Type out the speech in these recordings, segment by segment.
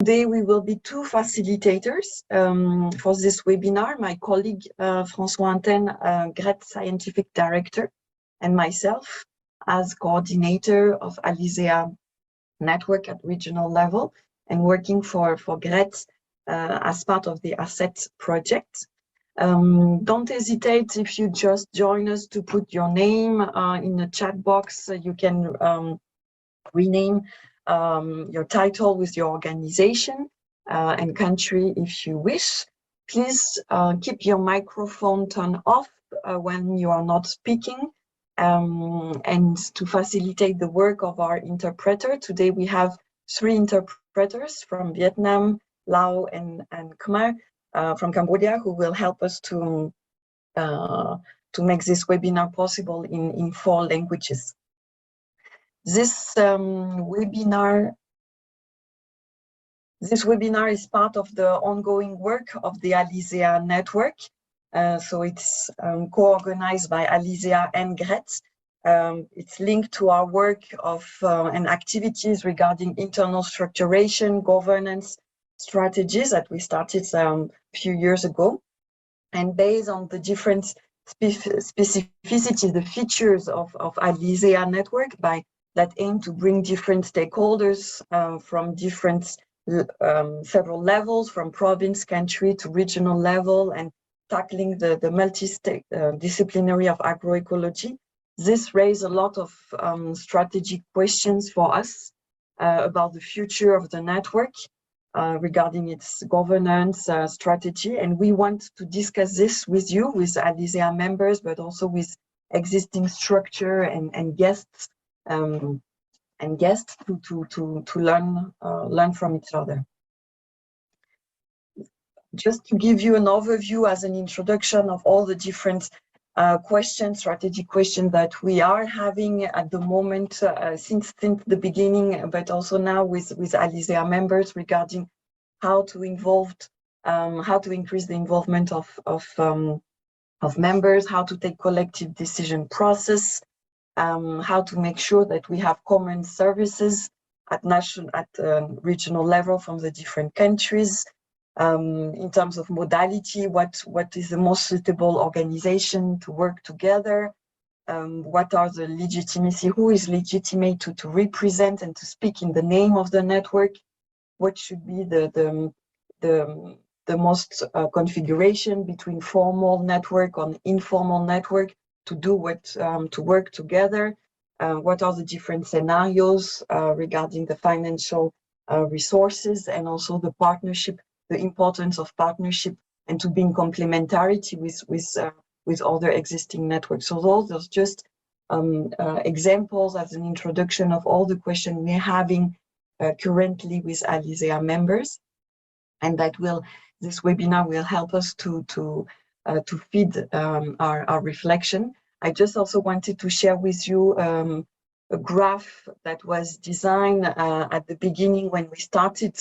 Today we will be two facilitators for this webinar, my colleague François Antenne, GRET Scientific Director, and myself as coordinator of ALiSEA network at regional level and working for GRET as part of the ASSET project. Don't hesitate if you just join us to put your name in the chat box. You can rename your title with your organization and country if you wish. Please keep your microphone turned off when you are not speaking. And to facilitate the work of our interpreter, today we have 3 interpreters from Vietnam, Laos, and Khmer from Cambodia, who will help us to make this webinar possible in 4 languages. This webinar is part of the ongoing work of the ALiSEA network. So it's co-organized by ALiSEA and GRET. It's linked to our work of and activities regarding internal structuration, governance strategies that we started a few years ago. And based on the different specificities, the features of ALiSEA network that aim to bring different stakeholders from different several levels, from province, country to regional level, and tackling the multi-disciplinary of agroecology. This raised a lot of strategic questions for us about the future of the network regarding its governance strategy. And we want to discuss this with you, with ALiSEA members, but also with existing structure and guests to learn from each other. Just to give you an overview as an introduction of all the different strategic questions that we are having at the moment since the beginning, but also now with ALiSEA members regarding how to increase the involvement of members, how to take collective decision process, how to make sure that we have common services at regional level from the different countries. In terms of modality, what is the most suitable organization to work together? What are the legitimacy? Who is legitimate to represent and to speak in the name of the network? What should be the most configuration between formal network and informal network to do to work together? What are the different scenarios regarding the financial resources and also the partnership? The importance of partnership and to be in complementarity with other existing networks. So those are just examples as an introduction of all the questions we're having currently with ALiSEA members, and this webinar will help us to feed our reflection. I just also wanted to share with you a graph that was designed at the beginning when we started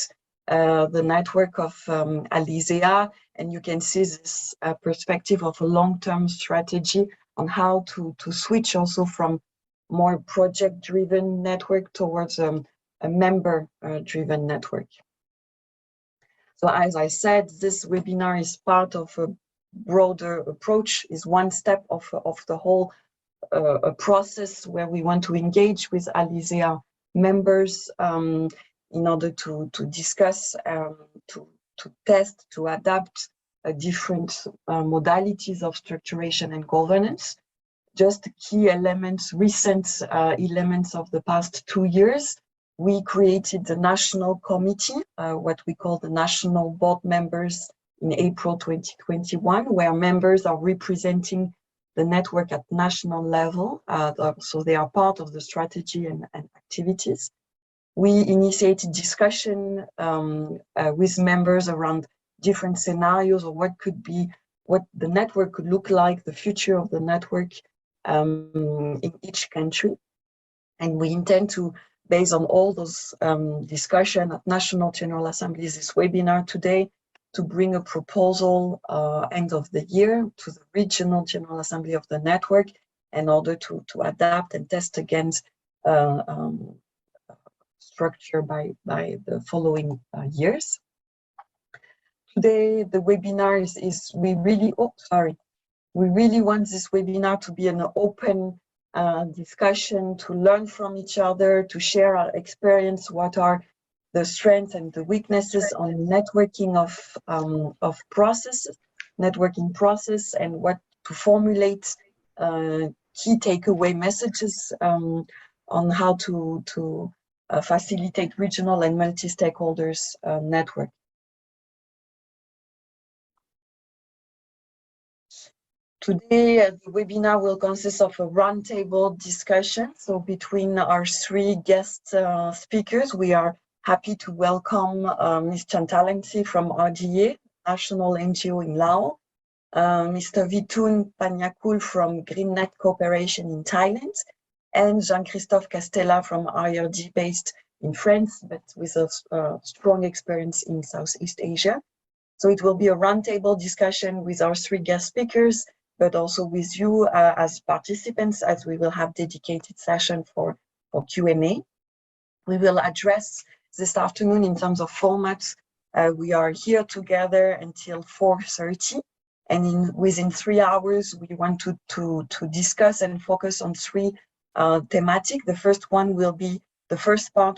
the network of ALiSEA, and you can see this perspective of a long-term strategy on how to switch also from more project-driven network towards a member-driven network. So as I said, this webinar is part of a broader approach, is one step of the whole process where we want to engage with ALiSEA members in order to discuss, to test, to adapt different modalities of structuration and governance. Just key elements, recent elements of the past 2 years. We created the national committee, what we call the national board members, in April 2021, where members are representing the network at national level. So they are part of the strategy and activities. We initiated discussion with members around different scenarios of what the network could look like, the future of the network in each country. And we intend to, based on all those discussion at National General Assemblies, this webinar today, to bring a proposal end of the year to the Regional General Assembly of the network in order to adapt and test against structure by the following years. Today, the webinar we really want this webinar to be an open discussion, to learn from each other, to share our experience, what are the strengths and the weaknesses on networking of processes, networking process, and what to formulate key takeaway messages on how to facilitate regional and multi-stakeholders network. Today, the webinar will consist of a roundtable discussion. So between our three guest speakers, we are happy to welcome Ms. Chantalangsi from RDA, National NGO in Laos, Mr. Vitun Panyakul from GreenNet Cooperation in Thailand, and Jean-Christophe Castella from IRD based in France, but with a strong experience in Southeast Asia. So it will be a roundtable discussion with our three guest speakers, but also with you as participants, as we will have dedicated session for Q&A. We will address this afternoon in terms of formats. We are here together until 4:30, and within 3 hours, we want to discuss and focus on three thematic. The first part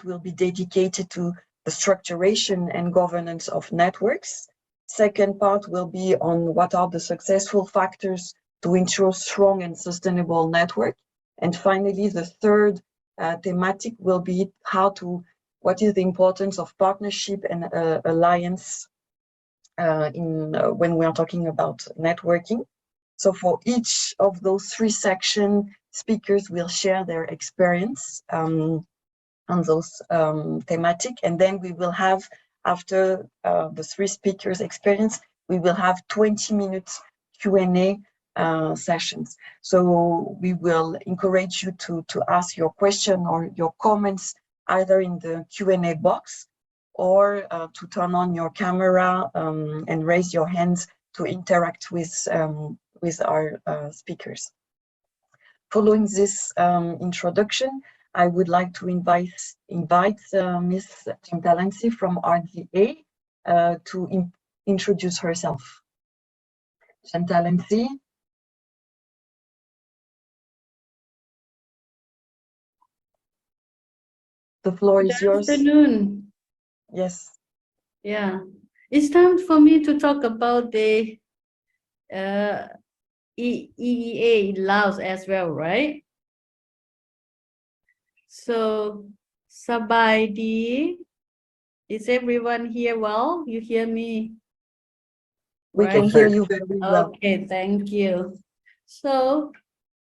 will be dedicated to the structuration and governance of networks. Second part will be on what are the successful factors to ensure strong and sustainable network. And finally, the third thematic will be what is the importance of partnership and alliance when we are talking about networking. So for each of those three sections, speakers will share their experience on those thematic, and then we will have, after the three speakers' experience, we will have 20 minutes Q&A sessions. So we will encourage you to ask your question or your comments either in the Q&A box or to turn on your camera and raise your hands to interact with our speakers. Following this introduction, I would like to invite Ms. Chantalangsi from RDA to introduce herself. Chantalangsi. The floor is yours. Good afternoon. Yes. Yeah, it's time for me to talk about the EEA in Laos as well, right? So, Sabaidi, is everyone here well? You hear me? We can hear you very well. Okay, thank you. So,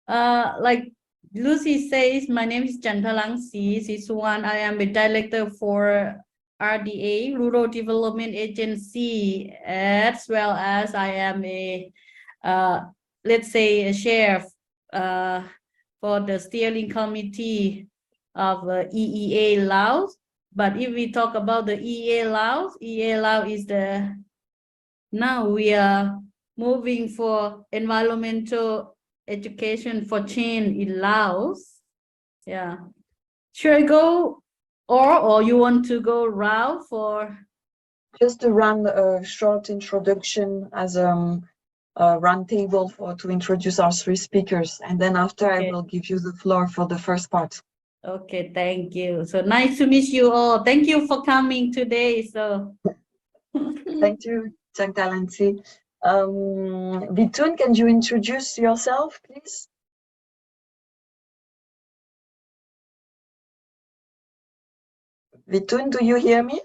like Lucy says, my name is Chantalangsi Sisuan. I am the director for RDA, Rural Development Agency, as well as I am a, let's say, a chair for the steering committee of EEA Laos. But if we talk about the EEA Laos is now we are moving for environmental education for change in Laos. Yeah. Should I go or you want to go round for? Just to run a short introduction as a roundtable to introduce our three speakers, and then after I will give you the floor for the first part. Okay, thank you. So nice to meet you all. Thank you for coming today. So thank you, Chantalangsi. Vitun, can you introduce yourself, please? Vitun, do you hear me?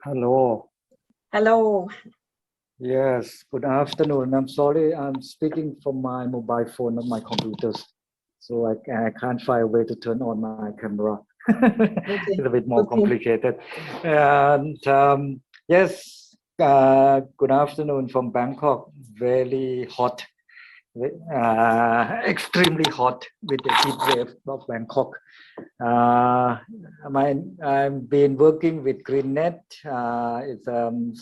Hello. Hello. Yes, good afternoon. I'm sorry, I'm speaking from my mobile phone, not my computers. So I can't find a way to turn on my camera. Okay. It's a bit more complicated. And yes, good afternoon from Bangkok. Very hot, extremely hot with the heat wave of Bangkok. I've been working with GreenNet. It's an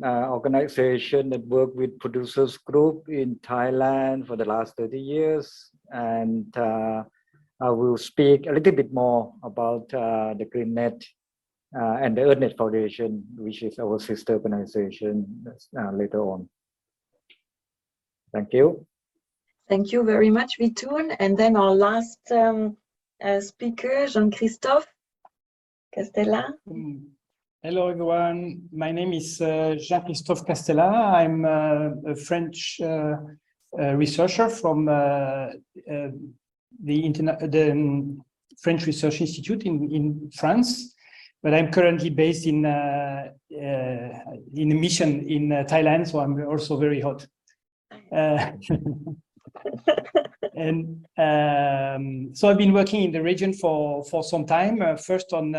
organization that works with producers group in Thailand for the last 30 years. and I will speak a little bit more about the GreenNet and the EarthNet Foundation, which is our sister organization, later on. Thank you. Thank you very much, Vitun. And then our last speaker, Jean-Christophe Castella. Hello, everyone. My name is Jean-Christophe Castella. I'm a French researcher from the French Research Institute in France, but I'm currently based in a mission in Thailand, so I'm also very hot. And so I've been working in the region for some time, first on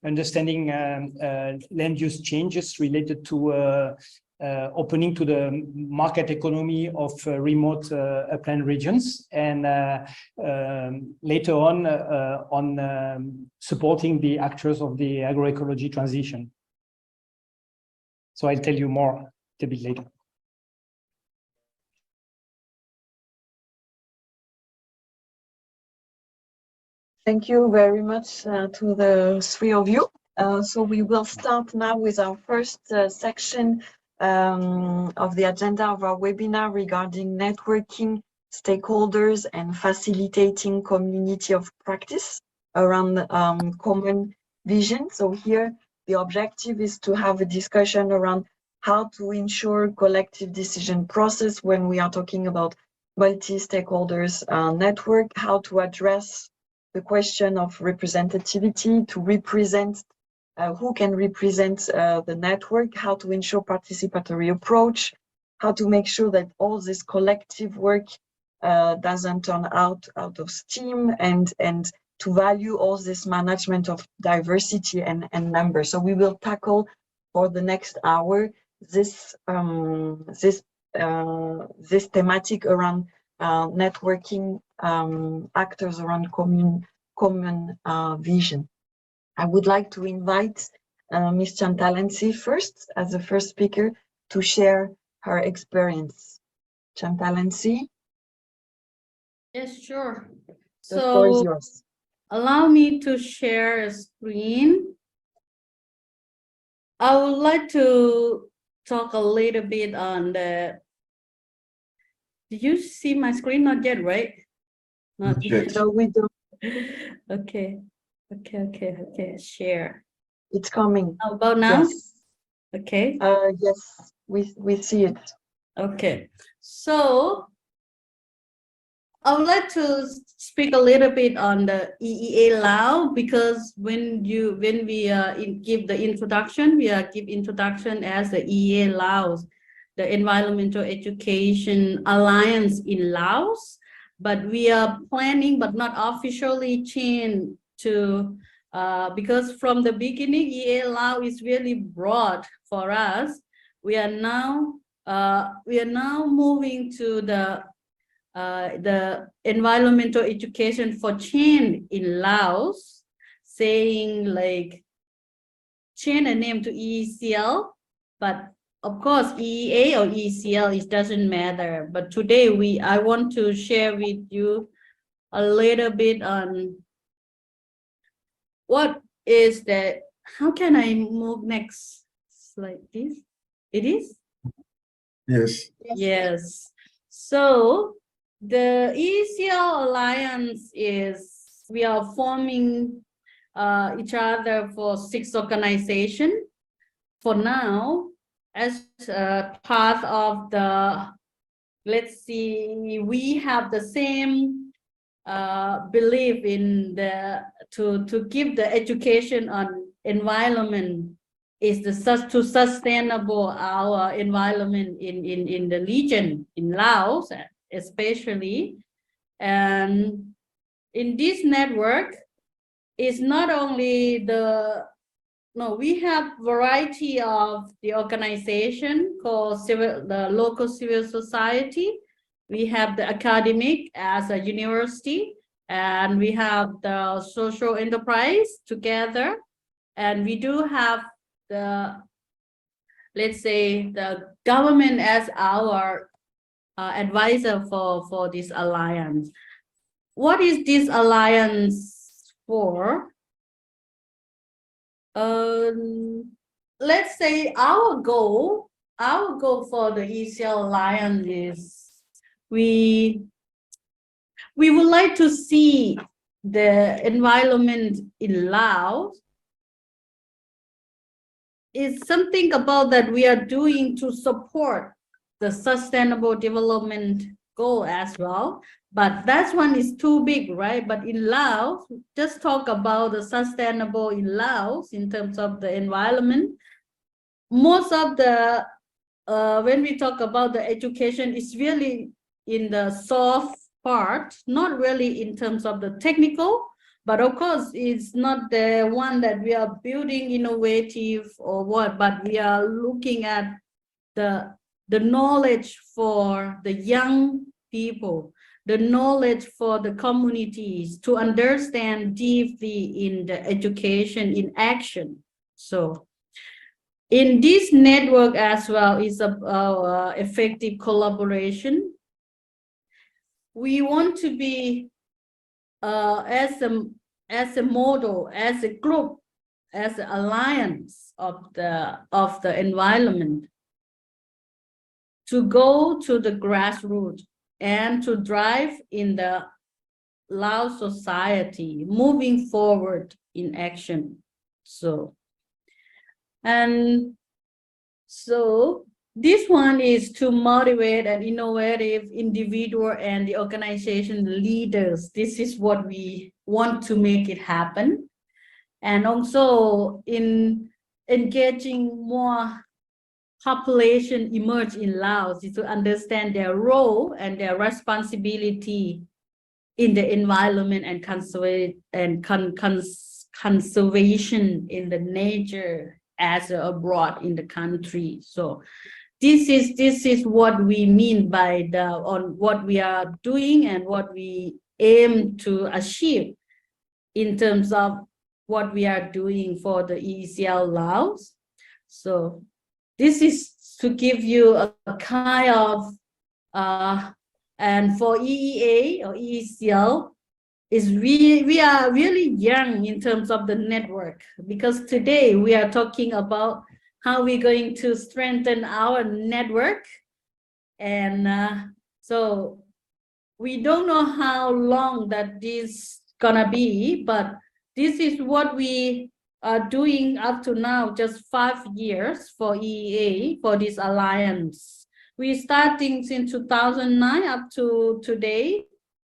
understanding land use changes related to opening to the market economy of remote upland regions, and later on supporting the actors of the agroecology transition. So I'll tell you more a bit later. Thank you very much to the three of you. So we will start now with our first section of the agenda of our webinar regarding networking stakeholders and facilitating community of practice around common vision. So here the objective is to have a discussion around how to ensure collective decision process when we are talking about multi-stakeholders network, how to address the question of representativity, to represent who can represent the network, how to ensure participatory approach, how to make sure that all this collective work doesn't turn out of steam, and to value all this management of diversity and numbers. So we will tackle for the next hour this thematic around networking actors around common vision. I would like to invite Ms. Chantalansi first, as the first speaker, to share her experience. Chantalansi? Yes, sure. The floor is yours. Allow me to share a screen. I would like to talk a little bit on the. Did you see my screen? Not yet, right? Not yet. No, we don't. Okay. Share. It's coming. How about now? Yes. Okay. Yes, we see it. Okay. So I would like to speak a little bit on the EEA Lao, because when we give the introduction, we give introduction as the EEA Laos, the Environmental Education Alliance in Laos, but we are planning but not officially change to because from the beginning EEA Lao is really broad for us. We are now moving to the environmental education for change in Laos, saying like change the name to EECL, but of course EEA or EECL, it doesn't matter. But today I want to share with you a little bit on what is that. How can I move next? Like this? It is? Yes. Yes. So the EECL Alliance is, we are forming each other for 6 organizations. For now, as part of the, let's see, we have the same belief in the, to give the education on environment is to sustainable our environment in the region, in Laos especially. And in this network is not only we have variety of the organization called the local civil society. We have the academic as a university, and we have the social enterprise together, and we do have the, let's say, the government as our advisor for this alliance. what is this alliance for? Let's say our goal for the ALiSEA Alliance is we would like to see the environment in Laos is something about that we are doing to support the sustainable development goal as well. But that one is too big, right? But in Laos, just talk about the sustainable in Laos in terms of the environment. Most of the, when we talk about the education, it's really in the soft part, not really in terms of the technical, but of course, it's not the one that we are building innovative or what, but we are looking at the knowledge for the young people, the knowledge for the communities to understand deeply in the education in action. So in this network as well is a effective collaboration. We want to be as a model, as a group, as an alliance of the environment to go to the grassroots and to drive in the Lao society moving forward in action. So this one is to motivate an innovative individual and the organization leaders. This is what we want to make it happen. And also in engaging more population emerge in Laos is to understand their role and their responsibility in the environment and conservation in the nature as abroad in the country. So this is what we mean by what we are doing and what we aim to achieve in terms of what we are doing for the ALiSEA Laos. So this is to give you a kind of and for EEA or ALiSEA is we are really young in terms of the network, because today we are talking about how we're going to strengthen our network. And so we don't know how long that this gonna be, but this is what we are doing up to now, just 5 years for EEA, for this alliance. We starting since 2009 up to today,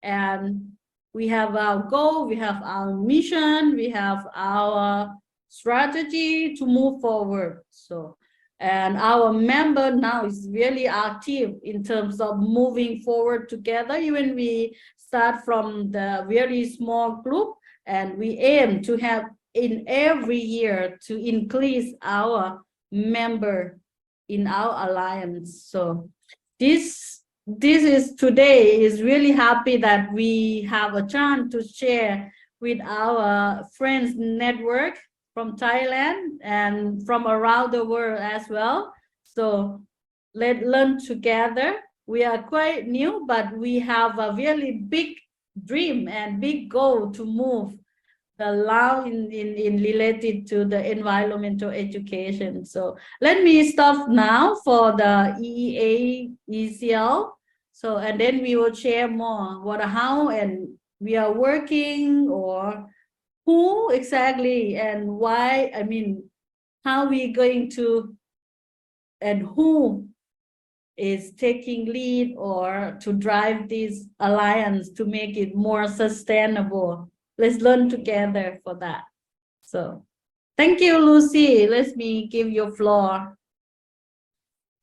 and we have our goal, we have our mission, we have our strategy to move forward. So, and our member now is really active in terms of moving forward together. Even we start from the very small group, and we aim to have in every year to increase our member in our alliance. So this is today is really happy that we have a chance to share with our friends network from Thailand and from around the world as well. So let's learn together. We are quite new, but we have a really big dream and big goal to move the Lao in related to the environmental education. So let me stop now for the EEA ECL. So, and then we will share more what, how, and we are working, or who exactly and why, I mean, how we going to, and who is taking lead or to drive this alliance to make it more sustainable. Let's learn together for that. So thank you, Lucy. Let me give you floor.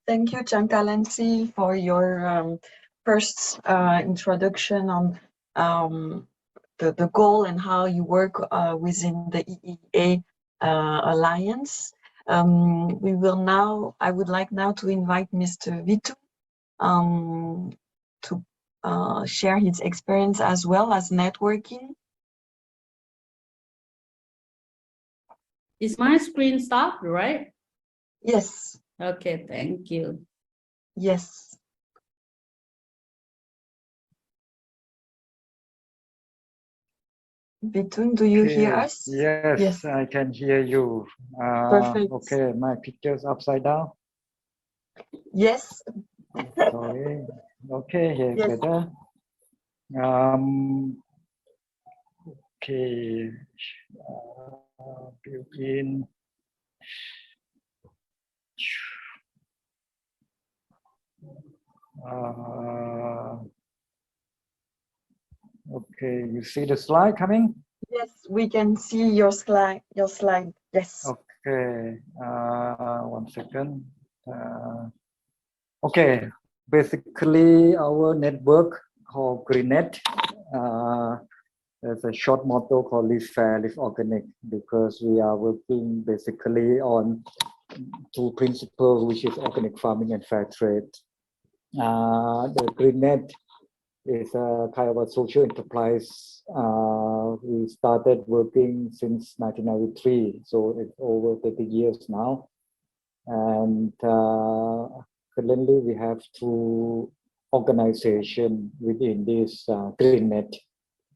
Thank you, Chankalansi, for your first introduction on the goal and how you work within the EEA Alliance. I would like now to invite Mr. Vitu to share his experience as well as networking. Is my screen stopped, right? Yes. Okay, thank you. Yes. Bitun, do you hear Okay, us? Yes, Yes. I can hear you. Perfect. Okay, my picture's upside down. Yes. Sorry. Okay, here's Yes. better. Okay. Built in. Okay, you see the slide coming? Yes, we can see your slide. Your slide. Yes. Okay, 1 second. Okay, basically our network called GreenNet. There's a short motto called Live Fair, Live Organic, because we are working basically on two principles, which is organic farming and fair trade. The GreenNet is a kind of a social enterprise. We started working since 1993, so it's over 30 years now. And currently we have two organizations within this GreenNet.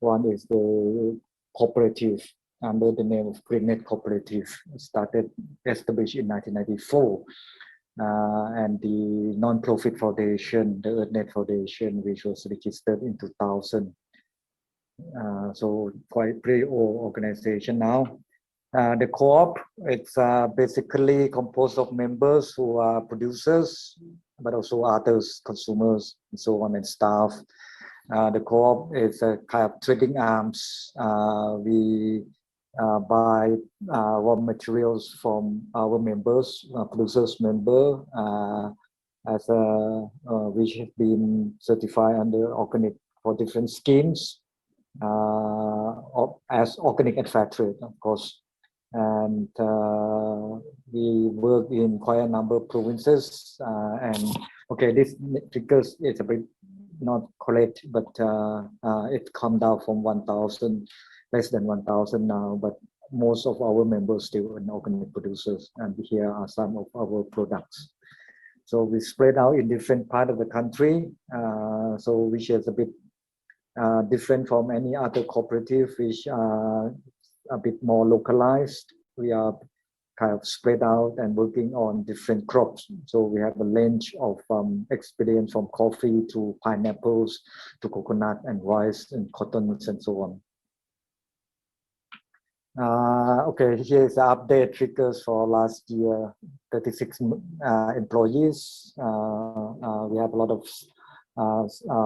One is the cooperative under the name of GreenNet Cooperative, established in 1994. And the non-profit foundation, the EarthNet Foundation, which was registered in 2000. So quite pretty old organization now. The co-op, it's basically composed of members who are producers, but also others, consumers, and so on, and staff. The co-op is a kind of trading arms. We buy raw materials from our members, producers member, as which have been certified under organic for different schemes, as organic and fair trade, of course. And we work in quite a number of provinces. And okay, this figures is a bit not correct, but it come down from 1,000, less than 1,000 now, but most of our members still are organic producers, and here are some of our products. So we spread out in different part of the country, so which is a bit different from any other cooperative, which are a bit more localized. We are kind of spread out and working on different crops. So we have a range of experience from coffee to pineapples to coconut and rice and cottons and so on. Okay, here's the update figures for last year. 36 employees. We have a lot of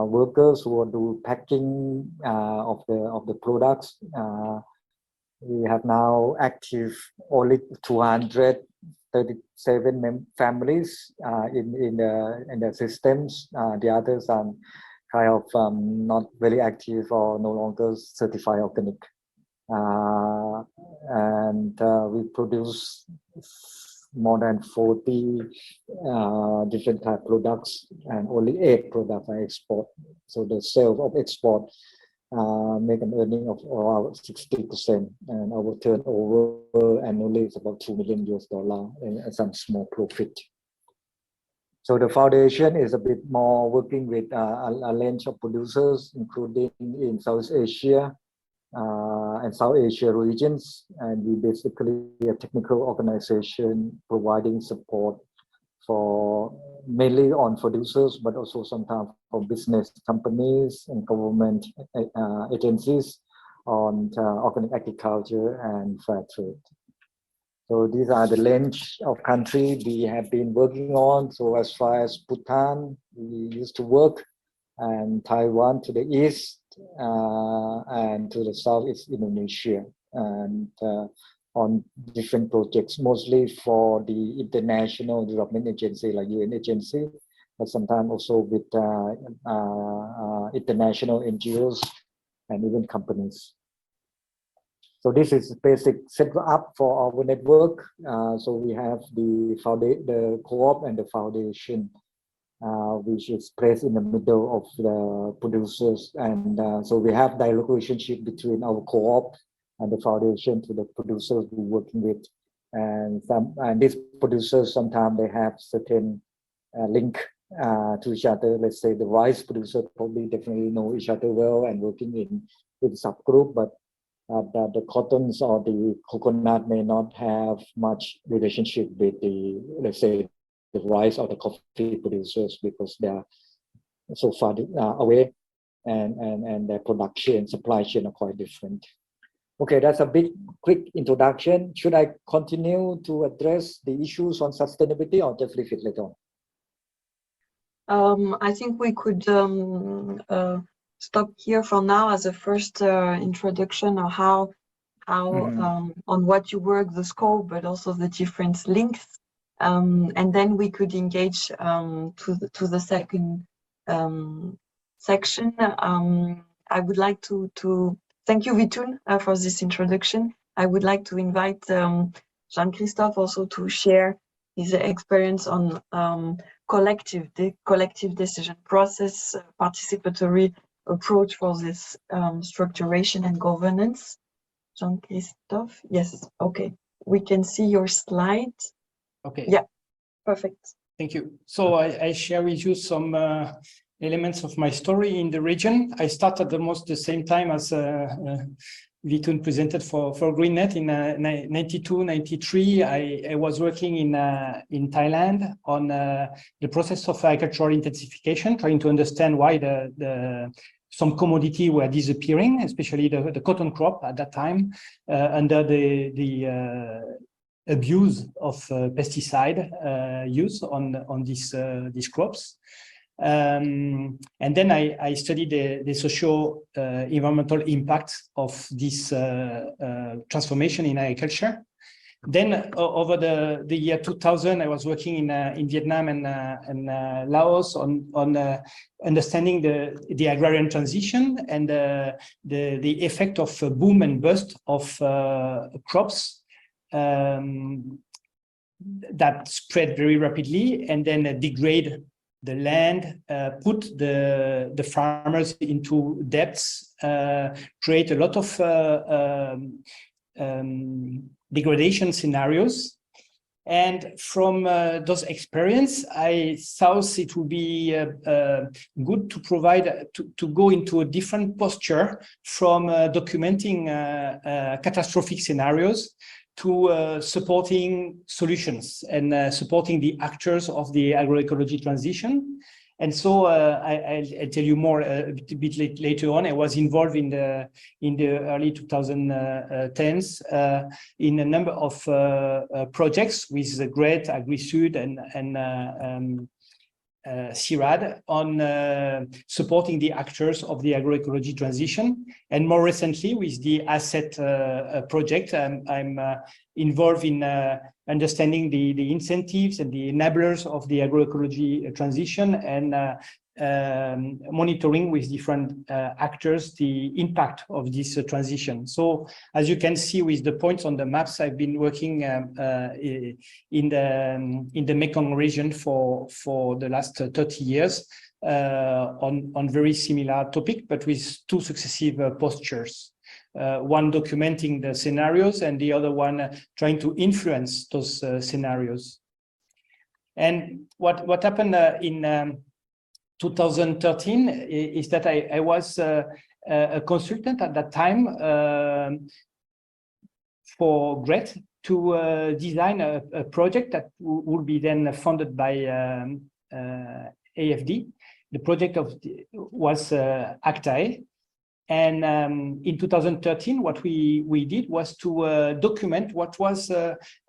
workers who do packing of the products. We have now active only 237 families in the systems. The others are kind of not very active or no longer certified organic. And we produce more than 40 different type of products, and only 8 products are export. So the sales of export make an earning of around 60%, and our turnover annually is about $2 million and some small profit. So the foundation is a bit more working with a range of producers, including in South Asia and South Asia regions, and we basically a technical organization providing support for mainly on producers, but also sometimes for business companies and government agencies on organic agriculture and fair trade. So these are the range of country we have been working on. So as far as Bhutan, we used to work, and Taiwan to the east, and to the south is Indonesia, and on different projects, mostly for the international development agency like UN agency, but sometimes also with international NGOs and even companies. So this is basic setup for our network. So we have the co-op and the foundation, which is placed in the middle of the producers, and so we have direct relationship between our co-op and the foundation to the producers we're working with, and these producers sometimes they have certain link to each other. Let's say the rice producer probably definitely know each other well and working in with subgroup, but that the cottons or the coconut may not have much relationship with the, let's say, the rice or the coffee producers, because they are so far away, and their production supply chain are quite different. Okay, that's a big quick introduction. Should I continue to address the issues on sustainability or just leave it later on? I think we could stop here for now as a first introduction of how on what you work, the scope, but also the different links, and then we could engage to the second section. I would like to thank you, Vitun, for this introduction. I would like to invite Jean-Christophe also to share his experience on collective decision process, participatory approach for this structuration and governance. Jean-Christophe, yes, okay. We can see your slide. Okay. Yeah, perfect. Thank you. So I share with you some elements of my story in the region. I started almost the same time as Vitun presented for GreenNet in 92, 93. I was working in Thailand on the process of agricultural intensification, trying to understand why some commodity were disappearing, especially the cotton crop at that time, under the abuse of pesticide use on these crops. And then I studied the socio-environmental impact of this transformation in agriculture. Then over the year 2000, I was working in Vietnam and Laos on understanding the agrarian transition and the effect of boom and bust of crops that spread very rapidly and then degrade the land, put the farmers into debts, create a lot of degradation scenarios. And from those experience, I thought it would be good to provide, to go into a different posture from documenting catastrophic scenarios to supporting solutions and supporting the actors of the agroecology transition. And so I'll tell you more a bit later on. I was involved in the early 2010s in a number of projects with the GREAT, AgriSud, and CIRAD on supporting the actors of the agroecology transition. And more recently with the ASSET project, I'm involved in understanding the incentives and the enablers of the agroecology transition and monitoring with different actors the impact of this transition. So as you can see with the points on the maps, I've been working in the Mekong region for the last 30 years on very similar topic, but with two successive postures. One documenting the scenarios and the other one trying to influence those scenarios. And what happened in 2013 is that I was a consultant at that time for GREAT to design a project that would be then funded by AFD. The project was ACTA. And in 2013, what we did was to document what was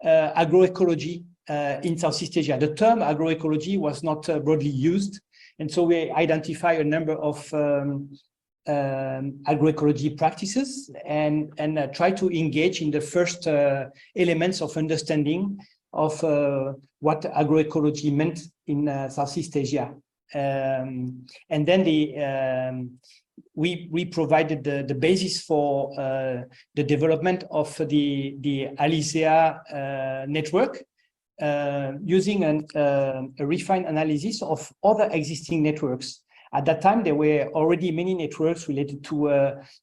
agroecology in Southeast Asia. The term agroecology was not broadly used. And so we identify a number of agroecology practices and try to engage in the first elements of understanding of what agroecology meant in Southeast Asia. And then we provided the basis for the development of the ALiSEA network, using a refined analysis of other existing networks. At that time, there were already many networks related to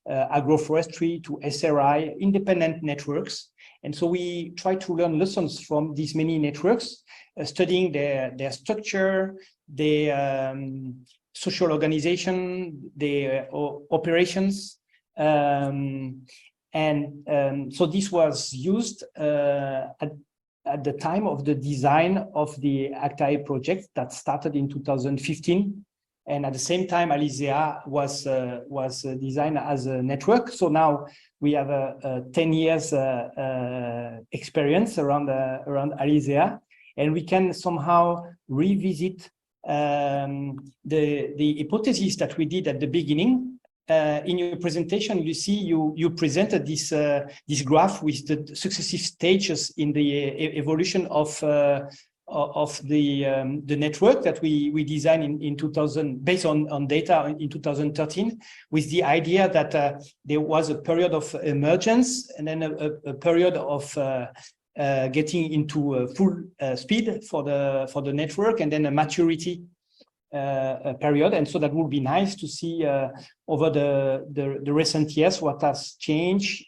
agroforestry, to SRI, independent networks. And so we try to learn lessons from these many networks, studying their structure, their social organization, their operations, and And so this was used at the time of the design of the ACTA project that started in 2015. And at the same time, ALiSEA was designed as a network. So now we have a 10 years experience around ALiSEA, and we can somehow revisit the hypothesis that we did at the beginning. In your presentation, you see you presented this graph with the successive stages in the evolution of the network that we designed in 2000 based on data in 2013, with the idea that there was a period of emergence and then a period of getting into full speed for the network, and then a maturity period. And so that would be nice to see over the recent years what has changed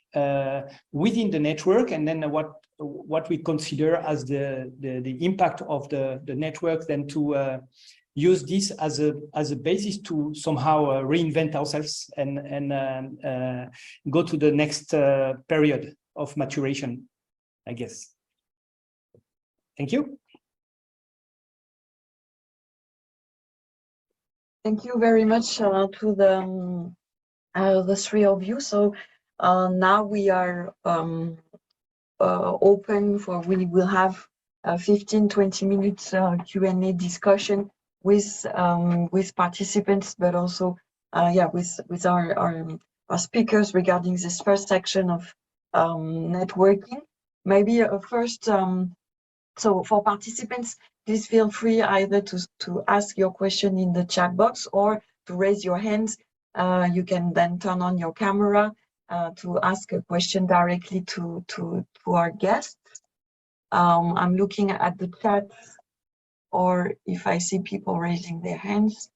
within the network, and then what we consider as the impact of the network, then to use this as a basis to somehow reinvent ourselves and go to the next period of maturation, I guess. Thank you. Thank you very much to the three of you. So now we are open for, we will have 15-20 minutes Q&A discussion with participants, but also with our speakers regarding this first section of networking. Maybe first, so for participants, please feel free either to ask your question in the chat box or to raise your hands. You can then turn on your camera to ask a question directly to our guests. I'm looking at the chat, or if I see people raising their hands.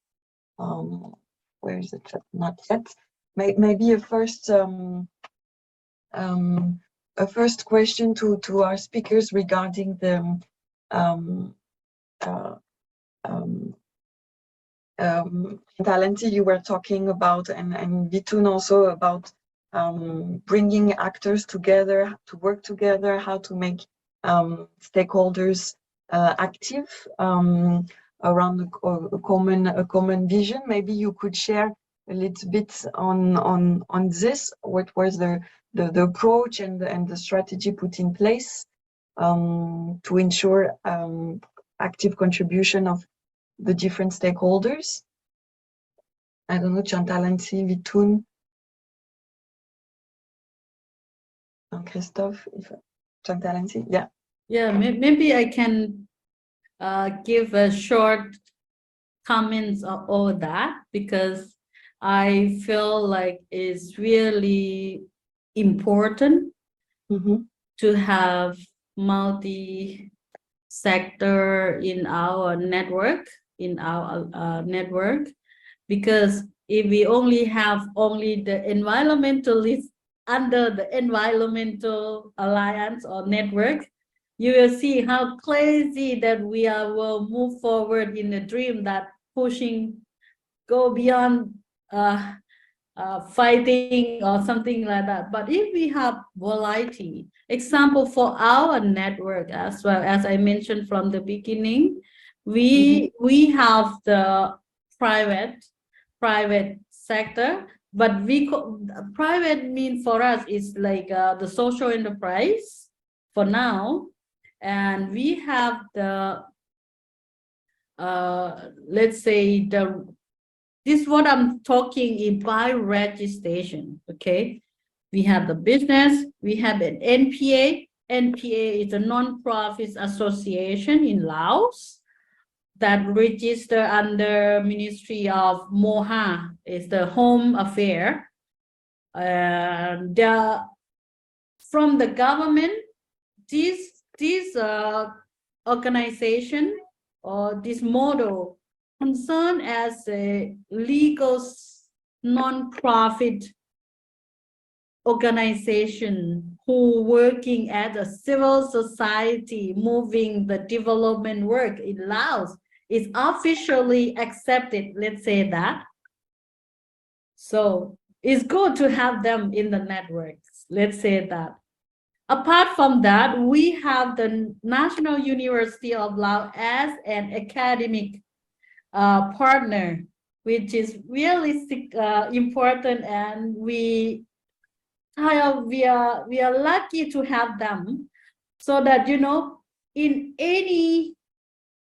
Where is the chat? Not yet. Maybe a first question to our speakers regarding the Talenti you were talking about, and Vitun also about bringing actors together to work together, how to make stakeholders active around a common vision. Maybe you could share a little bit on this. What was the approach and the strategy put in place to ensure active contribution of the different stakeholders? I don't know, Talenti, Vitun, Christophe, Talenti, yeah. Yeah, maybe I can give a short comments on all that, because I feel like it's really important to have multi-sector in our network, because if we only have the environmentalists under the environmental alliance or network, you will see how crazy that we will move forward in a dream that go beyond fighting or something like that. But if we have variety, example for our network, as well as I mentioned from the beginning, we have the private sector, but private mean for us is like the social enterprise for now, and we have the let's say this is what I'm talking in by registration. Okay, we have the business, we have an NPA. NPA is a non-profit association in Laos that register under Ministry of MOHA, is the Home Affair. From the government, this organization or this model concerned as a legal non-profit organization who working as a civil society moving the development work in Laos is officially accepted, let's say that. So it's good to have them in the networks. let's say that. Apart from that, we have the National University of Laos as an academic partner, which is really important, and we are lucky to have them, so that, you know, in any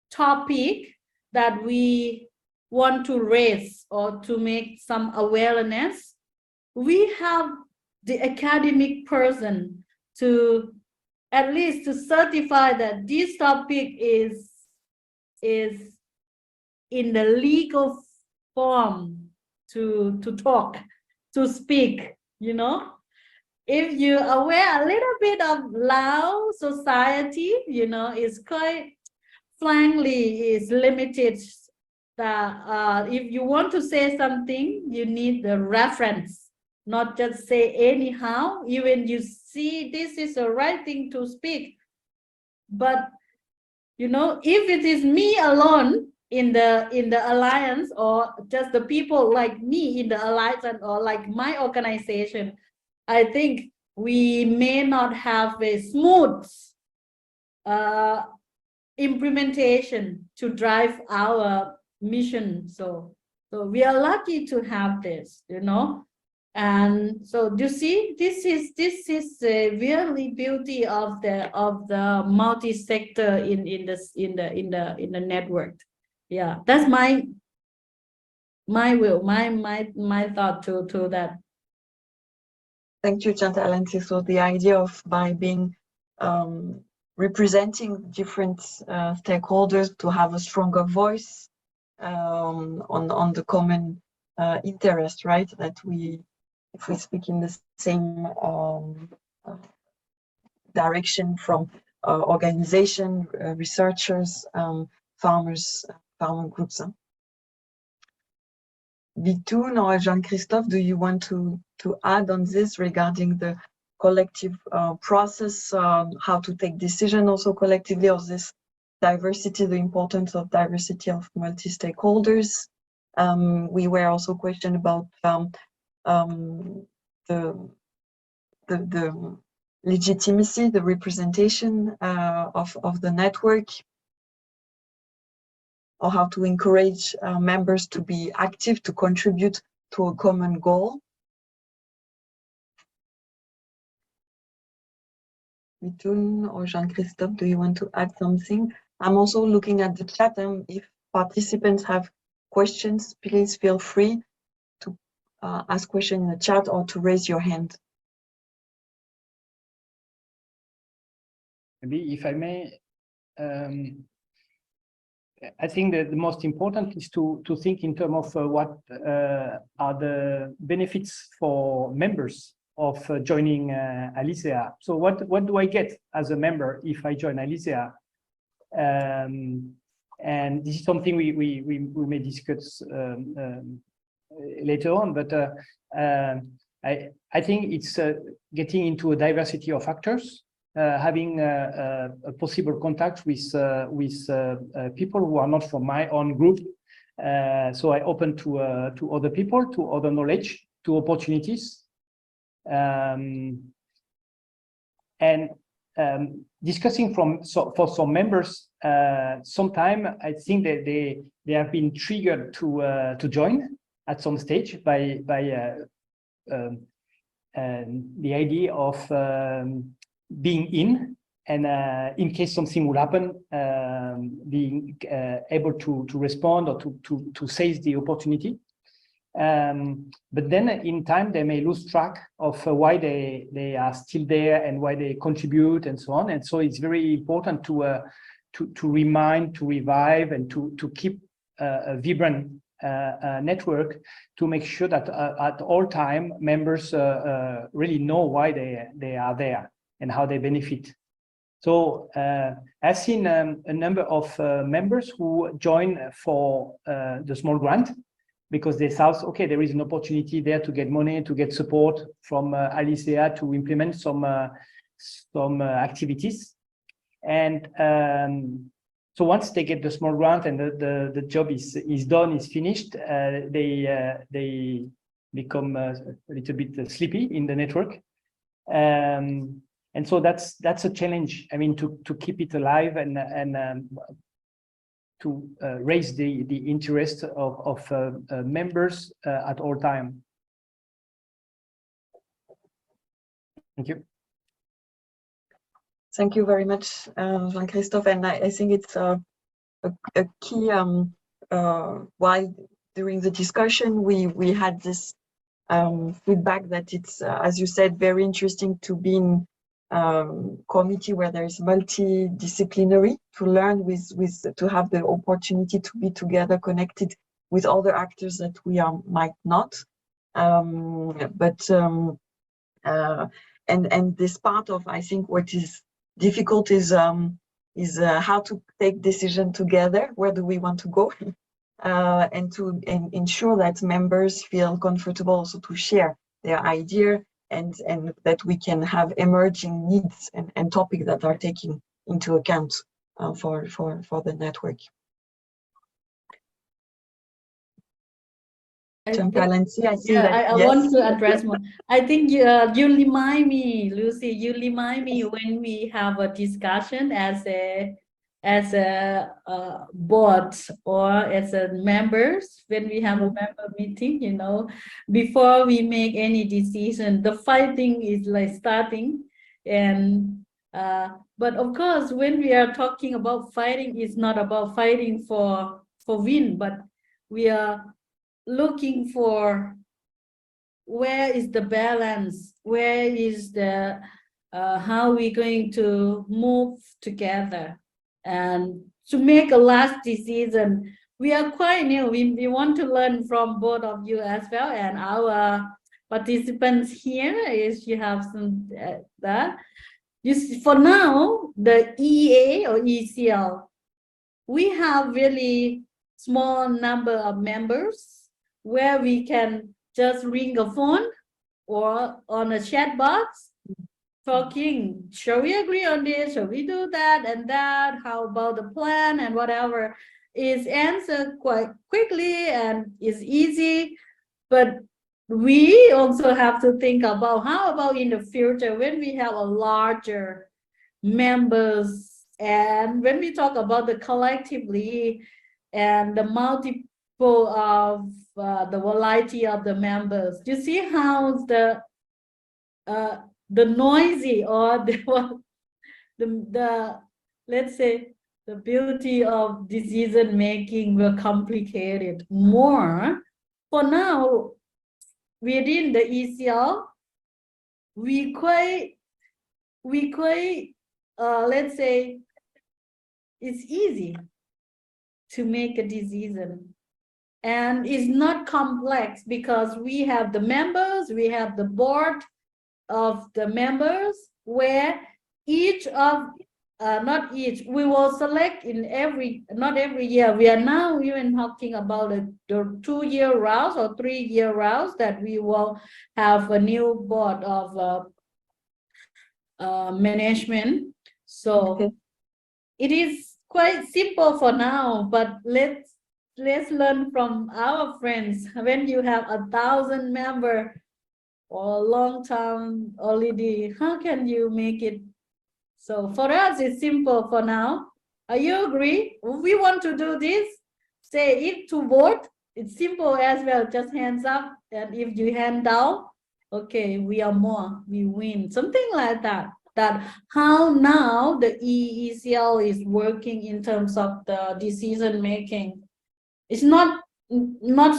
topic that we want to raise or to make some awareness, we have the academic person to at least to certify that this topic is in the legal form to talk, to speak, you know. If you're aware a little bit of Lao society, you know, it's quite frankly is limited. That if you want to say something, you need the reference, not just say anyhow. Even you see this is the right thing to speak, but you know, if it is me alone in the alliance, or just the people like me in the alliance, or like my organization, I think we may not have a smooth implementation to drive our mission. So we are lucky to have this, you know. And so you see, this is a really beauty of the multi-sector in the network. Yeah, that's my thought to that. Thank you, Chantal. And so the idea of by being representing different stakeholders to have a stronger voice on the common interest, right? That if we speak in the same direction from organization, researchers, farmers, farmer groups. Bitoun or Jean-Christophe, do you want to add on this regarding the collective process, how to take decision also collectively, of this diversity, the importance of diversity of multi-stakeholders? We were also questioned about the legitimacy, the representation of the network, or how to encourage members to be active, to contribute to a common goal. Bitoun or Jean-Christophe, do you want to add something? I'm also looking at the chat, and if participants have questions, please feel free to ask questions in the chat or to raise your hand. Maybe if I may, I think that the most important is to think in terms of what are the benefits for members of joining ALiSEA. So what do I get as a member if I join ALiSEA? And this is something we may discuss later on, but I think it's getting into a diversity of actors, having a possible contact with people who are not from my own group. So I open to other people, to other knowledge, to opportunities. And discussing for some members, sometime I think that they have been triggered to join at some stage by the idea of being in, and in case something will happen, being able to respond or to seize the opportunity. But then in time they may lose track of why they are still there and why they contribute and so on. And so it's very important to remind, to revive, and to keep a vibrant network, to make sure that at all time members really know why they are there and how they benefit. So I've seen a number of members who join for the small grant, because they thought, okay, there is an opportunity there to get money, to get support from ALiSEA to implement some activities. And so once they get the small grant and the job is done, is finished, they become a little bit sleepy in the network. And so that's a challenge. I mean, to keep it alive and to raise the interest of members at all time. Thank you. Thank you very much, Jean-Christophe. And I think it's a key, while during the discussion, we had this feedback that it's, as you said, very interesting to be in committee where there is multidisciplinary, to learn to have the opportunity to be together, connected with other actors that we might not. And this part of, I think, what is difficult is how to take decision together. Where do we want to go? And to ensure that members feel comfortable also to share their idea, and that we can have emerging needs and topics that are taken into account for the network. I want to address more. I think you remind me, Lucy, you remind me when we have a discussion as a board or as a members, when we have a member meeting, you know, before we make any decision, the fighting is like starting. And but of course, when we are talking about fighting, it's not about fighting for win, but we are looking for where is the balance, where is the how we going to move together and to make a last decision. We are quite new. We want to learn from both of you as well, and our participants here, is you have some that. For now, the EA or ECL, we have really small number of members where we can just ring a phone or on a chat box talking, shall we agree on this, shall we do that and that, how about the plan, and whatever is answered quite quickly and is easy. But we also have to think about how about in the future when we have a larger members, and when we talk about the collectively and the multiple of the variety of the members, you see how the noisy or the let's say the beauty of decision making will complicate it more. For now, within the ECL, we quite let's say it's easy to make a decision, and it's not complex because we have the members, we have the board of the members, where each of not each, we will select in not every year. We are now even talking about the 2-year rounds or 3-year rounds that we will have a new board of management. So okay. It is quite simple for now, but let's learn from our friends. When you have 1,000 members or a long time already, how can you make it? So for us, it's simple for now. You agree? We want to do this. Say it to vote. It's simple as well. Just hands up, and if you hand down, okay, we are more, we win. Something like that. That how now the EECL is working in terms of the decision making. It's not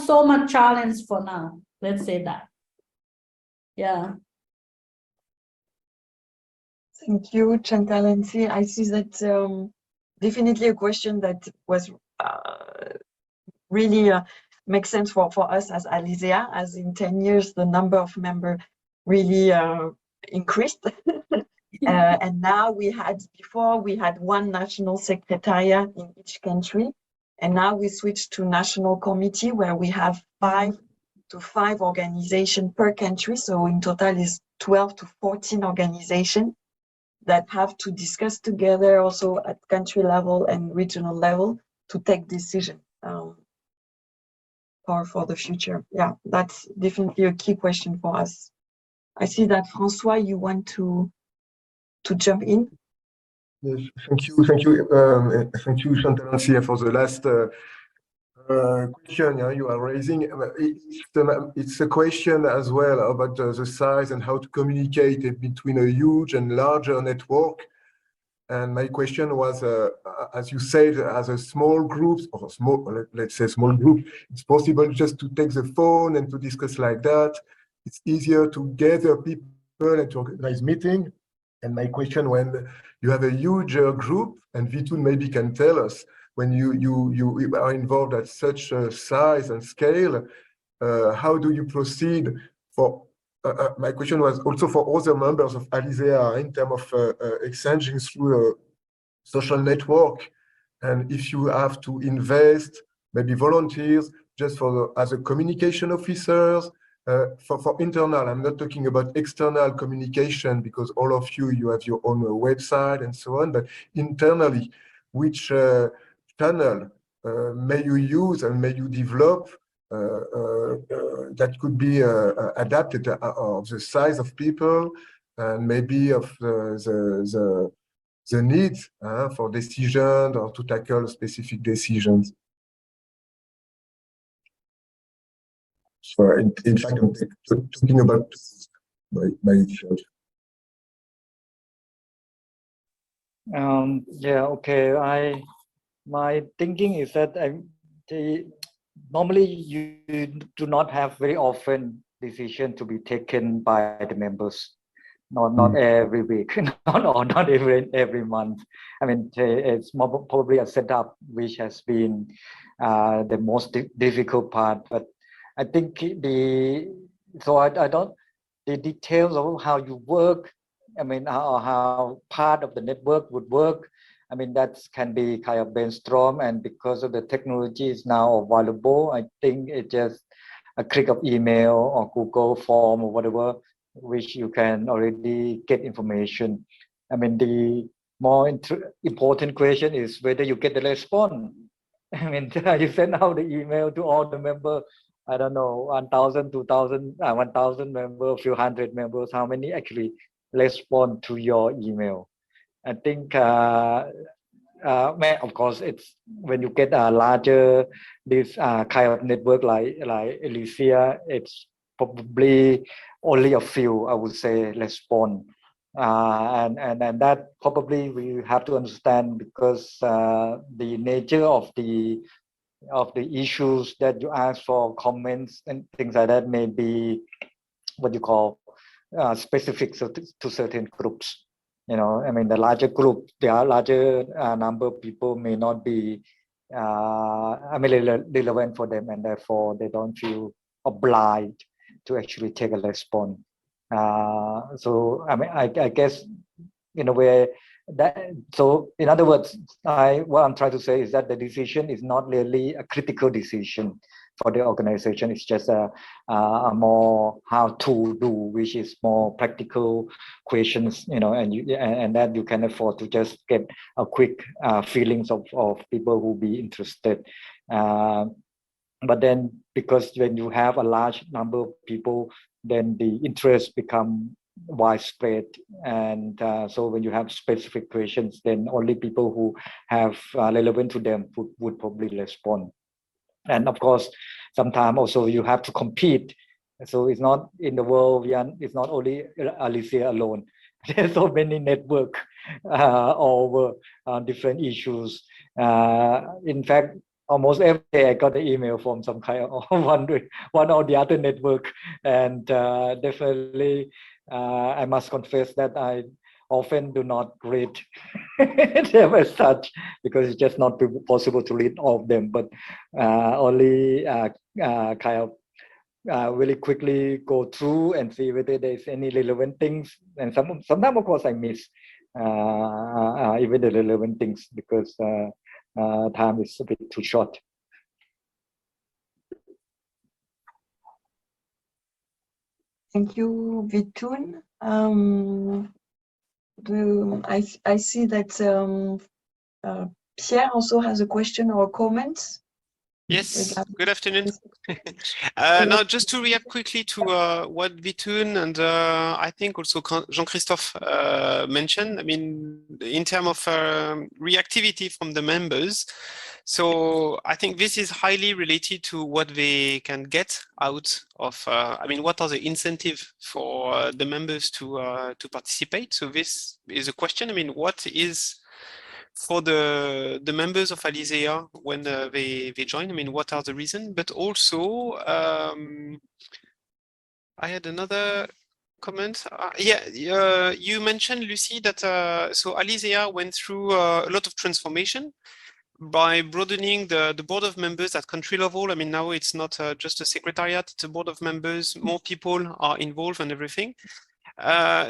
so much challenge for now. Let's say that. Yeah. Thank you, Chantal and C. I see that definitely a question that was really makes sense for us as ALiSEA, as in 10 years, the number of members really increased. And now before we had one national secretariat in each country. And now we switched to national committee where we have 5 to 5 organizations per country. So in total is 12 to 14 organizations that have to discuss together also at country level and regional level to take decision for the future. Yeah, that's definitely a key question for us. I see that Francois, you want to jump in. Yes, thank you, thank you, Chantal and Sia, for the last question you are raising. It's a question as well about the size and how to communicate between a huge and larger network. And my question was, as you said, as a small group, or small, let's say small group, it's possible just to take the phone and to discuss like that. It's easier to gather people and to organize meeting. And my question, when you have a huge group, and Vitun maybe can tell us, when you are involved at such a size and scale, how do you proceed for my question was also for other members of ALiSEA in terms of exchanging through a social network, and if you have to invest, maybe volunteers, just for as a communication officers, for internal. I'm not talking about external communication, because all of you have your own website and so on, but internally, which channel may you use and may you develop that could be adapted of the size of people and maybe of the needs for decisions or to tackle specific decisions. So in fact, I'm talking about myself. Yeah, okay. My thinking is that normally you do not have very often decision to be taken by the members. Not every week, not every month. I mean, it's probably a setup which has been the most difficult part. But I think the details of how you work, I mean, how part of the network would work, I mean, that can be kind of brainstorm, and because of the technology is now available, I think it's just a click of email or Google form or whatever, which you can already get information. I mean, the more important question is whether you get the response. I mean, you send out the email to all the members, I don't know, 1,000, 2,000, 1,000 members, a few hundred members, how many actually respond to your email? I think, of course, it's when you get a larger this kind of network like ALiSEA, it's probably only a few, I would say, respond, and that probably we have to understand, because the nature of the issues that you ask for comments and things like that may be what you call specific to certain groups. You know, I mean, the larger group, there are larger number of people may not be relevant for them, and therefore they don't feel obliged to actually take a response. So I mean, I guess in a way that, so in other words, what I'm trying to say is that the decision is not really a critical decision for the organization. It's just a more how to do, which is more practical questions, you know, and that you can afford to just get a quick feelings of people who be interested. But then, because when you have a large number of people, then the interest become widespread, and so when you have specific questions, then only people who have relevant to them would probably respond. And of course, sometimes also you have to compete. So it's not in the world, it's not only ALiSEA alone. There's so many network over different issues. In fact, almost every day I got an email from some kind of one or the other network, and definitely I must confess that I often do not read them as such, because it's just not possible to read all of them, but only kind of really quickly go through and see whether there's any relevant things. And sometimes of course I miss even the relevant things, because time is a bit too short. Thank you, Vitun. I see that Pierre also has a question or a comment. Yes, regarding good afternoon. this. Now, just to react quickly to what Vitun and I think also Jean-Christophe mentioned, I mean, in terms of reactivity from the members. So I think this is highly related to what they can get out of, I mean, what are the incentives for the members to participate? So this is a question. I mean, what is for the members of ALiSEA when they join? I mean, what are the reasons? But also, I had another comment. You mentioned, Lucy, that so ALiSEA went through a lot of transformation by broadening the board of members at country level. I mean, now it's not just a secretariat, it's a board of members, more people are involved and everything.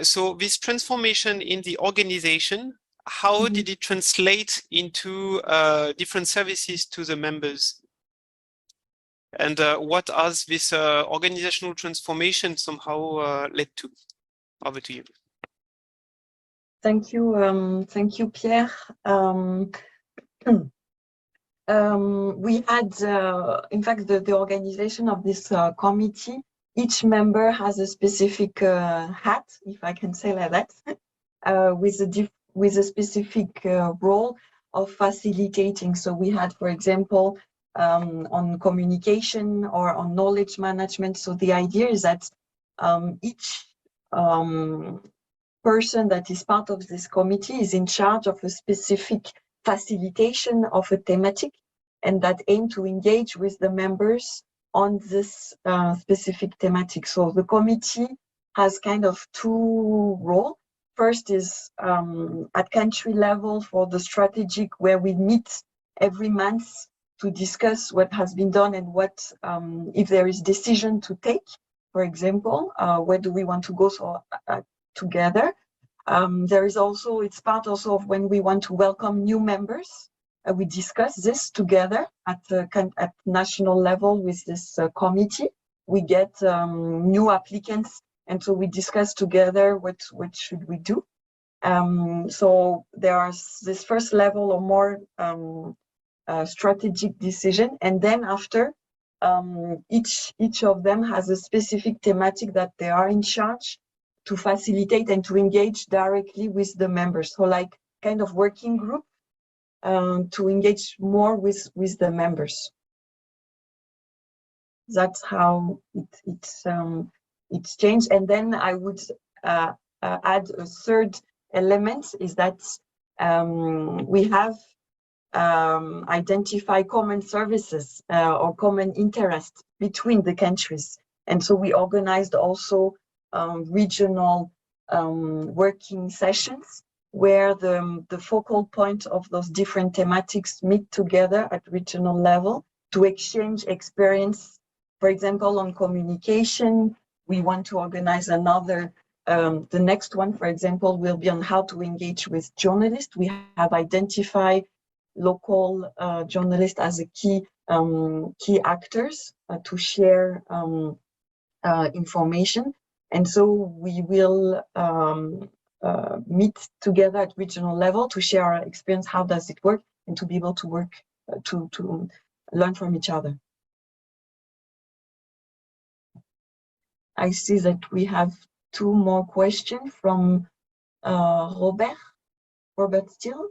So this transformation in the organization, how did it translate into different services to the members? And what has this organizational transformation somehow led to? Over to you. Thank you, Pierre. We had, in fact, the organization of this committee, each member has a specific hat, if I can say like that, with a specific role of facilitating. So we had, for example, on communication or on knowledge management. So the idea is that each person that is part of this committee is in charge of a specific facilitation of a thematic, and that aim to engage with the members on this specific thematic. So the committee has kind of two roles. First is at country level for the strategic, where we meet every month to discuss what has been done and what, if there is decision to take, for example, where do we want to go together. There is also, it's part also of when we want to welcome new members. We discuss this together at national level with this committee. We get new applicants, and so we discuss together what should we do. So there is this first level or more strategic decision, and then after each of them has a specific thematic that they are in charge to facilitate and to engage directly with the members. So like kind of working group to engage more with the members. That's how it's changed. And then I would add a third element, is that we have identified common services or common interests between the countries. And so we organized also regional working sessions where the focal point of those different thematics meet together at regional level to exchange experience. For example, on communication, we want to organize another, the next one, for example, will be on how to engage with journalists. We have identified local journalists as a key actors to share information. And so we will meet together at regional level to share our experience, how does it work, and to be able to work, to learn from each other. I see that we have two more questions from Robert Steele,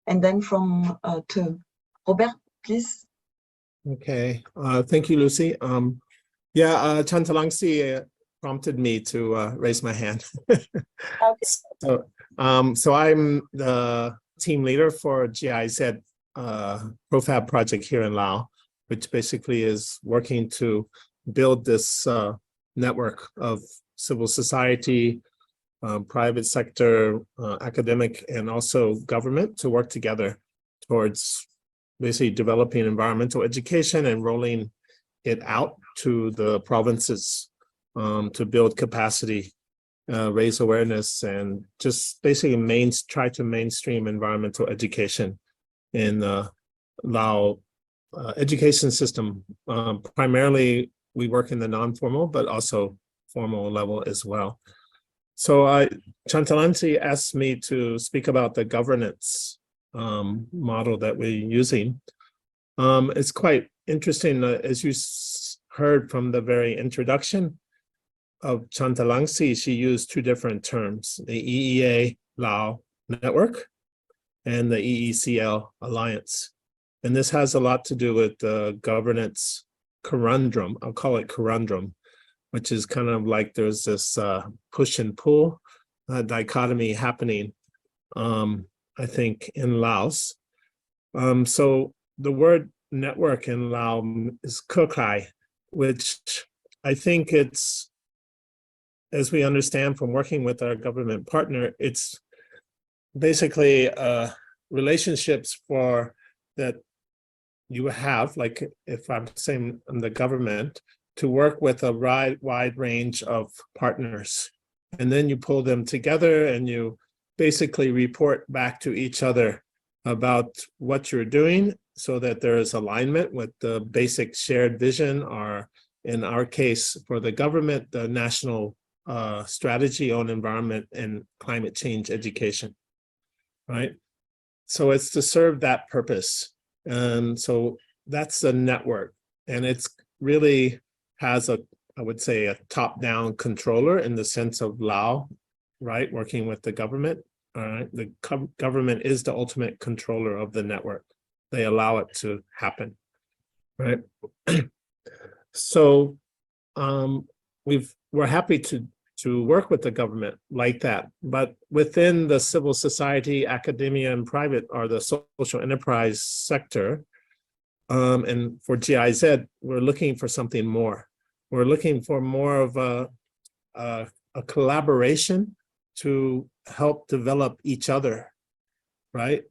and then from Robert, please. Okay, thank you, Lucy. Chantalangsi prompted me to raise my hand. Okay. So I'm the team leader for GIZ Profab project here in Laos, which basically is working to build this network of civil society, private sector, academic, and also government to work together towards basically developing environmental education and rolling it out to the provinces to build capacity, raise awareness, and just basically try to mainstream environmental education in the Lao education system. Primarily, we work in the non-formal, but also formal level as well. So Chantalangsi asked me to speak about the governance model that we're using. It's quite interesting, as you heard from the very introduction of Chantalangsi, she used two different terms, the EEA Lao network and the EECL alliance. And this has a lot to do with the governance conundrum, I'll call it conundrum, which is kind of like there's this push and pull dichotomy happening, I think, in Laos. So the word network in Lao is Kukai, which I think it's, as we understand from working with our government partner, it's basically relationships for that you have, like if I'm saying the government, to work with a wide range of partners. And then you pull them together and you basically report back to each other about what you're doing so that there is alignment with the basic shared vision, or in our case, for the government, the national strategy on environment and climate change education, right? So it's to serve that purpose. And so that's the network. And it's really has a, I would say, a top-down controller in the sense of Lao, right? Working with the government. All right, the government is the ultimate controller of the network. They allow it to happen, right? So we're happy to work with the government like that, but within the civil society, academia, and private, or the social enterprise sector, and for GIZ, we're looking for something more. We're looking for more of a collaboration to help develop each other, right?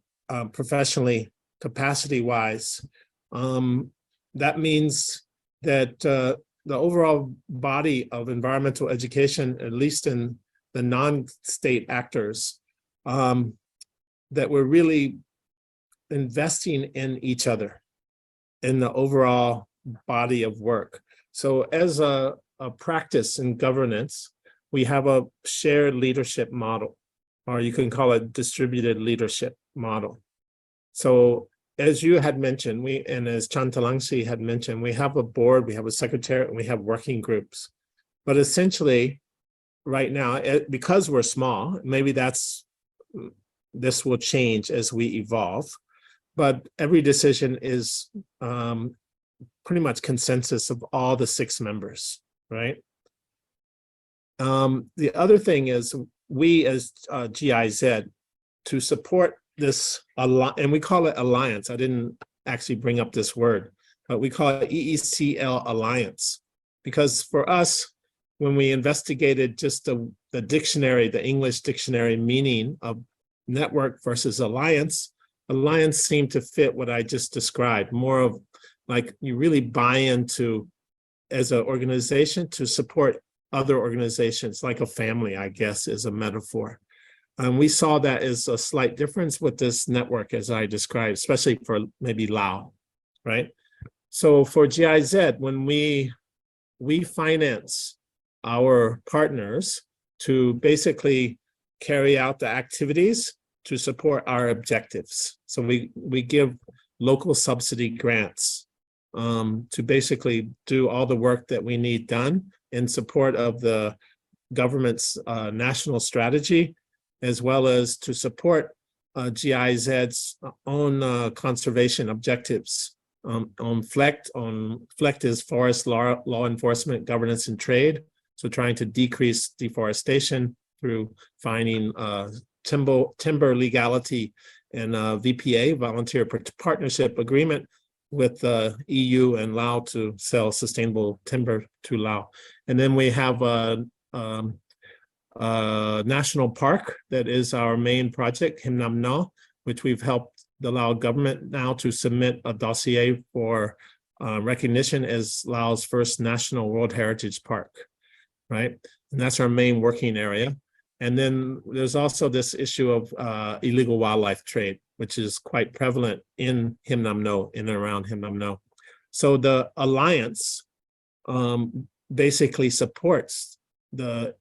Professionally, capacity-wise. That means that the overall body of environmental education, at least in the non-state actors, that we're really investing in each other, in the overall body of work. So as a practice in governance, we have a shared leadership model, or you can call it distributed leadership model. So as you had mentioned, and as Chantalangsi had mentioned, we have a board, we have a secretariat, and we have working groups. But essentially, right now, because we're small, maybe this will change as we evolve, but every decision is pretty much consensus of all the 6 members, right? The other thing is, we as GIZ, to support this, and we call it alliance. I didn't actually bring up this word, but we call it EECL alliance, because for us, when we investigated just the dictionary, the English dictionary meaning of network versus alliance seemed to fit what I just described, more of like you really buy into, as an organization, to support other organizations, like a family, I guess, is a metaphor. And we saw that as a slight difference with this network, as I described, especially for maybe Lao, right? So for GIZ, when we finance our partners to basically carry out the activities to support our objectives. So we give local subsidy grants to basically do all the work that we need done in support of the government's national strategy, as well as to support GIZ's own conservation objectives on FLECT. FLECT is Forest Law Enforcement, Governance, and Trade. So trying to decrease deforestation through finding timber legality, and VPA, Volunteer Partnership Agreement, with the EU and Lao to sell sustainable timber to Lao. And then we have a national park that is our main project, Him Nam No, which we've helped the Lao government now to submit a dossier for recognition as Laos' first national World Heritage Park, right? And that's our main working area. And then there's also this issue of illegal wildlife trade, which is quite prevalent in Him Nam No, in and around Him Nam No. So the alliance basically supports the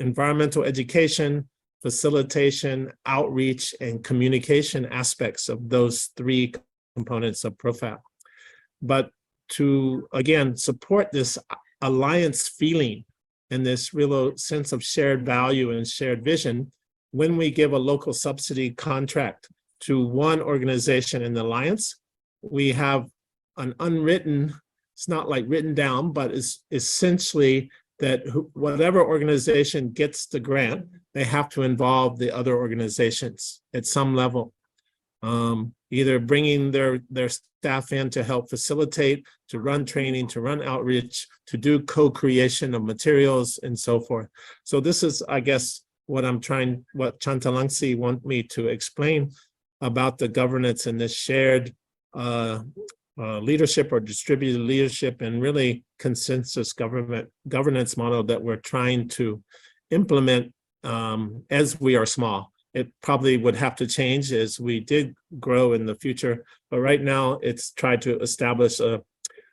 environmental education, facilitation, outreach, and communication aspects of those 3 components of PROFAB. but to, again, support this alliance feeling and this real sense of shared value and shared vision, when we give a local subsidy contract to one organization in the alliance, we have an unwritten, it's not like written down, but it's essentially that whatever organization gets the grant, they have to involve the other organizations at some level. Either bringing their staff in to help facilitate, to run training, to run outreach, to do co-creation of materials and so forth. So this is, I guess, what Chantalangsi want me to explain about the governance and this shared leadership or distributed leadership and really consensus governance model that we're trying to implement as we are small. It probably would have to change as we did grow in the future, but right now it's tried to establish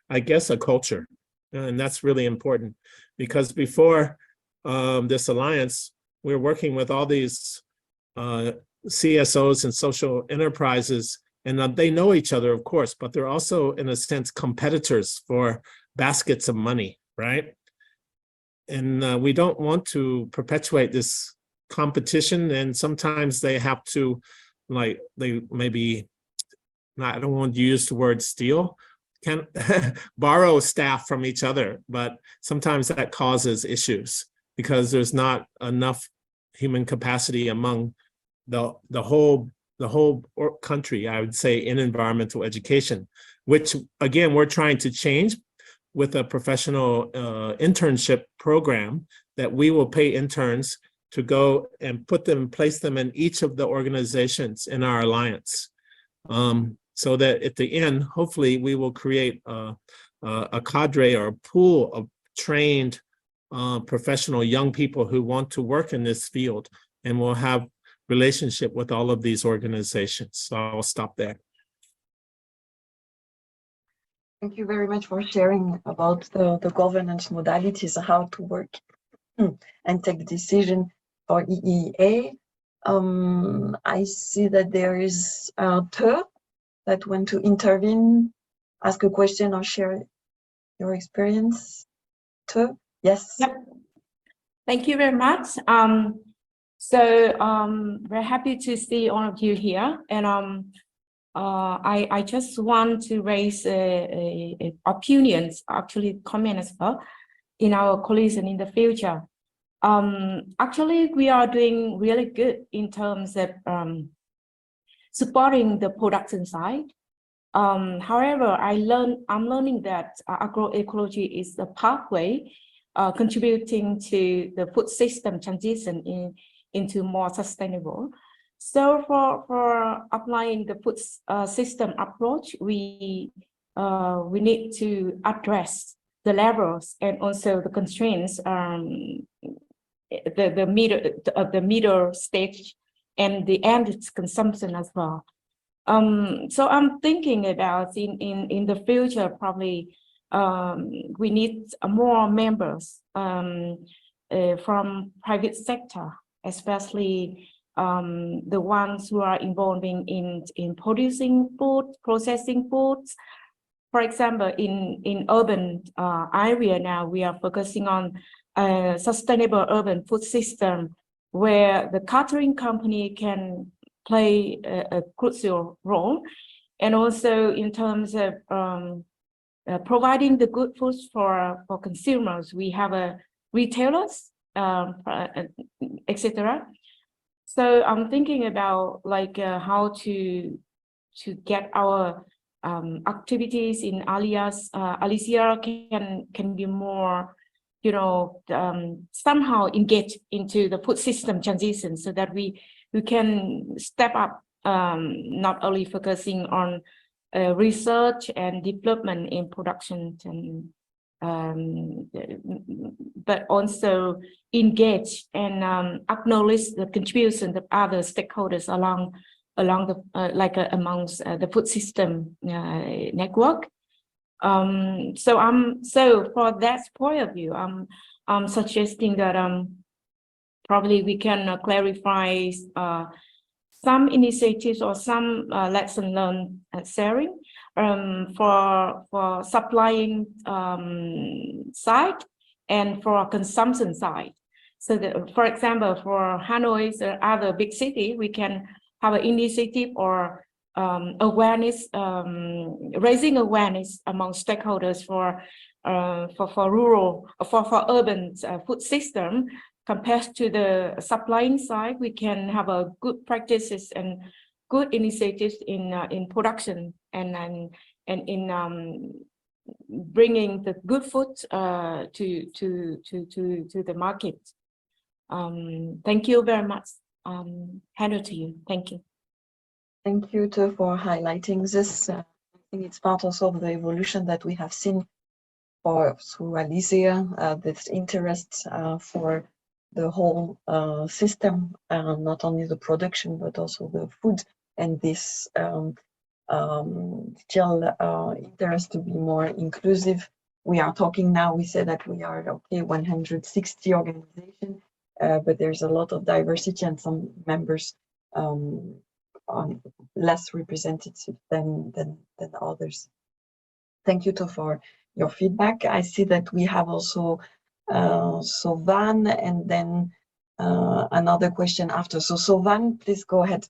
I guess, a culture, and that's really important because before this alliance, we're working with all these CSOs and social enterprises, and they know each other, of course, but they're also, in a sense, competitors for baskets of money, right? And we don't want to perpetuate this competition, and sometimes they have to, like, they maybe, I don't want to use the word steal, can borrow staff from each other, but sometimes that causes issues because there's not enough human capacity among the whole country, I would say, in environmental education, which again, we're trying to change with a professional internship program that we will pay interns to go and place them in each of the organizations in our alliance. So that at the end, hopefully we will create a cadre or a pool of trained professional young people who want to work in this field, and will have relationship with all of these organizations. So I'll stop there. Thank you very much for sharing about the governance modalities, how to work and take decision for EEA. I see that there is Te that want to intervene, ask a question or share your experience. Te? Yes. Yep. Thank you very much. Very happy to see all of you here. And I just want to raise opinions, actually comment as well, in our coalition in the future. Actually, we are doing really good in terms of supporting the production side. However, I'm learning that agroecology is a pathway contributing to the food system transition into more sustainable. So for applying the food system approach, we need to address the levels and also the constraints, the middle stage and the end consumption as well. So I'm thinking about in the future, probably we need more members from private sector, especially the ones who are involving in producing food, processing foods. For example, in urban area now, we are focusing on a sustainable urban food system where the catering company can play a crucial role, and also in terms of providing the good foods for consumers. We have retailers, etc. So I'm thinking about like how to get our activities in ALiSEA can be more, somehow engage into the food system transition, so that we can step up, not only focusing on research and development in production, but also engage and acknowledge the contribution of other stakeholders along the amongst the food system network. So for that point of view, I'm suggesting that probably we can clarify some initiatives or some lesson learned sharing. for supplying side and for consumption side. So that, for example, for Hanoi or other big city, we can have an initiative or awareness, raising awareness among stakeholders for rural, for urban food system. Compared to the supplying side, we can have a good practices and good initiatives in production and in bringing the good food to the market. Thank you very much. Hand to you. Thank you. Thank you too for highlighting this. I think it's part also of the evolution that we have seen through ALiSEA, this interest for the whole system, not only the production but also the food, and this still interest to be more inclusive. We are talking now, we say that we are 160 organizations, but there's a lot of diversity and some members are less representative than others. Thank you too for your feedback. I see that we have also Sovan and then another question after. So Sovan, please go ahead.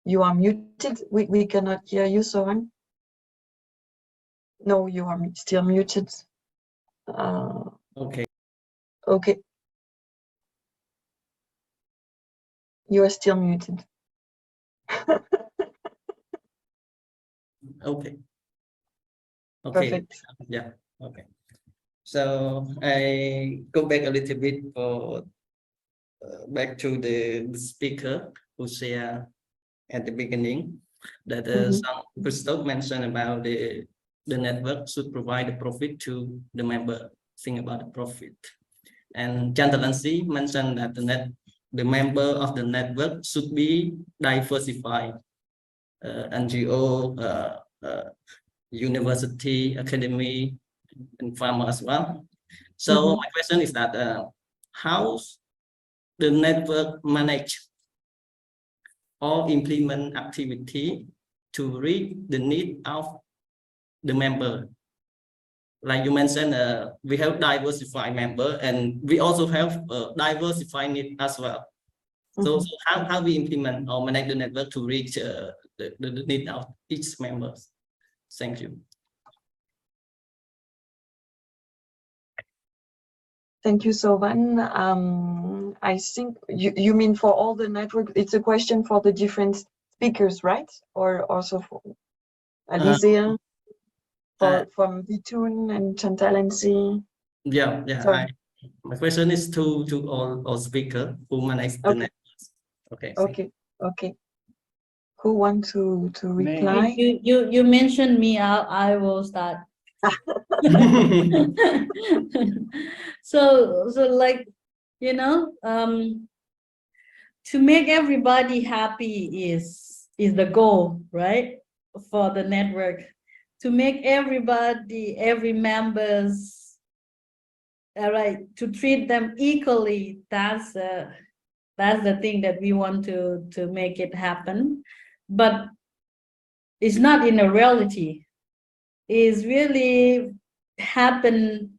You are muted. We cannot hear you, Sovan. No, you are still muted. Okay. Okay. You are still muted. Okay. Perfect. Yeah. Okay. So I go back a little bit for back to the speaker who said at the beginning that some Christoph mentioned about the network should provide the profit to the member. Think about the profit. And Chantalansi mentioned that the member of the network should be diversified. NGO, university, academy, and farmer as well. So my question is that how the network manage or implement activity to reach the need of the member? Like you mentioned, we have diversified member and we also have diversified need as well. So how we implement or manage the network to reach the need of each member? Thank you. Thank you, Sovan. I think you mean for all the network, it's a question for the different speakers, right? Or also for ALiSEA, from Vitun and Chantalansi? Yeah. My question is to all speakers who manage the networks. Okay. Who want to reply? You mentioned me, I will start. So like, you know, to make everybody happy is the goal, right? For the network, to make every members, right, to treat them equally. That's the thing that we want to make it happen, but it's not in a reality. Is really happen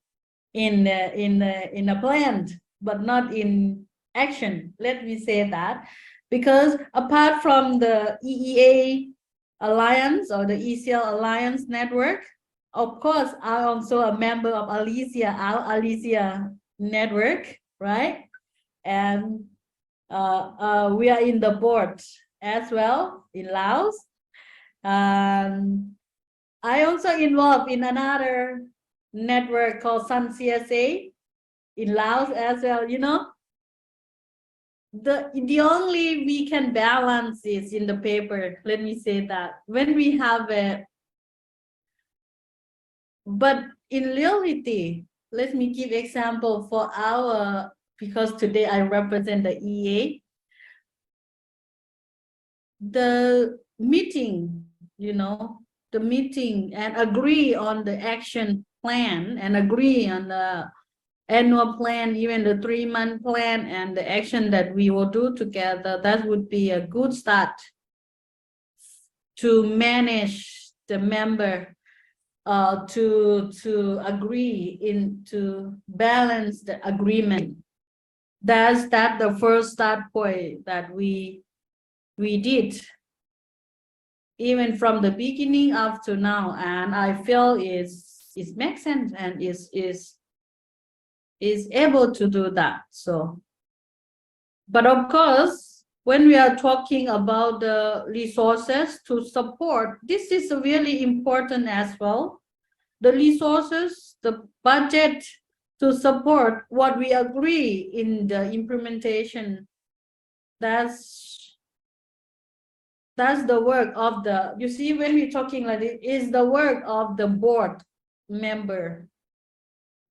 in a plan, but not in action. Let me say that, because apart from the EEA Alliance or the ECL Alliance network, of course, I'm also a member of ALiSEA, our ALiSEA network, right? And we are in the board as well in Laos. I also involved in another network called Sun CSA in Laos as well. You know, the only we can balance is in the paper. Let me say that when we have it, but in reality, let me give example for our, because today I represent the EA. The meeting, you know, the meeting and agree on the action plan and agree on the annual plan, even the 3-month plan and the action that we will do together. That would be a good start to manage the member, to agree to balance the agreement. That's the first start point that we did, even from the beginning up to now, and I feel it makes sense and is able to do that. So, but of course, when we are talking about the resources to support, this is really important as well. The resources, the budget to support what we agree in the implementation. That's the work of the, you see, when we're talking like it is the work of the board member.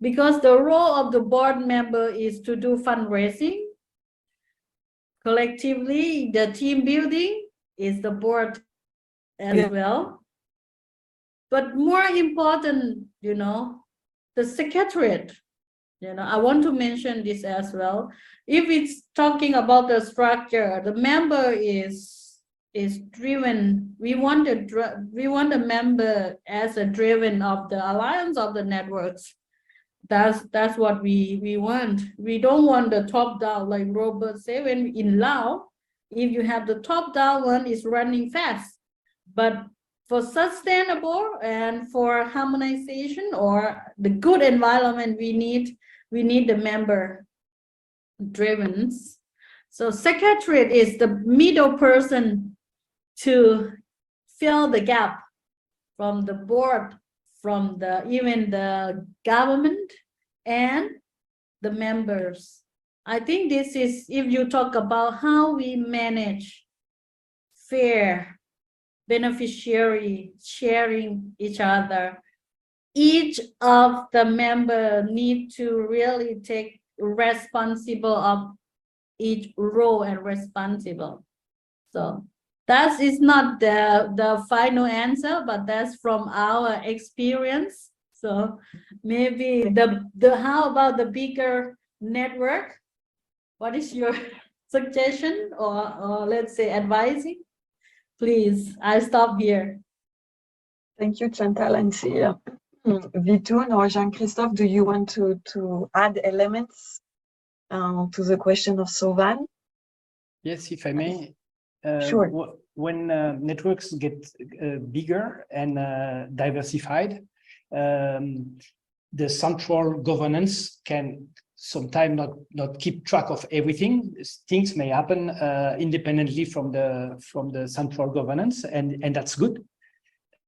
Because the role of the board member is to do fundraising. Collectively, the team building is the board as well. But more important, the secretariat, I want to mention this as well. If it's talking about the structure, the member is driven. We want the member as a driven of the alliance of the networks. That's what we want. We don't want the top down, like Robert said, when in Lao, if you have the top down one is running fast, but for sustainable and for harmonization or the good environment, we need the member driven. So secretariat is the middle person to fill the gap from the board, from even the government and the members. I think this is, if you talk about how we manage fair beneficiary sharing each other, each of the member need to really take responsible of each role and responsible. So that is not the final answer, but that's from our experience. So maybe how about the bigger network? What is your suggestion or let's say advising? Please, I stop here. Thank you, Chantal and Sia. Vitoun or Jean-Christophe, do you want to add elements to the question of Sovan? Yes, if I may. Sure. When networks get bigger and diversified, the central governance can sometimes not keep track of everything. Things may happen independently from the central governance, and that's good.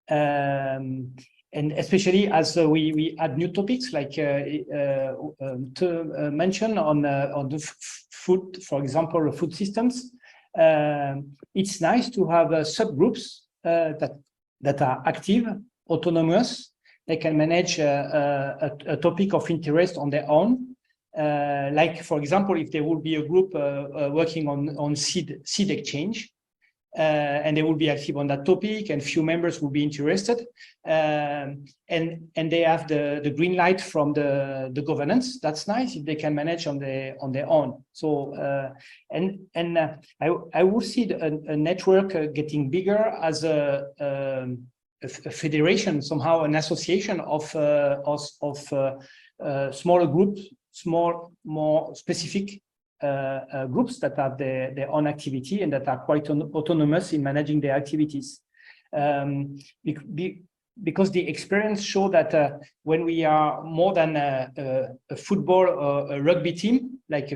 And especially as we add new topics, like to mention on the food, for example, food systems. It's nice to have subgroups that are active, autonomous. They can manage a topic of interest on their own. Like, for example, if there will be a group working on seed exchange, and they will be active on that topic, and few members will be interested, and they have the green light from the governance. That's nice if they can manage on their own. So I will see a network getting bigger as a federation, somehow an association of smaller groups, more specific groups that have their own activity and that are quite autonomous in managing their activities. Because the experience show that when we are more than a football or a rugby team, like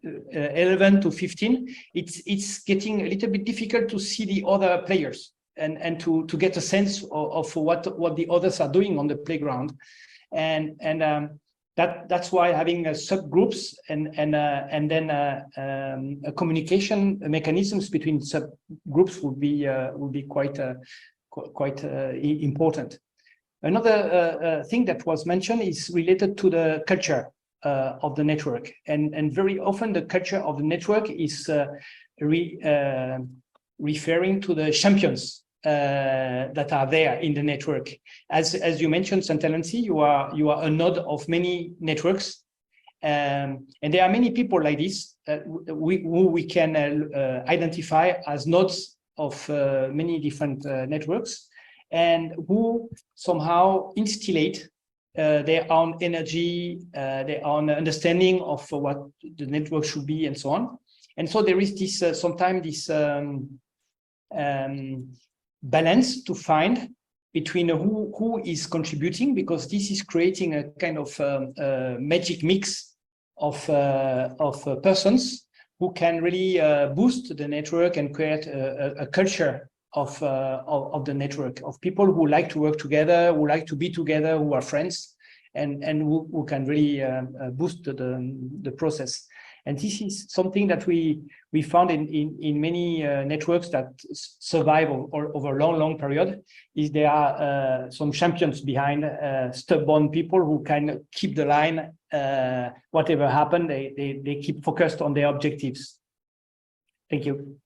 11 to 15, it's getting a little bit difficult to see the other players and to get a sense of what the others are doing on the playground. And that's why having subgroups and then a communication mechanisms between subgroups would be quite important. Another thing that was mentioned is related to the culture of the network, and very often the culture of the network is referring to the champions that are there in the network. As you mentioned, Santalancy, you are a node of many networks, and there are many people like this who we can identify as nodes of many different networks, and who somehow instillate their own energy, their own understanding of what the network should be, and so on. And so there is this sometimes this balance to find between who is contributing, because this is creating a kind of magic mix of persons who can really boost the network and create a culture of the network, of people who like to work together, who like to be together, who are friends, and who can really boost the process. And this is something that we found in many networks that survive over a long period. Is there are some champions behind, stubborn people who can keep the line. Whatever happened, they keep focused on their objectives. Thank you.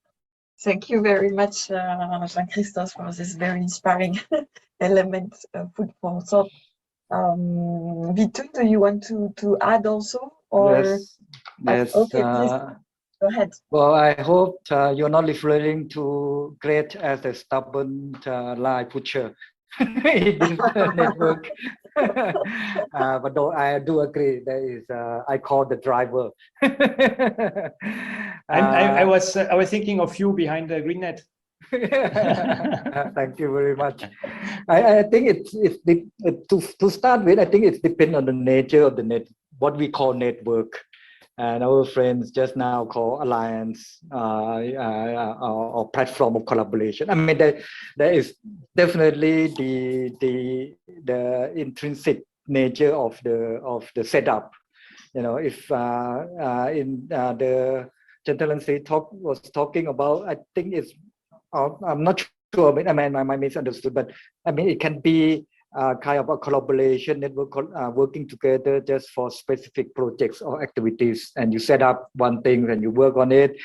Thank you very much, Jean-Christophe, for this very inspiring element of food for thought. Vitun, do you want to add also? Or yes. Okay, please go ahead. Well, I hope you're not referring to Great as a stubborn line pusher in this network. But though I do agree, there is I call the driver. I was thinking of you behind the green net. Thank you very much. I think to start with, I think it depends on the nature of the what we call network. And our friends just now call alliance or platform of collaboration. I mean, there is definitely the intrinsic nature of the setup. You know, if in the gentleman was talking about, I think it's I'm not sure. I mean, I might misunderstood, but I mean, it can be kind of a collaboration network, working together just for specific projects or activities, and you set up one thing and you work on it.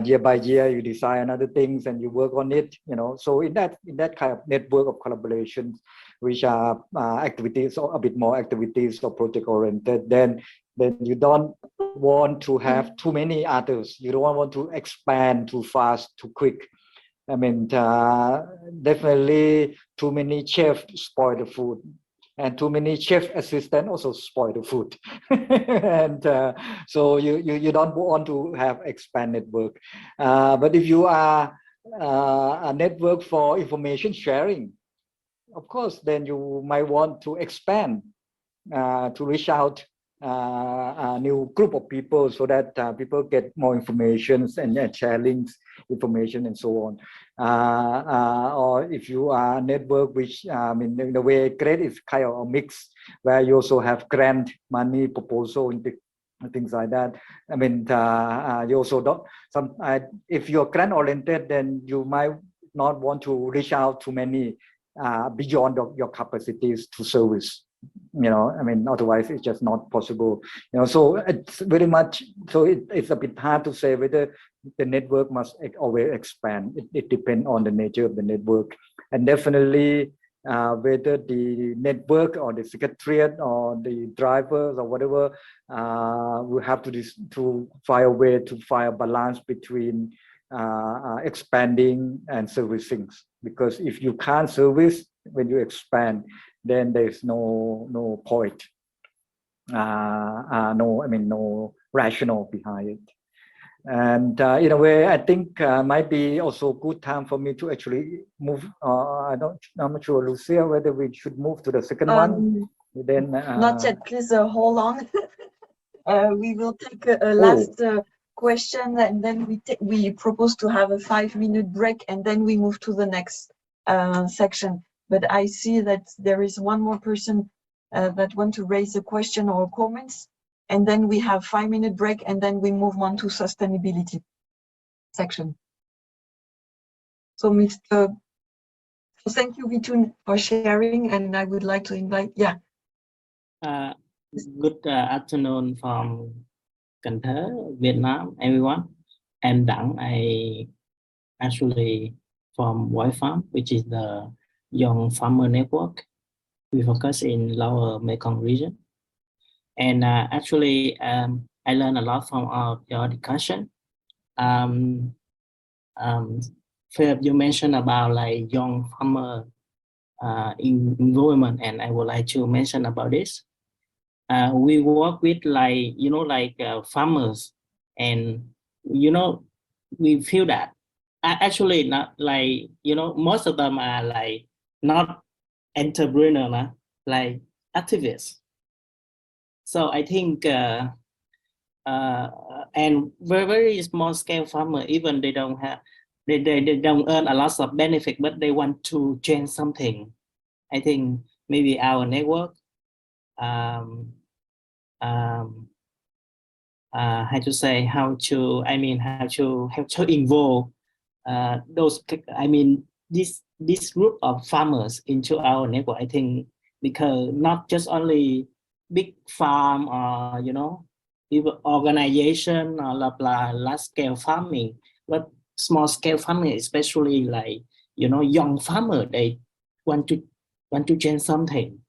Year by year, you design another things and you work on it. You know, so in that kind of network of collaboration, which are activities or a bit more activities or project oriented, then you don't want to have too many others. You don't want to expand too fast, too quick. I mean, definitely too many chefs spoil the food, and too many chef assistants also spoil the food. And so you don't want to have expanded work. But if you are a network for information sharing, of course, then you might want to expand to reach out a new group of people, so that people get more information and sharing information and so on. Or if you are a network which in the way great is kind of a mix, where you also have grant money proposal and things like that. I mean, you also don't if you're grant oriented, then you might not want to reach out to many beyond your capacities to service. You know, I mean, otherwise it's just not possible. You know, so it's very much, so it's a bit hard to say whether the network must always expand. It depends on the nature of the network, and definitely whether the network or the secretariat or the drivers or whatever will have to find a way to find a balance between expanding and servicing. Because if you can't service when you expand, then there's no point. No rationale behind it. And in a way, I think might be also a good time for me to actually move. I'm not sure, Lucia, whether we should move to the second one. Then not yet. Please hold on. We will take a last question, and then we propose to have a 5-minute break, and then we move to the next section. But I see that there is one more person that want to raise a question or comments, and then we have 5-minute break, and then we move on to sustainability section. So thank you, Vitun, for sharing, and I would like to invite, Good afternoon from Cần Thơ, Vietnam, everyone. I'm Đặng. I actually from White Farm, which is the young farmer network. We focus in Lower Mekong region. And actually, I learned a lot from your discussion. Philip, you mentioned about like young farmer involvement, and I would like to mention about this. We work with like, you know, like farmers, and, you know, we feel that actually not like, you know, most of them are like not entrepreneur, like activists. So I think and very small scale farmer, even they don't have, they don't earn a lot of benefit, but they want to change something. I think maybe our network, how to say, how to involve those, I mean, this group of farmers into our network. I think because not just only big farm or, you know, even organization or large scale farming, but small scale farming, especially like, you know, young farmer, they want to change something.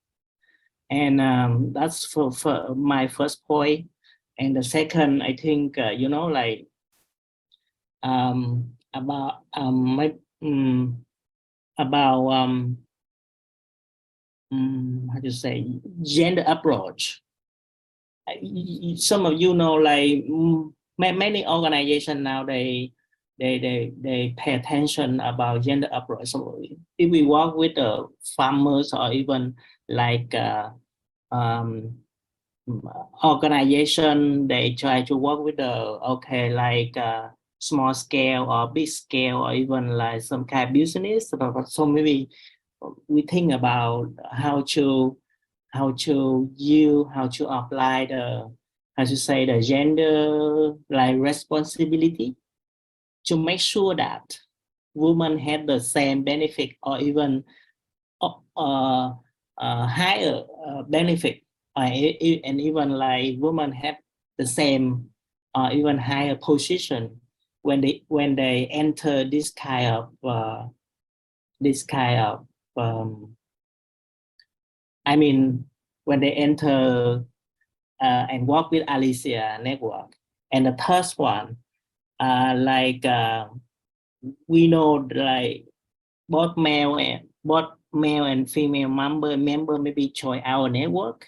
And that's for my first point. And the second, I think, you know, like about how to say, gender approach. Some of you know, like many organizations now, they pay attention about gender approach. So if we work with the farmers or even like organization, they try to work with the small scale or big scale, or even like some kind of business. So maybe we think about how to apply the, how to say, the gender like responsibility to make sure that women have the same benefit or even higher benefit, and even like women have the same or even higher position when they enter this kind of I mean, when they enter and work with ALiSEA network. And the third one, we know like both male and female member maybe join our network.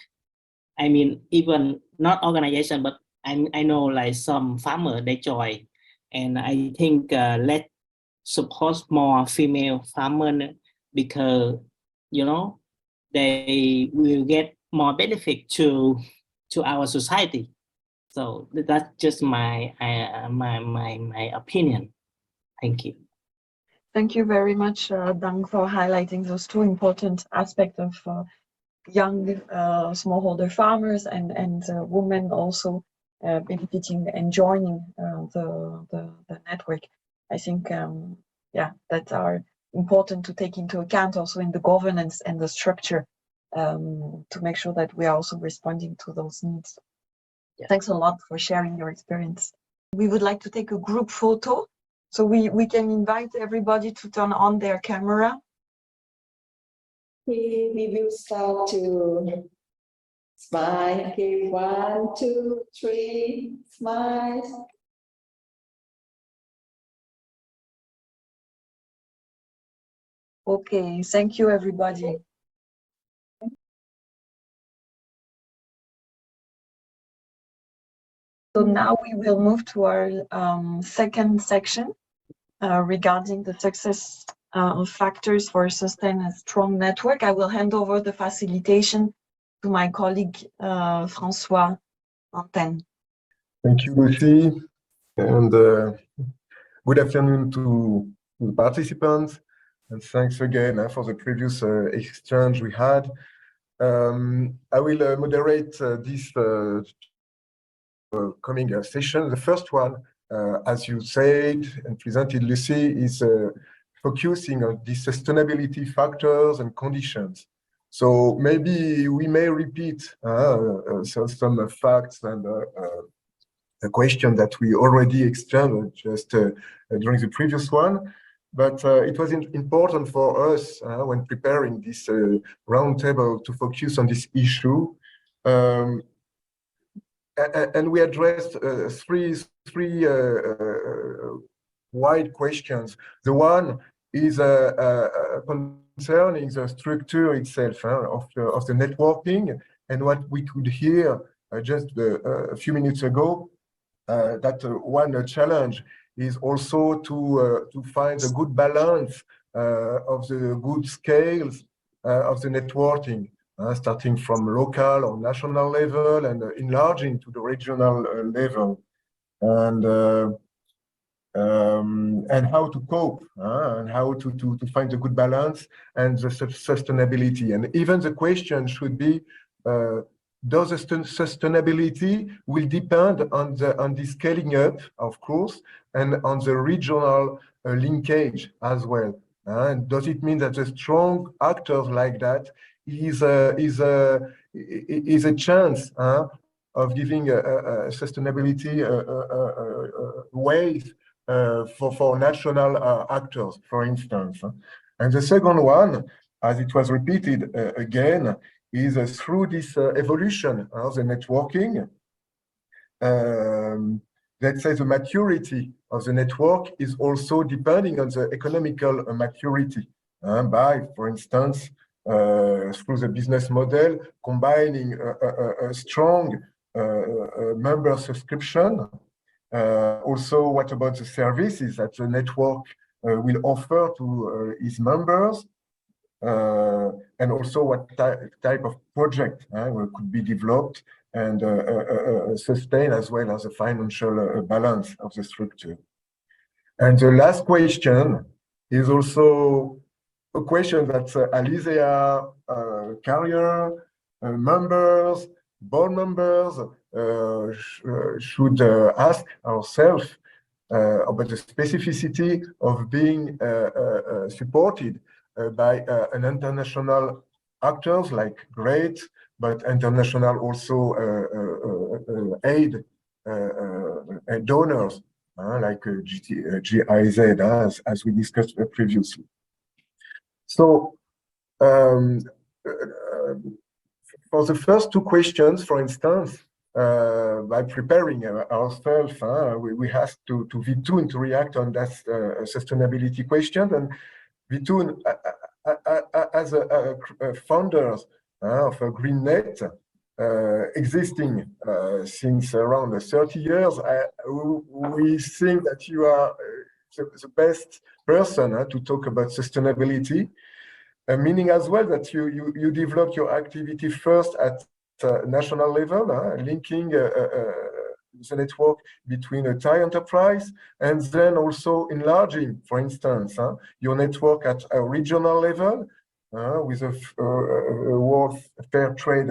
I mean, even not organization, but I know like some farmer they join, and I think let's support more female farmer, because, you know, they will get more benefit to our society. So that's just my my opinion. Thank you. Thank you very much, Dang, for highlighting those two important aspects of young smallholder farmers and women also benefiting and joining the network. I think, yeah, that are important to take into account also in the governance and the structure, to make sure that we are also responding to those needs. Yeah. Thanks a lot for sharing your experience. We would like to take a group photo. So we can invite everybody to turn on their camera. Okay, we will start to smile. Okay, 1, 2, 3, smile. Okay, thank you, everybody. So now we will move to our second section regarding the success factors for sustain a strong network. I will hand over the facilitation to my colleague François Antenne. Thank you, Lucy, and good afternoon to the participants, and thanks again for the previous exchange we had. I will moderate this coming session. The first one, as you said and presented, Lucy, is focusing on the sustainability factors and conditions. So maybe we may repeat some facts and a question that we already exchanged just during the previous one. But it was important for us when preparing this roundtable to focus on this issue. And we addressed three wide questions. The one is concerning the structure itself of the networking, and what we could hear just a few minutes ago, that one challenge is also to find a good balance of the good scales of the networking, starting from local or national level and enlarging to the regional level, and how to cope, and how to find a good balance and the sustainability. And even the question should be, does the sustainability will depend on the scaling up, of course, and on the regional linkage as well. And does it mean that the strong actors like that is a chance of giving a sustainability ways for national actors, for instance? And the second one, as it was repeated again, is through this evolution of the networking, let's say the maturity of the network is also depending on the economical maturity, by, for instance, through the business model, combining a strong member subscription. Also, what about the services that the network will offer to its members? And also what type of project could be developed and sustained, as well as the financial balance of the structure. And the last question is also a question that ALiSEA carrier members, board members should ask ourselves about the specificity of being supported by an international actors like GREAT, but international also aid donors like GIZ, as we discussed previously. So for the first two questions, for instance, by preparing ourselves, we asked to Vitoon to react on that sustainability question. And Vitoon, as a founders of a GreenNet, existing since around 30 years, we think that you are the best person to talk about sustainability, meaning as well that you developed your activity first at national level, linking the network between a Thai enterprise, and then also enlarging, for instance, your network at a regional level with a World Fair Trade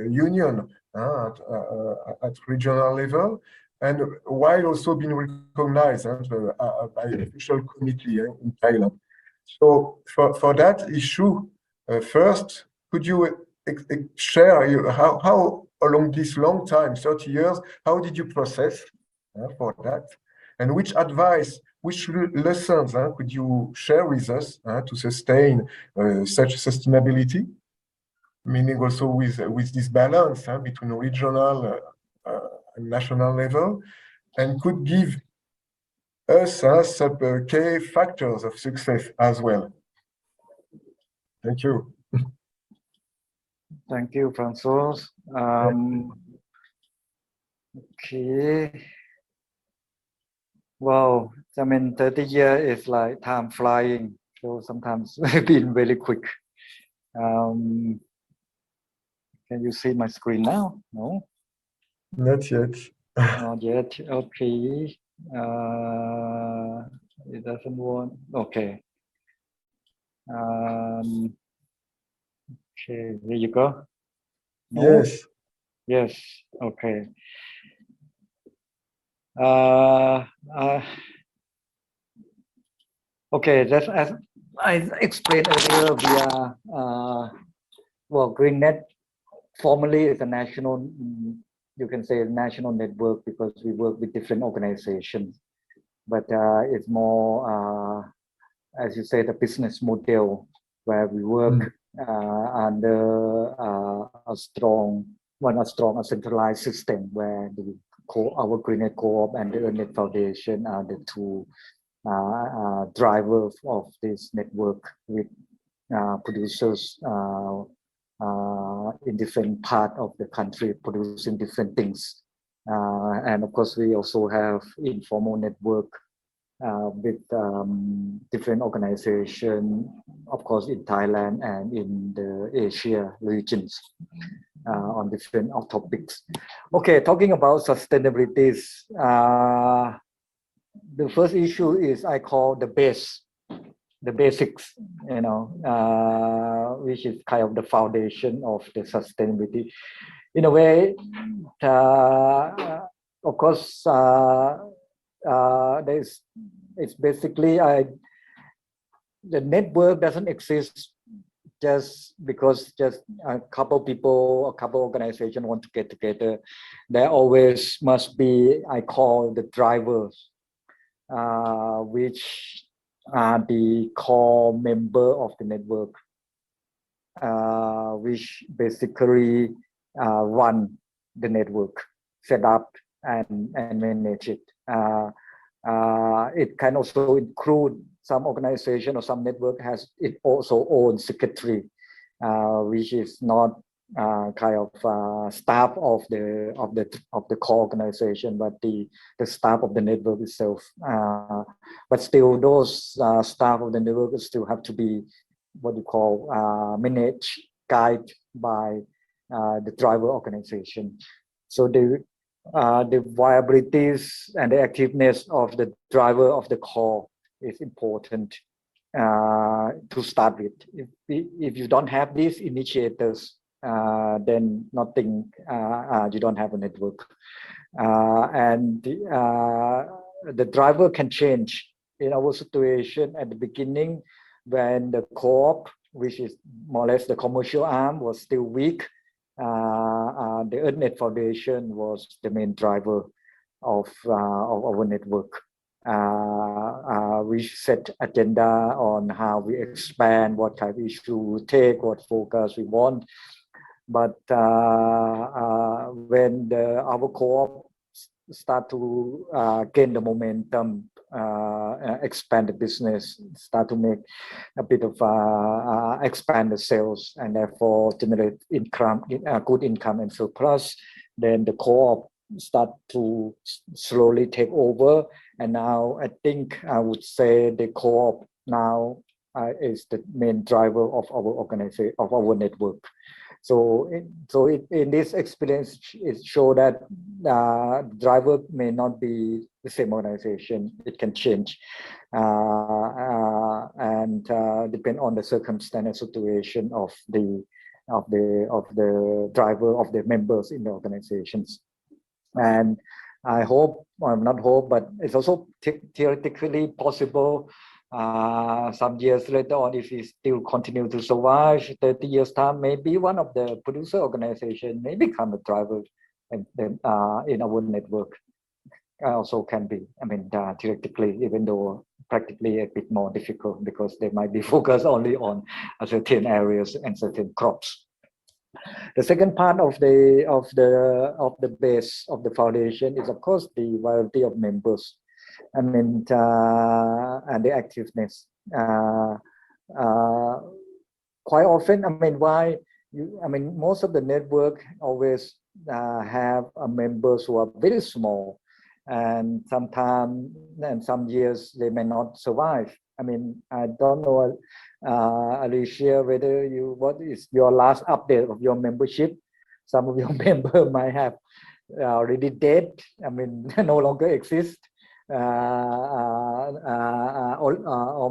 Union at regional level, and while also being recognized by the official committee in Thailand. So for that issue, first, could you share how along this long time, 30 years, how did you process for that? And which advice, which lessons could you share with us to sustain such sustainability? Meaning also with this balance between regional and national level, and could give us some key factors of success as well. Thank you. Thank you, Francois. Okay. Wow, I mean, 30 years is like time flying. So sometimes it's been very quick. Can you see my screen now? No? Not yet. Not yet. Okay. It doesn't want. Okay. Okay, there you go. No? Yes. Yes. Okay. Okay, that's as I explained earlier, we are well, GreenNet formally is a national, you can say a national network, because we work with different organizations, but it's more as you say, the business model where we work under a strong, a centralized system where our GreenNet Co-op and the EarnNet Foundation are the two driver of this network with producers in different part of the country producing different things. And of course, we also have informal network with different organizations, of course, in Thailand and in the Asia regions on different topics. Okay, talking about sustainability, the first issue is I call the basics, which is kind of the foundation of the sustainability. In a way, of course, it's basically the network doesn't exist just because just a couple people, a couple organizations want to get together. There always must be, I call the drivers, which are the core member of the network, which basically run the network, set up and manage it. It can also include some organization or some network has it also own secretary, which is not kind of staff of the core organization, but the staff of the network itself. But still, those staff of the network still have to be what you call managed, guided by the driver organization. So the viabilities and the activeness of the driver of the core is important to start with. If you don't have these initiators, then nothing, you don't have a network. And the driver can change. In our situation at the beginning, when the co-op, which is more or less the commercial arm, was still weak, the EarthNet Foundation was the main driver of our network. We set agenda on how we expand, what type of issue we take, what focus we want. But when our co-op start to gain the momentum, expand the business, start to make a bit of expand the sales, and therefore generate income, good income and surplus, then the co-op start to slowly take over. And now I think I would say the co-op now is the main driver of our organization, of our network. So in this experience, it shows that driver may not be the same organization. It can change and depend on the circumstance and situation of the driver, of the members in the organizations. And I hope, or not hope, but it's also theoretically possible. Some years later on, if we still continue to survive, 30 years time, maybe one of the producer organization may become a driver and then in our network also can be. I mean, theoretically, even though practically a bit more difficult because they might be focused only on certain areas and certain crops. The second part of the base of the foundation is, of course, the variety of members. I mean, and the activeness. Quite often, I mean, most of the network always have members who are very small, and sometimes and some years they may not survive. I mean, I don't know, ALiSEA, whether what is your last update of your membership? Some of your members might have already dead. I mean, no longer exist. Or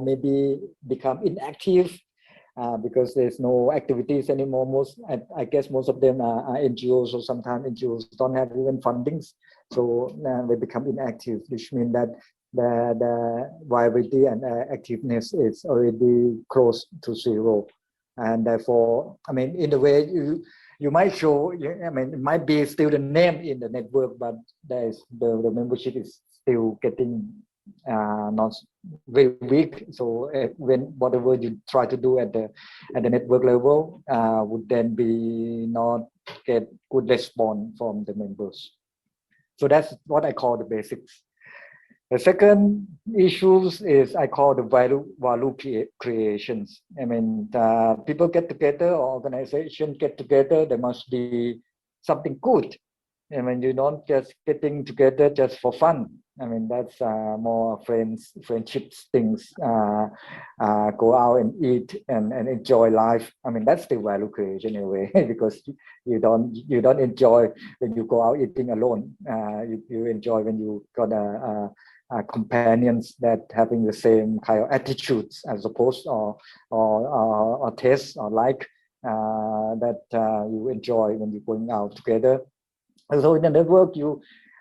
maybe become inactive because there's no activities anymore. I guess most of them are NGOs, or sometimes NGOs don't have even fundings, so they become inactive, which means that the viability and activeness is already close to zero. And therefore, I mean, in the way you might show, I mean, it might be still the name in the network, but the membership is still getting not very weak. So when whatever you try to do at the network level would then be not get good response from the members. So that's what I call the basics. The second issues is I call the value creations. I mean, people get together, or organizations get together, there must be something good. I mean, you're not just getting together just for fun. I mean, that's more friendships things. Go out and eat and enjoy life. I mean, that's the value creation in a way, because you don't enjoy when you go out eating alone. You enjoy when you got companions that having the same kind of attitudes as opposed or tastes or like that you enjoy when you're going out together. So in the network,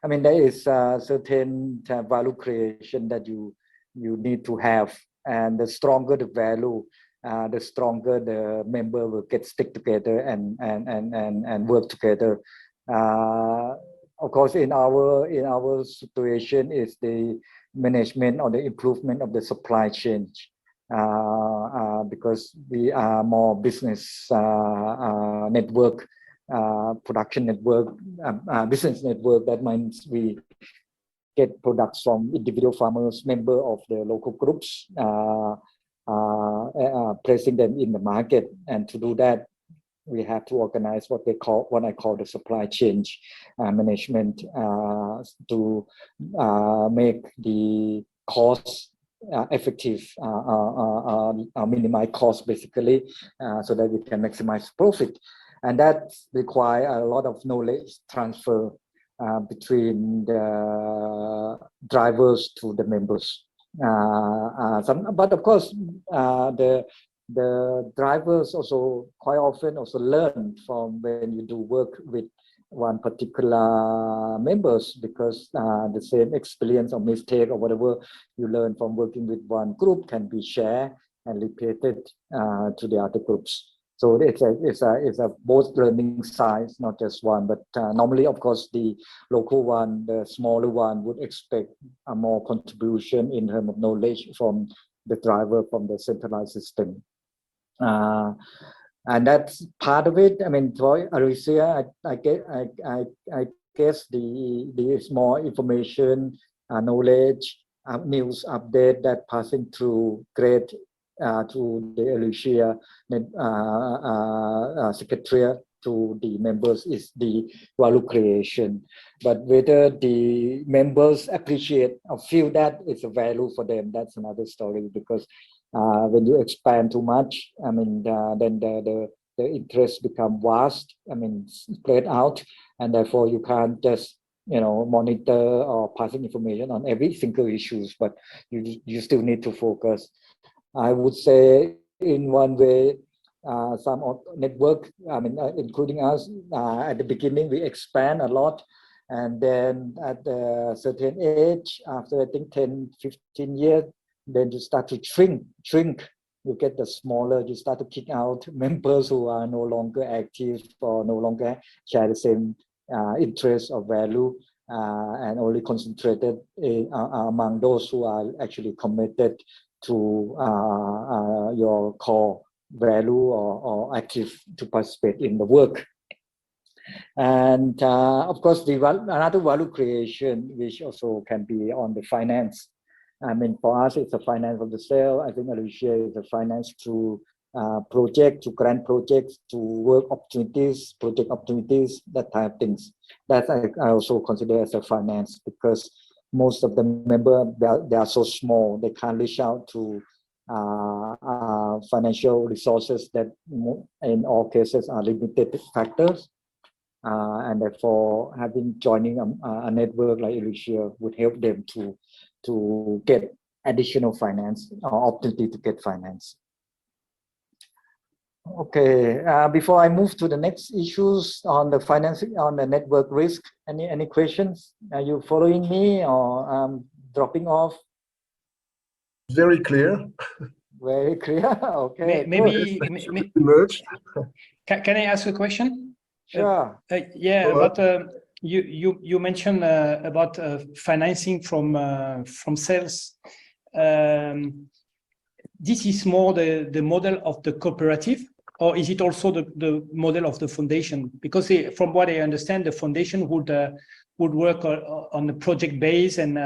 I mean, there is certain value creation that you need to have, and the stronger the value, the stronger the member will stick together and work together. Of course, in our situation is the management or the improvement of the supply chain, because we are more business network. Production network, business network. That means we get products from individual farmers, member of the local groups, placing them in the market. And to do that, we have to organize what I call the supply chain management to make the cost effective, minimize cost basically, so that we can maximize profit. And that requires a lot of knowledge transfer between the drivers to the members. But of course, the drivers also quite often also learn from when you do work with one particular members, because the same experience or mistake or whatever you learn from working with one group can be shared and repeated to the other groups. So it's a both learning sides, not just one. But normally, of course, the local one, the smaller one, would expect a more contribution in terms of knowledge from the driver from the centralized system. And that's part of it. I mean, for ALiSEA, I guess the more information, knowledge, news update that passing through great to the ALiSEA secretariat to the members is the value creation. But whether the members appreciate or feel that it's a value for them, that's another story. Because when you expand too much, I mean, then the interest become vast. I mean, spread out, and therefore you can't just monitor or passing information on every single issues. But you still need to focus. I would say in one way, some network, I mean, including us, at the beginning, we expand a lot. And then at a certain age, after I think 10, 15 years, then you start to shrink. You get the smaller, you start to kick out members who are no longer active or no longer share the same interest or value, and only concentrated among those who are actually committed to your core value or active to participate in the work. And of course, another value creation, which also can be on the finance. I mean, for us, it's a finance of the sale. I think ALiSEA is a finance to project, to grant projects, to work opportunities, project opportunities, that type of things. That I also consider as a finance, because most of the members, they are so small, they can't reach out to financial resources that in all cases are limited factors. And therefore, joining a network like ALiSEA would help them to get additional finance or opportunity to get finance. Okay, before I move to the next issues on the financing, on the network risk, any questions? Are you following me or dropping off? Very clear. Very clear. Okay. Maybe merged. Can I ask a question? Sure. Yeah, but you mentioned about financing from sales. This is more the model of the cooperative, or is it also the model of the foundation? Because from what I understand, the foundation would work on a project base and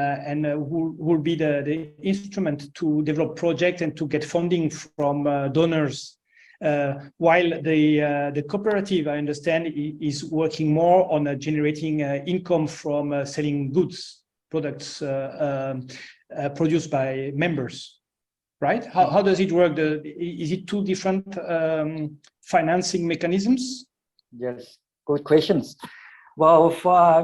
would be the instrument to develop projects and to get funding from donors. While the cooperative, I understand, is working more on generating income from selling goods, products produced by members. Right? How does it work? Is it two different financing mechanisms? Yes, good questions. Well,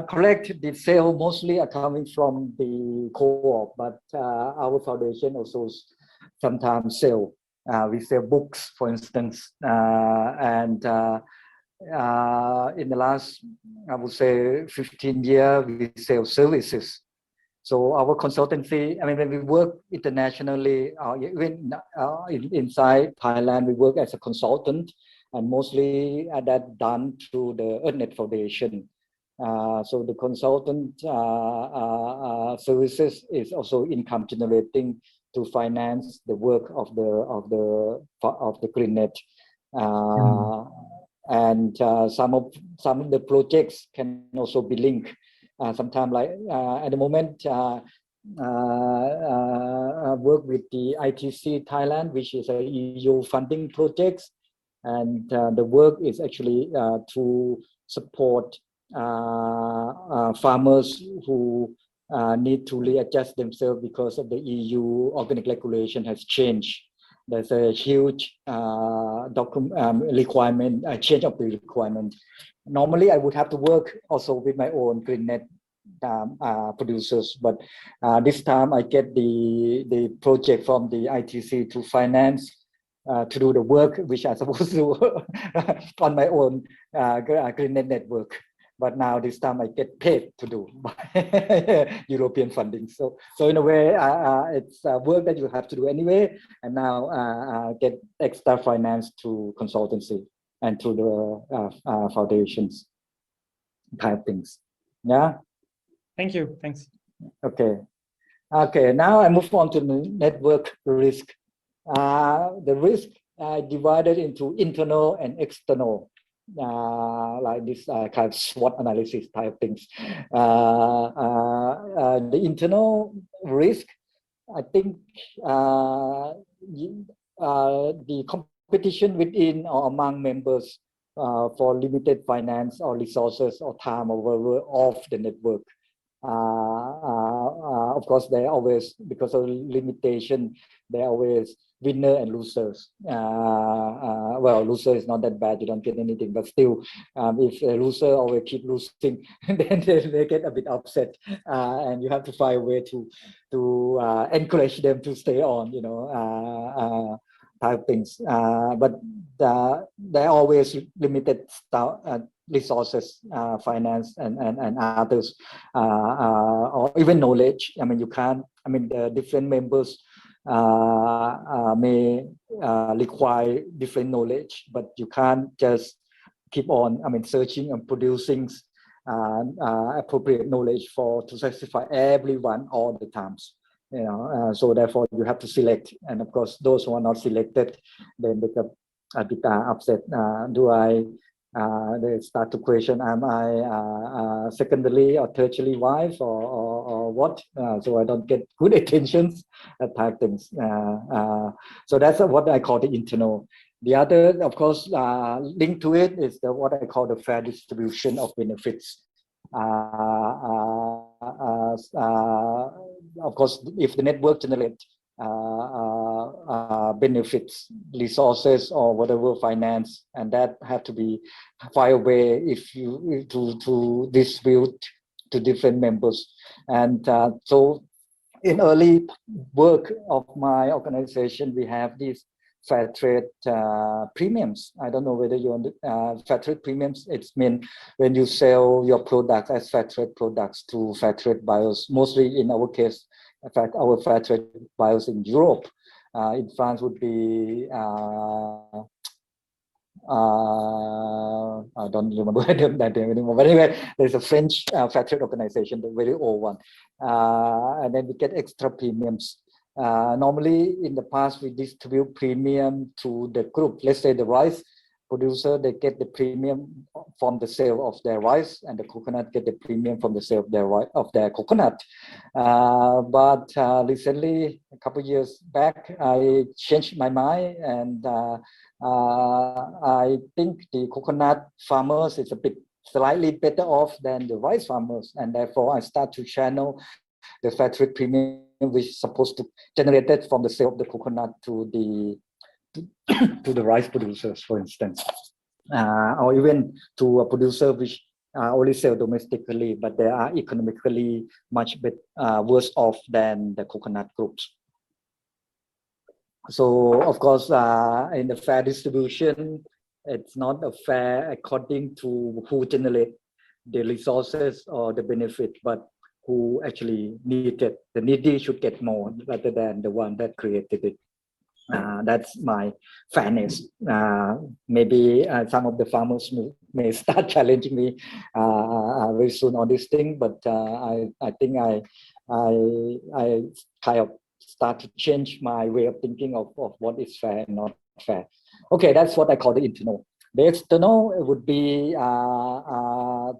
correct, the sale mostly are coming from the co-op, but our foundation also sometimes sell. We sell books, for instance, and in the last, I would say, 15 years, we sell services. So our consultancy, I mean, when we work internationally, even inside Thailand, we work as a consultant, and mostly that done through the EarthNet Foundation. So the consultant services is also income generating to finance the work of the GreenNet. And some of the projects can also be linked. Sometimes, like at the moment, I work with the ITC Thailand, which is a EU funding project, and the work is actually to support farmers who need to readjust themselves because of the EU organic regulation has changed. There's a huge requirement, change of the requirement. Normally, I would have to work also with my own GreenNet producers, but this time I get the project from the ITC to finance to do the work which I'm supposed to do on my own GreenNet network. But now this time I get paid to do by European funding. So in a way, it's work that you have to do anyway, and now get extra finance through consultancy and through the foundations type things. Yeah. Thank you. Thanks. Okay. Okay. Now I move on to the network risk. The risk divided into internal and external. Like this kind of SWOT analysis type things. The internal risk, I think the competition within or among members for limited finance or resources or time over of the network. Of course, they always, because of limitation, they always winner and losers. Well, loser is not that bad, you don't get anything, but still, if a loser always keep losing, then they get a bit upset, and you have to find a way to encourage them to stay on, you know, type things. But they're always limited resources, finance and others, or even knowledge. I mean, you can't, I mean, the different members may require different knowledge, but you can't just keep on, I mean, searching and producing appropriate knowledge to satisfy everyone all the times. You know, so therefore you have to select, and of course those who are not selected, then they get a bit upset. They start to question, am I secondary or tertiary wife or what? So I don't get good attention, type things. So that's what I call the internal. The other, of course, linked to it is what I call the fair distribution of benefits. Of course, if the network generates benefits, resources, or whatever finance, and that have to be far away if you to distribute to different members. And so in early work of my organization, we have these fair trade premiums. I don't know whether you fair trade premiums, it's mean when you sell your products as fair trade products to fair trade buyers, mostly in our case, in fact, our fair trade buyers in Europe. In France would be, I don't remember that name anymore, but anyway, there's a French fair trade organization, the very old one. And then we get extra premiums. Normally in the past, we distribute premium to the group. Let's say the rice producer, they get the premium from the sale of their rice, and the coconut get the premium from the sale of their coconut. But recently, a couple of years back, I changed my mind, and I think the coconut farmers is a bit slightly better off than the rice farmers, and therefore I start to channel the fair trade premium, which is supposed to generate it from the sale of the coconut to the rice producers, for instance, or even to a producer which only sell domestically, but they are economically much worse off than the coconut groups. So of course, in the fair distribution, it's not a fair according to who generate the resources or the benefit, but who actually need it. The needy should get more rather than the one that created it. That's my fairness. Maybe some of the farmers may start challenging me very soon on this thing, but I think I kind of start to change my way of thinking of what is fair and not fair. Okay, that's what I call the internal. The external would be, of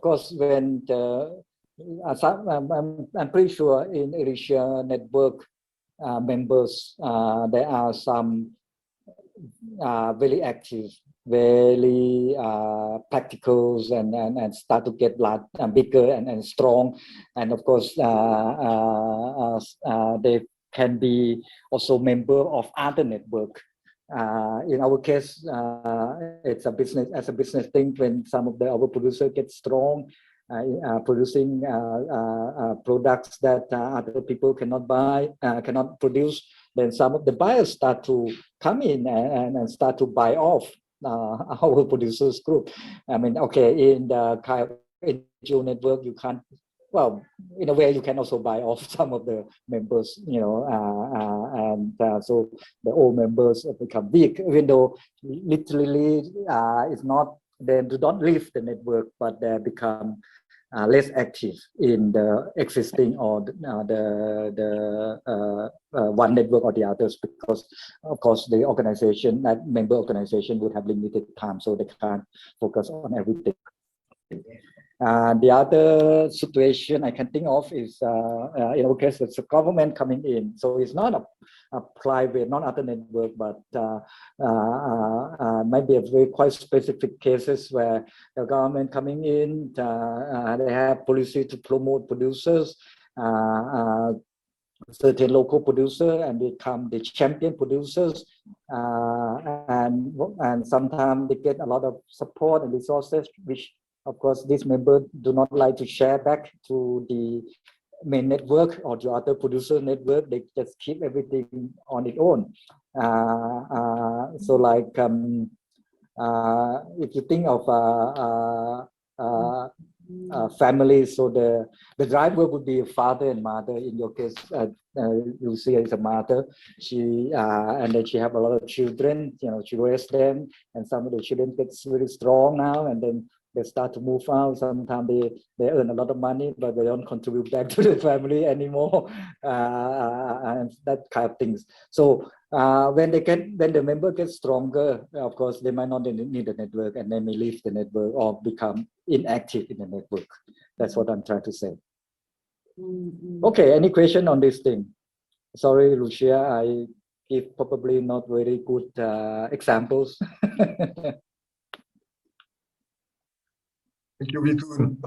course, when I'm pretty sure in ALiSEA network members, there are some very active, very practical, and start to get large, bigger and strong. And of course, they can be also member of other network. In our case, it's a business thing. When some of our producers get strong, producing products that other people cannot buy, cannot produce, then some of the buyers start to come in and start to buy off our producers group. I mean, okay, in the kind of NGO network, you can't. Well, in a way, you can also buy off some of the members, you know, so the old members become weak, even though literally it's not, they do not leave the network, but they become less active in the existing or the one network or the others, because of course the organization, that member organization, would have limited time, so they can't focus on everything. The other situation I can think of is, in our case, it's a government coming in. So it's not a private, not other network, but maybe a very quite specific cases where the government coming in, they have policy to promote producers, certain local producer, and become the champion producers, and sometimes they get a lot of support and resources, which of course these members do not like to share back to the main network or to other producer network. They just keep everything on its own. So like if you think of family, so the driver would be a father and mother. In your case, ALiSEA is a mother. She and then she have a lot of children. You know, she raised them, and some of the children gets really strong now, and then they start to move out. Sometimes they earn a lot of money, but they don't contribute back to the family anymore, and that kind of things. So when the member gets stronger, of course, they might not need the network, and they may leave the network or become inactive in the network. That's what I'm trying to say. Okay, any question on this thing? Sorry, Lucia, I give probably not very good examples. Thank you, Vitun.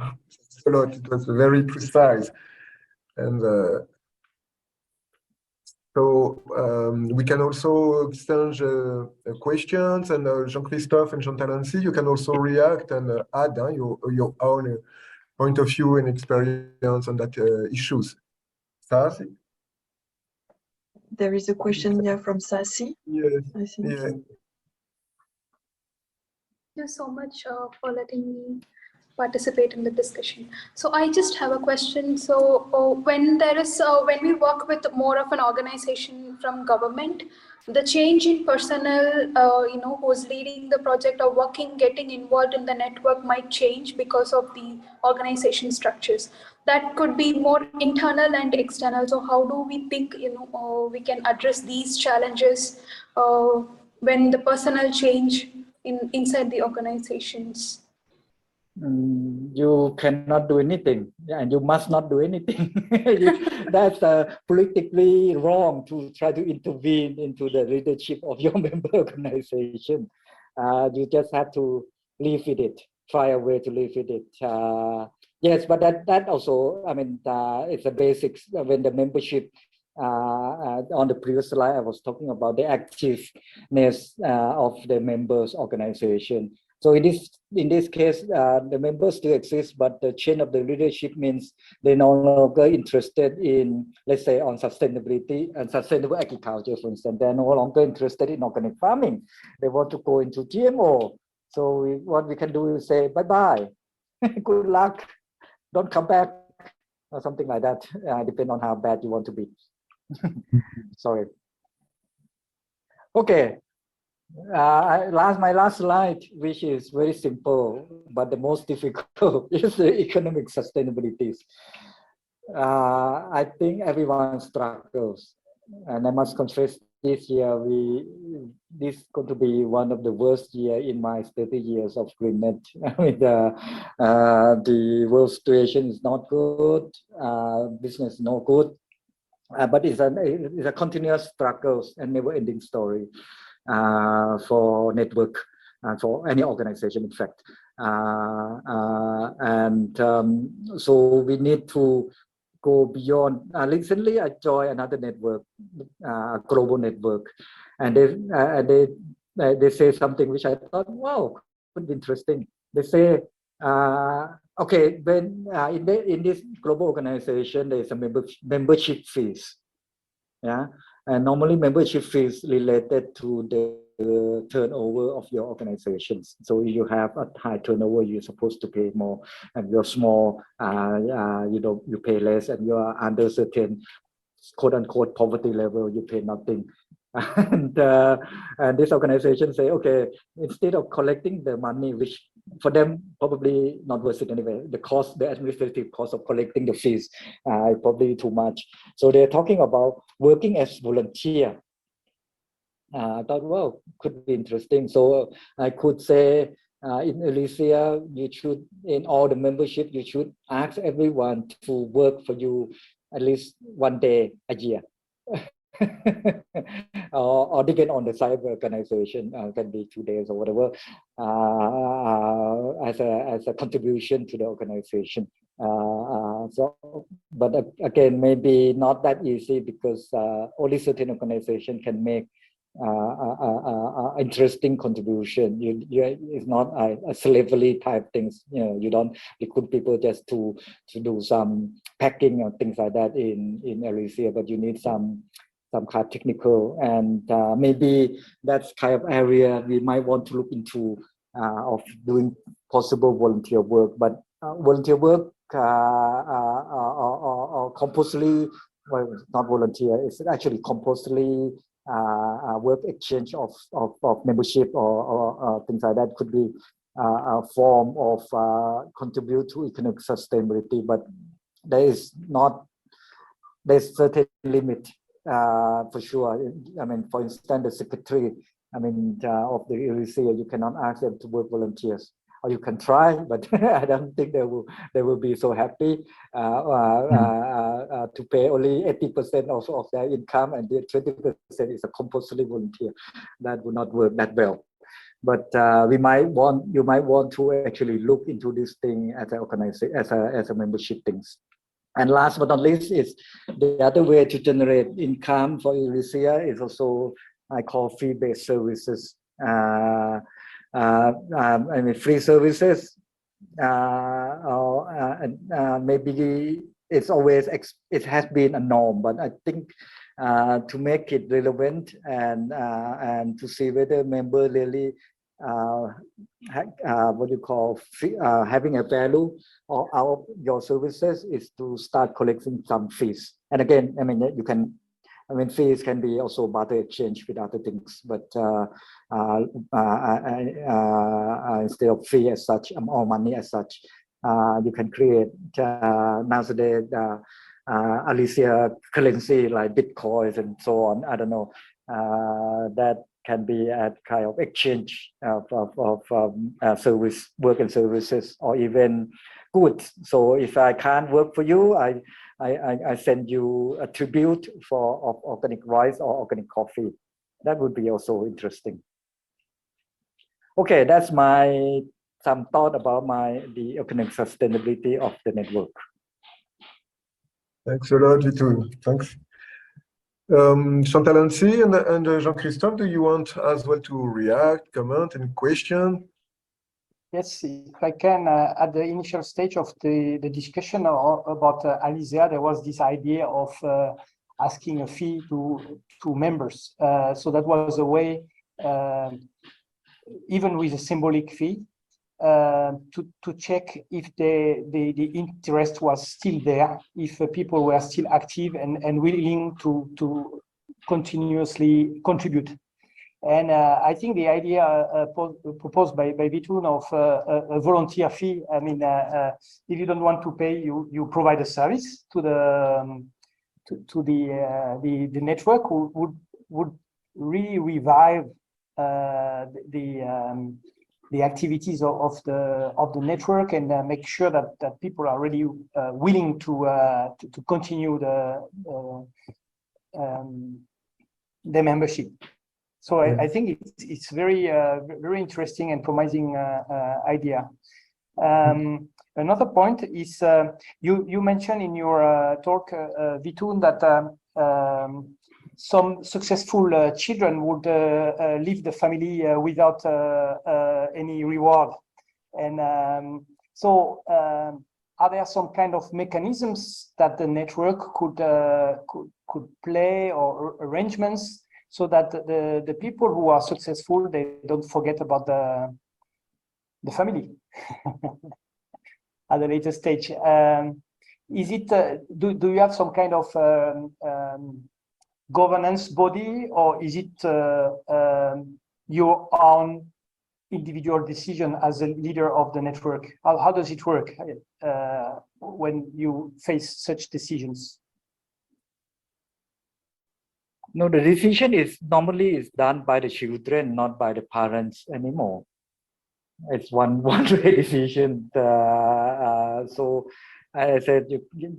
A lot. It was very precise, and so we can also exchange questions, and Jean-Christophe and Chantal-Nancy, you can also react and add your own point of view and experience on that issues. Sasi? There is a question here from Sasi. Yes. I think. Yeah. Thank you so much for letting me participate in the discussion. So I just have a question. So when we work with more of an organization from government, the change in personnel, who's leading the project or getting involved in the network might change because of the organization structures. That could be more internal and external. So how do we think, we can address these challenges when the personnel change inside the organizations? You cannot do anything, and you must not do anything. That's politically wrong to try to intervene into the leadership of your member organization. You just have to live with it, try a way to live with it. Yes, but that also, I mean, it's a basics when the membership. On the previous slide, I was talking about the activeness of the members' organization. So in this case, the members still exist, but the change of the leadership means they're no longer interested in, let's say, on sustainability and sustainable agriculture, for instance. They're no longer interested in organic farming. They want to go into GMO. So what we can do is say, bye-bye, good luck, don't come back, or something like that, depending on how bad you want to be. Sorry. Okay. My last slide, which is very simple, but the most difficult is the economic sustainability. I think everyone struggles, and I must confess this year this is going to be one of the worst year in my 30 years of GreenNet. I mean, the world situation is not good, business is not good, but it's a continuous struggles and never-ending story. For network and for any organization, in fact. So we need to go beyond. Recently, I joined another network, global network, and they say something which I thought, wow, could be interesting. They say, okay, when in this global organization, there's a membership fees. Yeah. And normally membership fees related to the turnover of your organizations. So if you have a high turnover, you're supposed to pay more, and you're small, you pay less, and you are under certain quote unquote poverty level, you pay nothing. And this organization say, okay, instead of collecting the money, which for them probably not worth it anyway, the administrative cost of collecting the fees probably too much. So they're talking about working as volunteer. I thought, well, could be interesting. So I could say in ALiSEA, you should, in all the membership, you should ask everyone to work for you at least one day a year. Or depend on the size of the organization, can be 2 days or whatever, as a contribution to the organization. But again, maybe not that easy, because only certain organization can make interesting contribution. It's not a slavery type things. You don't recruit people just to do some packing or things like that in ALiSEA, but you need some kind of technical, and maybe that's kind of area we might want to look into of doing possible volunteer work. But volunteer work or compulsory, well, not volunteer, it's actually compulsory work exchange of membership or things like that could be a form of contribute to economic sustainability. But there's certain limit. For sure. I mean, for instance, the secretary, of the ALiSEA, you cannot ask them to work volunteers, or you can try, but I don't think they will be so happy to pay only 80% of their income, and the 20% is a compulsory volunteer. That would not work that well. But you might want to actually look into this thing as an organization, as a membership things. And last but not least is the other way to generate income for ALiSEA is also, I call fee-based services. Free services, maybe it's always, it has been a norm, but I think to make it relevant and to see whether member really having a value out of your services is to start collecting some fees. And again, fees can be also barter exchange with other things, but instead of fee as such, or money as such, you can create nowadays ALiSEA currency like Bitcoins and so on. I don't know, that can be a kind of exchange of service, work and services, or even goods. So if I can't work for you, I send you a tribute of organic rice or organic coffee. That would be also interesting. Okay, that's some thought about the economic sustainability of the network. Thanks a lot, Vitun. Thanks. Chantal and Jean-Christophe, do you want as well to react, comment, and question? Yes, if I can, at the initial stage of the discussion about ALiSEA, there was this idea of asking a fee to members. So that was a way, even with a symbolic fee, to check if the interest was still there, if people were still active and willing to continuously contribute. And I think the idea proposed by Vitun of a volunteer fee, I mean, if you don't want to pay, you provide a service to the network would really revive the activities of the network and make sure that people are really willing to continue the membership. So I think it's very very interesting and promising idea. Another point is you mentioned in your talk, Vitun, that some successful children would leave the family without any reward. And so are there some kind of mechanisms that the network could play, or arrangements, so that the people who are successful, they don't forget about the family at a later stage? Is it do you have some kind of governance body, or is it your own individual decision as a leader of the network? How does it work when you face such decisions? No, the decision is normally done by the children, not by the parents anymore. It's one-way decision. So I said,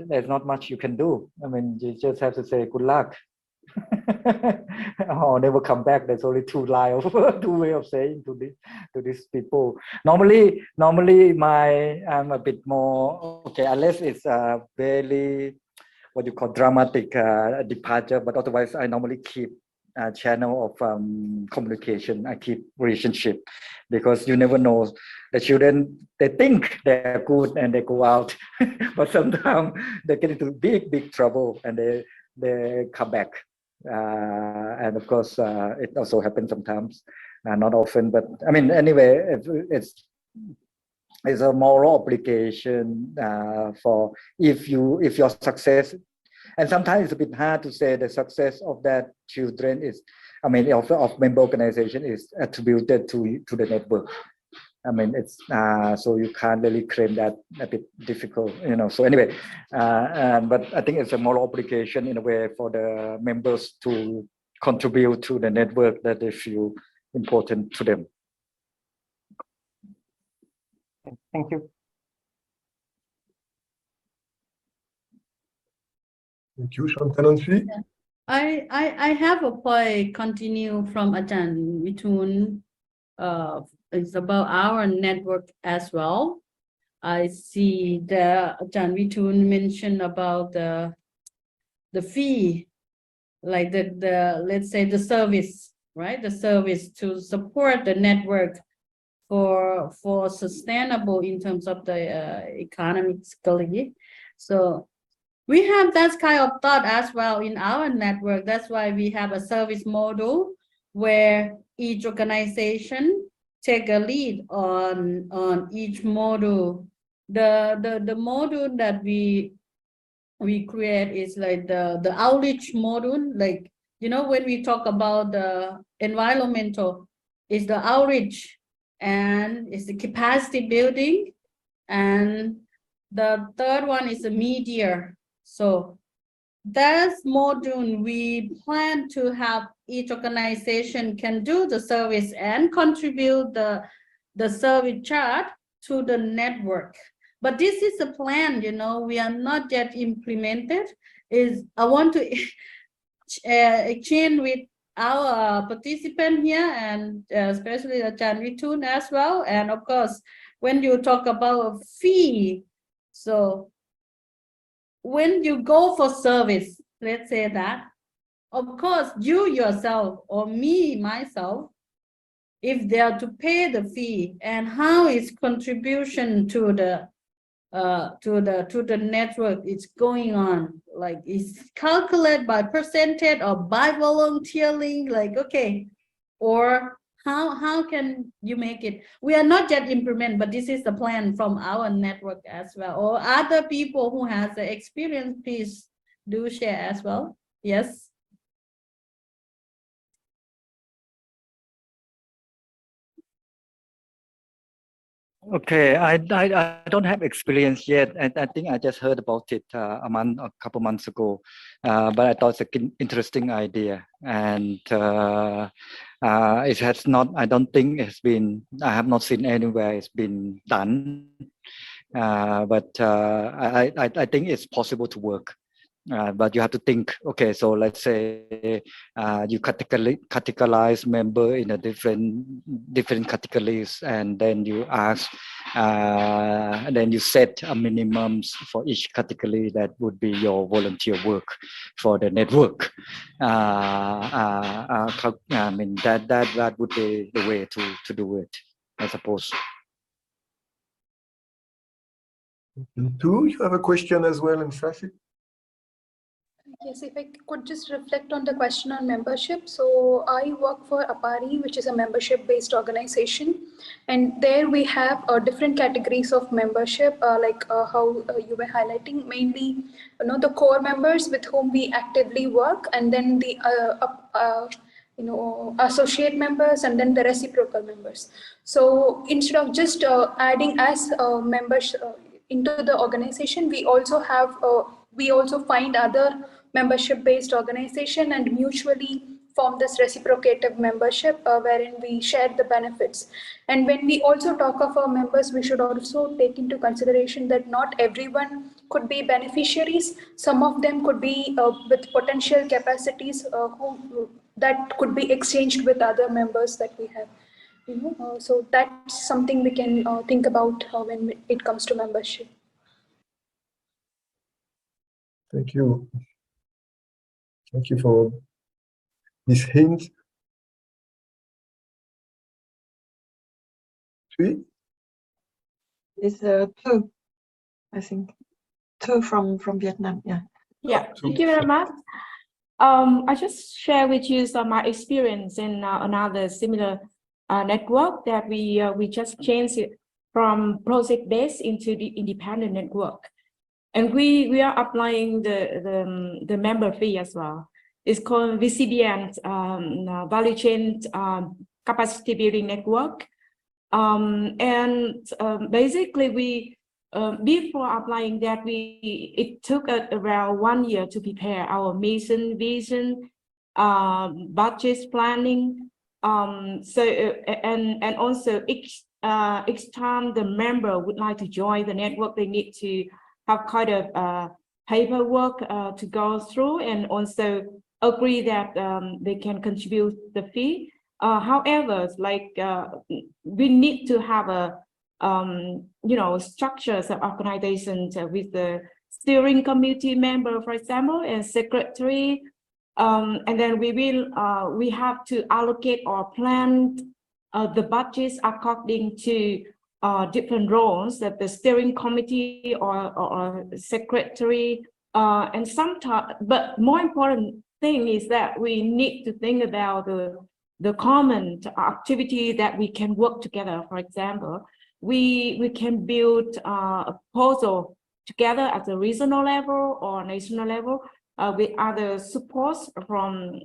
there's not much you can do. I mean, you just have to say good luck, or never come back. There's only two way of saying to these people. Normally, I'm a bit more okay, unless it's a very what you call dramatic departure, but otherwise I normally keep a channel of communication. I keep relationship, because you never know. The children, they think they're good and they go out, but sometimes they get into big trouble and they come back. And of course, it also happens sometimes, not often. But I mean, anyway, it's a moral obligation for if your success, and sometimes it's a bit hard to say the success of that children is, I mean, of member organization is attributed to the network. I mean, it's so you can't really claim that, a bit difficult, you know. So anyway, but I think it's a moral obligation in a way for the members to contribute to the network that they feel important to them. Thank you. Thank you, Chantal. I have a point continue from Ajahn Vitun. It's about our network as well. I see the Ajahn Vitun mentioned about the fee, like the let's say the service, right? The service to support the network for sustainable in terms of the economically. So we have that kind of thought as well in our network. That's why we have a service model where each organization take a lead on each module. The module that we create is like the outreach module. Like, you know, when we talk about the environmental, is the outreach, and it's the capacity building, and the third one is the media. So This module, we plan to have each organization can do the service and contribute the service charge to the network. But this is a plan, you know, we are not yet implemented. I want to exchange with our participant here, and especially Ajahn Vitun as well. And of course, when you talk about fee, so when you go for service, let's say that, of course, you yourself or me, myself, if they are to pay the fee, and how is contribution to the network is going on, like is calculated by percentage or by volunteering, like, okay, or how can you make it? We are not yet implement, but this is the plan from our network as well, or other people who has the experience, please do share as well. Yes. Okay, I don't have experience yet. I think I just heard about it a couple months ago, but I thought it's an interesting idea, and it has not. I don't think it's been. I have not seen anywhere it's been done, but I think it's possible to work. But you have to think, okay, so let's say you categorize member in a different categories, and then you ask, and then you set a minimums for each category that would be your volunteer work for the network. I mean that would be the way to do it, I suppose. Do you have a question as well in traffic? Yes, if I could just reflect on the question on membership. So I work for APARI, which is a membership-based organization. And there we have different categories of membership, like how you were highlighting, mainly, you know, the core members with whom we actively work, and then the you know, associate members, and then the reciprocal members. So instead of just adding as members into the organization, we also have we also find other membership-based organization and mutually form this reciprocative membership wherein we share the benefits. And when we also talk of our members, we should also take into consideration that not everyone could be beneficiaries. Some of them could be with potential capacities that could be exchanged with other members that we have. You know, so that's something we can think about when it comes to membership. Thank you. Thank you for this hint. Three? It's two, I think. Two from Vietnam, yeah. Yeah, thank you very much. I just share with you some my experience in another similar network that we just changed it from project-based into the independent network, and we are applying the member fee as well. It's called VCBN, Value Chain Capacity Building Network, and basically we. Before applying that, it took around 1 year to prepare our mission, vision, budget planning. So and also each time the member would like to join the network, they need to have kind of paperwork to go through, and also agree that they can contribute the fee. However, like we need to have a you know, structures of organizations with the steering committee member, for example, and secretary, and then we have to allocate or plan the budgets according to different roles that the steering committee or secretary, and sometimes, but more important thing is that we need to think about the common activity that we can work together. For example, we can build a proposal together at the regional level or national level with other supports from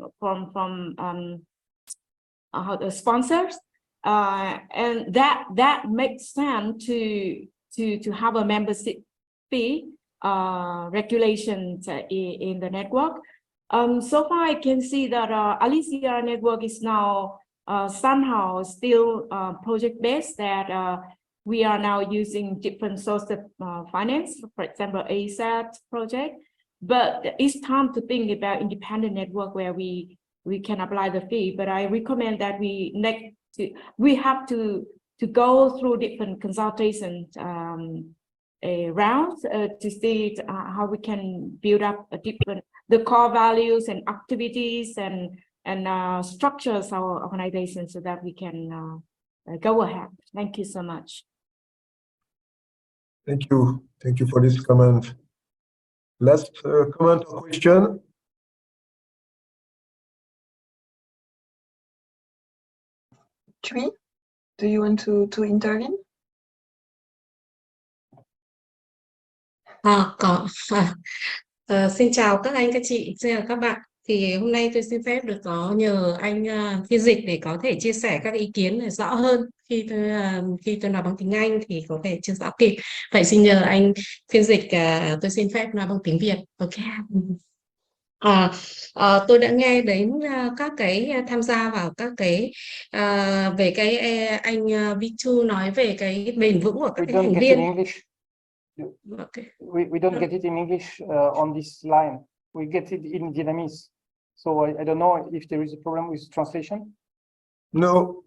the sponsors, and that makes sense to have a membership fee regulations in the network. So far, I can see that ALiSEA network is now somehow still project-based, that we are now using different sources of finance, for example, ASAT project. But it's time to think about independent network where we can apply the fee. But I recommend that we have to go through different consultations rounds to see how we can build up the core values and activities and structures our organization so that we can go ahead. Thank you so much. Thank you. Thank you for this comment. Last comment or question? Chui, do you want to intervene? Xin chào các anh, các chị, xin chào các bạn. Thì hôm nay tôi xin phép được có nhờ anh phiên dịch để có thể chia sẻ các ý kiến này rõ hơn. Khi tôi nói bằng tiếng Anh thì có thể chưa rõ kịp. Vậy xin nhờ anh phiên dịch, tôi xin phép nói bằng tiếng Việt. Ok. Tôi đã nghe đến các cái tham gia vào các cái về cái anh V2 nói về cái bền vững của các cái thành viên. Okay. We don't get it in English on this line. We get it in Vietnamese. So I don't know if there is a problem with translation. No.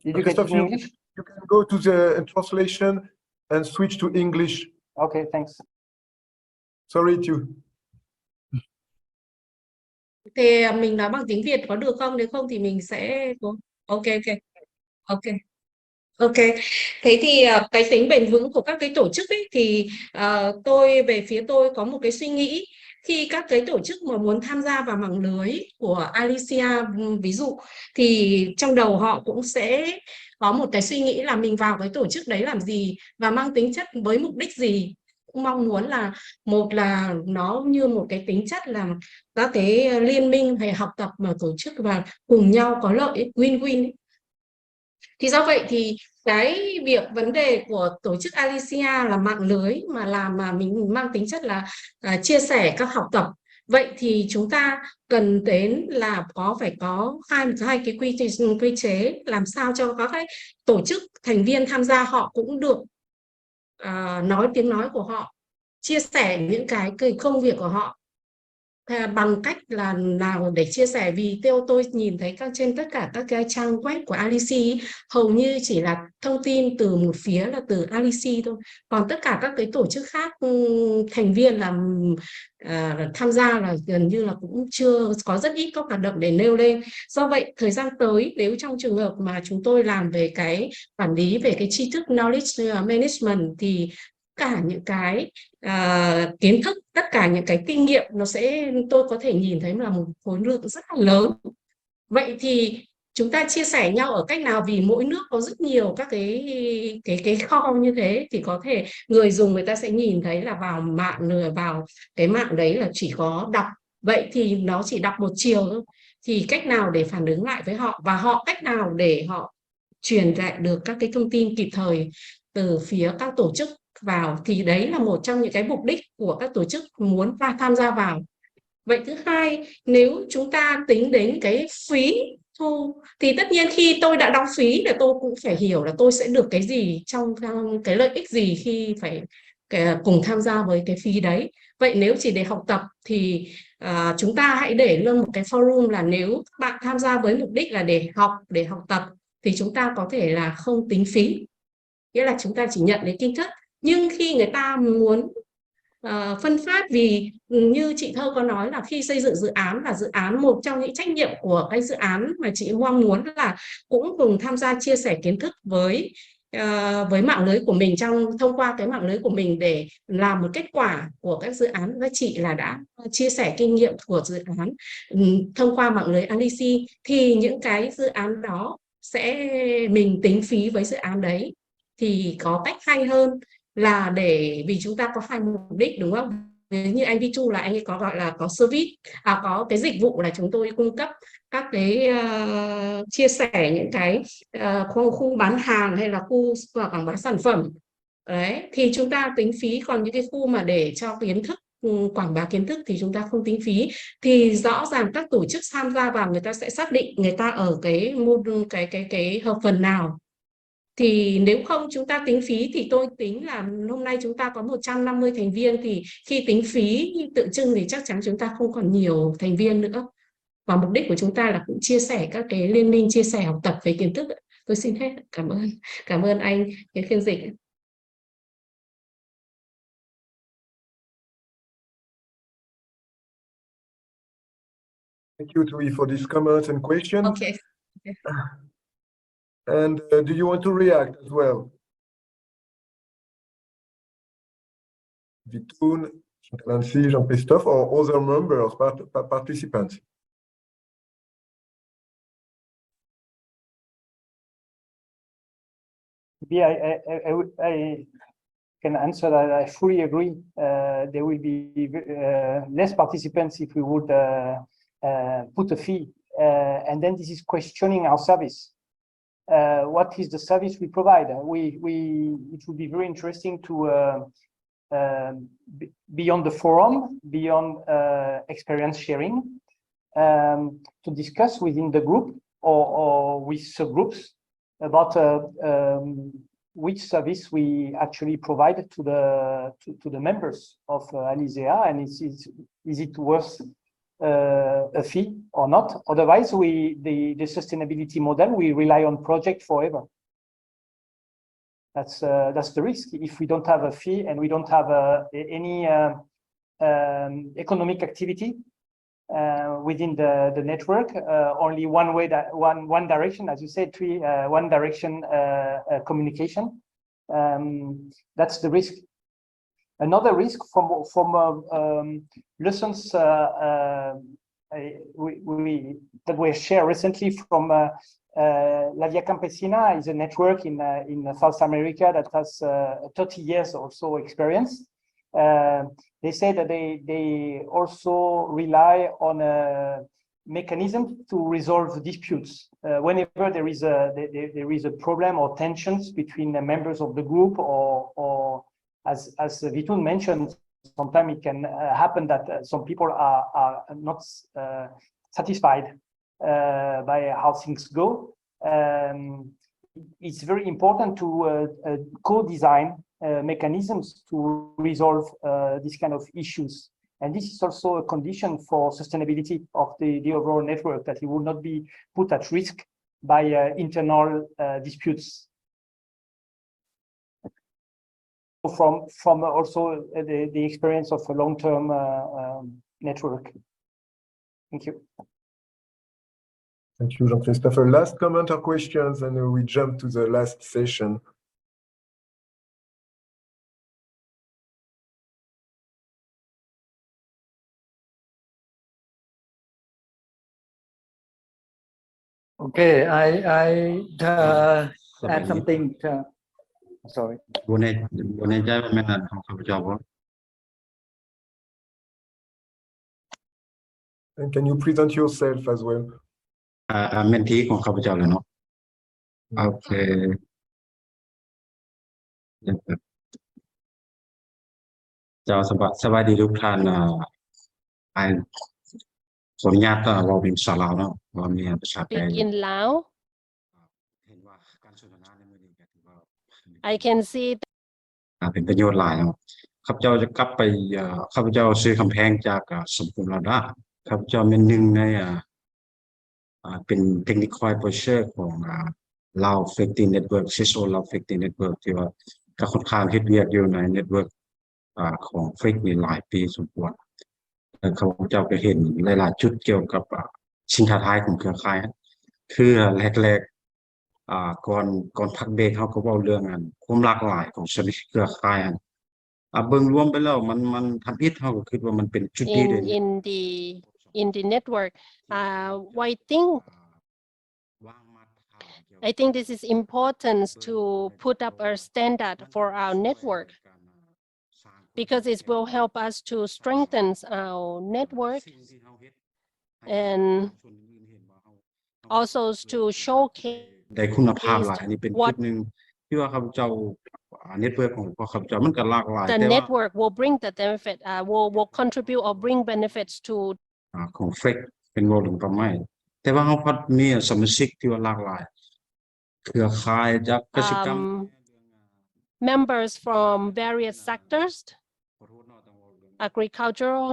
Did you get it in English? You can go to the translation and switch to English. Okay, thanks. Sorry to. Thì mình nói bằng tiếng Việt có được không? Nếu không thì mình sẽ... Ok. Ok, thế thì cái tính bền vững của các cái tổ chức ấy thì tôi về phía tôi có một cái suy nghĩ, khi các cái tổ chức mà muốn tham gia vào mạng lưới của ALiSEA ví dụ, thì trong đầu họ cũng sẽ có một cái suy nghĩ là mình vào cái tổ chức đấy làm gì và mang tính chất với mục đích gì. Cũng mong muốn là một là nó như một cái tính chất là các cái liên minh hay học tập mà tổ chức và cùng nhau có lợi, win-win. Thì do vậy thì cái vấn đề của tổ chức ALiSEA là mạng lưới mà mình mang tính chất là chia sẻ các học tập. Vậy thì chúng ta cần đến là phải có hai cái quy chế làm sao cho các cái tổ chức thành viên tham gia họ cũng được nói tiếng nói của họ, chia sẻ những cái công việc của họ bằng cách là nào để chia sẻ. Vì tôi nhìn thấy trên tất cả các cái trang web của ALiSEA hầu như chỉ là thông tin từ một phía là từ ALiSEA thôi, còn tất cả các cái tổ chức khác thành viên là tham gia là gần như là cũng chưa có, rất ít các hoạt động để nêu lên. Do vậy thời gian tới nếu trong trường hợp mà chúng tôi làm về cái quản lý về cái tri thức knowledge management thì cả những cái kiến thức, tất cả những cái kinh nghiệm tôi có thể nhìn thấy là một khối lượng rất là lớn. Vậy thì chúng ta chia sẻ nhau ở cách nào, vì mỗi nước có rất nhiều các cái kho như thế, thì có thể người dùng người ta sẽ nhìn thấy là vào cái mạng đấy là chỉ có đọc, vậy thì nó chỉ đọc một chiều thôi, thì cách nào để phản ứng lại với họ và họ cách nào để họ truyền lại được các cái thông tin kịp thời từ phía các tổ chức vào, thì đấy là một trong những cái mục đích của các tổ chức muốn tham gia vào. Vậy thứ hai, nếu chúng ta tính đến cái phí thu thì tất nhiên khi tôi đã đóng phí thì tôi cũng phải hiểu là tôi sẽ được cái gì, trong cái lợi ích gì khi phải cùng tham gia với cái phí đấy. Vậy nếu chỉ để học tập thì chúng ta hãy để lên một cái forum là nếu bạn tham gia với mục đích là để học tập thì chúng ta có thể là không tính phí, nghĩa là chúng ta chỉ nhận lấy kiến thức. Nhưng khi người ta muốn phân phát, vì như chị Thơ có nói là khi xây dựng dự án là dự án, một trong những trách nhiệm của cái dự án mà chị mong muốn là cũng cùng tham gia chia sẻ kiến thức với mạng lưới của mình, thông qua cái mạng lưới của mình để làm một kết quả của các dự án. Với chị là đã chia sẻ kinh nghiệm của dự án thông qua mạng lưới ALiSEA, thì những cái dự án đó sẽ mình tính phí với dự án đấy thì có cách hay hơn là vì chúng ta có hai mục đích, đúng không? Như anh V2 là anh ấy có gọi là có service, có cái dịch vụ là chúng tôi cung cấp các cái chia sẻ những cái khu bán hàng hay là khu quảng bá sản phẩm Đấy, thì chúng ta tính phí, còn những cái khu mà để cho kiến thức, quảng bá kiến thức thì chúng ta không tính phí. Thì rõ ràng các tổ chức tham gia vào người ta sẽ xác định người ta ở cái hợp phần nào. Thì nếu không chúng ta tính phí thì tôi tính là hôm nay chúng ta có 150 thành viên, thì khi tính phí tượng trưng thì chắc chắn chúng ta không còn nhiều thành viên nữa. Và mục đích của chúng ta là cũng chia sẻ các cái liên minh, chia sẻ học tập về kiến thức. Tôi xin hết. Cảm ơn anh cái phiên dịch. Thank you, Tui, for these comments and questions. Okay. And do you want to react as well? Vitoun, Nancy, Jean-Christophe, or other members, participants? Yeah, I can answer that. I fully agree. There will be less participants if we would put a fee. And then this is questioning our service. What is the service we provide? It would be very interesting to beyond the forum, beyond experience sharing, to discuss within the group or with subgroups about which service we actually provide to the members of ALiSEA, and is it worth a fee or not? Otherwise, the sustainability model, we rely on project forever. That's the risk. If we don't have a fee and we don't have any economic activity within the network, only one direction, as you said, one direction communication. That's the risk. Another risk from lessons that were shared recently from La Via Campesina is a network in South America that has 30 years or so experience. They say that they also rely on a mechanism to resolve disputes. Whenever there is a problem or tensions between the members of the group, or as Vitoun mentioned, sometimes it can happen that some people are not satisfied by how things go. It's very important to co-design mechanisms to resolve these kind of issues. And this is also a condition for sustainability of the overall network, that it will not be put at risk by internal disputes. From also the experience of a long-term network. Thank you. Thank you, Jean-Christophe. Last comment or questions, and we jump to the last session. Okay, I add something. Sorry. And can you present yourself as well? Mentee ของข้าพเจ้าเลยเนาะโอเคเจ้าสบายดีทุกท่านไอ้ขออนุญาตเราเป็นภาษาลาวเนาะเรามีภาษาไทย Speak in Lao. เห็นว่าการสนทนาในมื้อนี้ก็ถือว่า I can see เป็นประโยชน์หลายเนาะข้าพเจ้าจะกลับไปข้าพเจ้าซื้อคำแพงจากสมบูรณ์ราษฎร์ข้าพเจ้าเป็นหนึ่งในเป็น technical advisor ของLao Factory Network CISO Lao Factory Network ที่ว่าก็ค่อนข้างเฮ็ดเวียกอยู่ใน network ของ FIC นี่หลายปีสมควรเขาเจ้าก็เห็นหลายๆจุดเกี่ยวกับสิ่งท้าทายของเครือข่ายคือแรกๆก่อนพักเบรกเขาก็เว้าเรื่องความหลากหลายของserviceเครือข่ายเบิ่งรวมไปแล้วมันทำอิฐเขาก็คิดว่ามันเป็นจุดดีเลย in the network. I think this is important to put up a standard for our network, because it will help us to strengthen our network and also to showcase ได้คุณภาพหลายนี่เป็นจุดหนึ่งที่ว่าข้าพเจ้า network ของพวกข้าพเจ้ามันก็หลากหลาย The แต่ว่า network will bring the benefit, will contribute or bring benefits to ของเฟกเป็นโมดึงประมาณแต่ว่าเขาพัดมีสมาชิกที่ว่าหลากหลายเครือข่ายจากกสิกรรม members from various sectors, agricultural,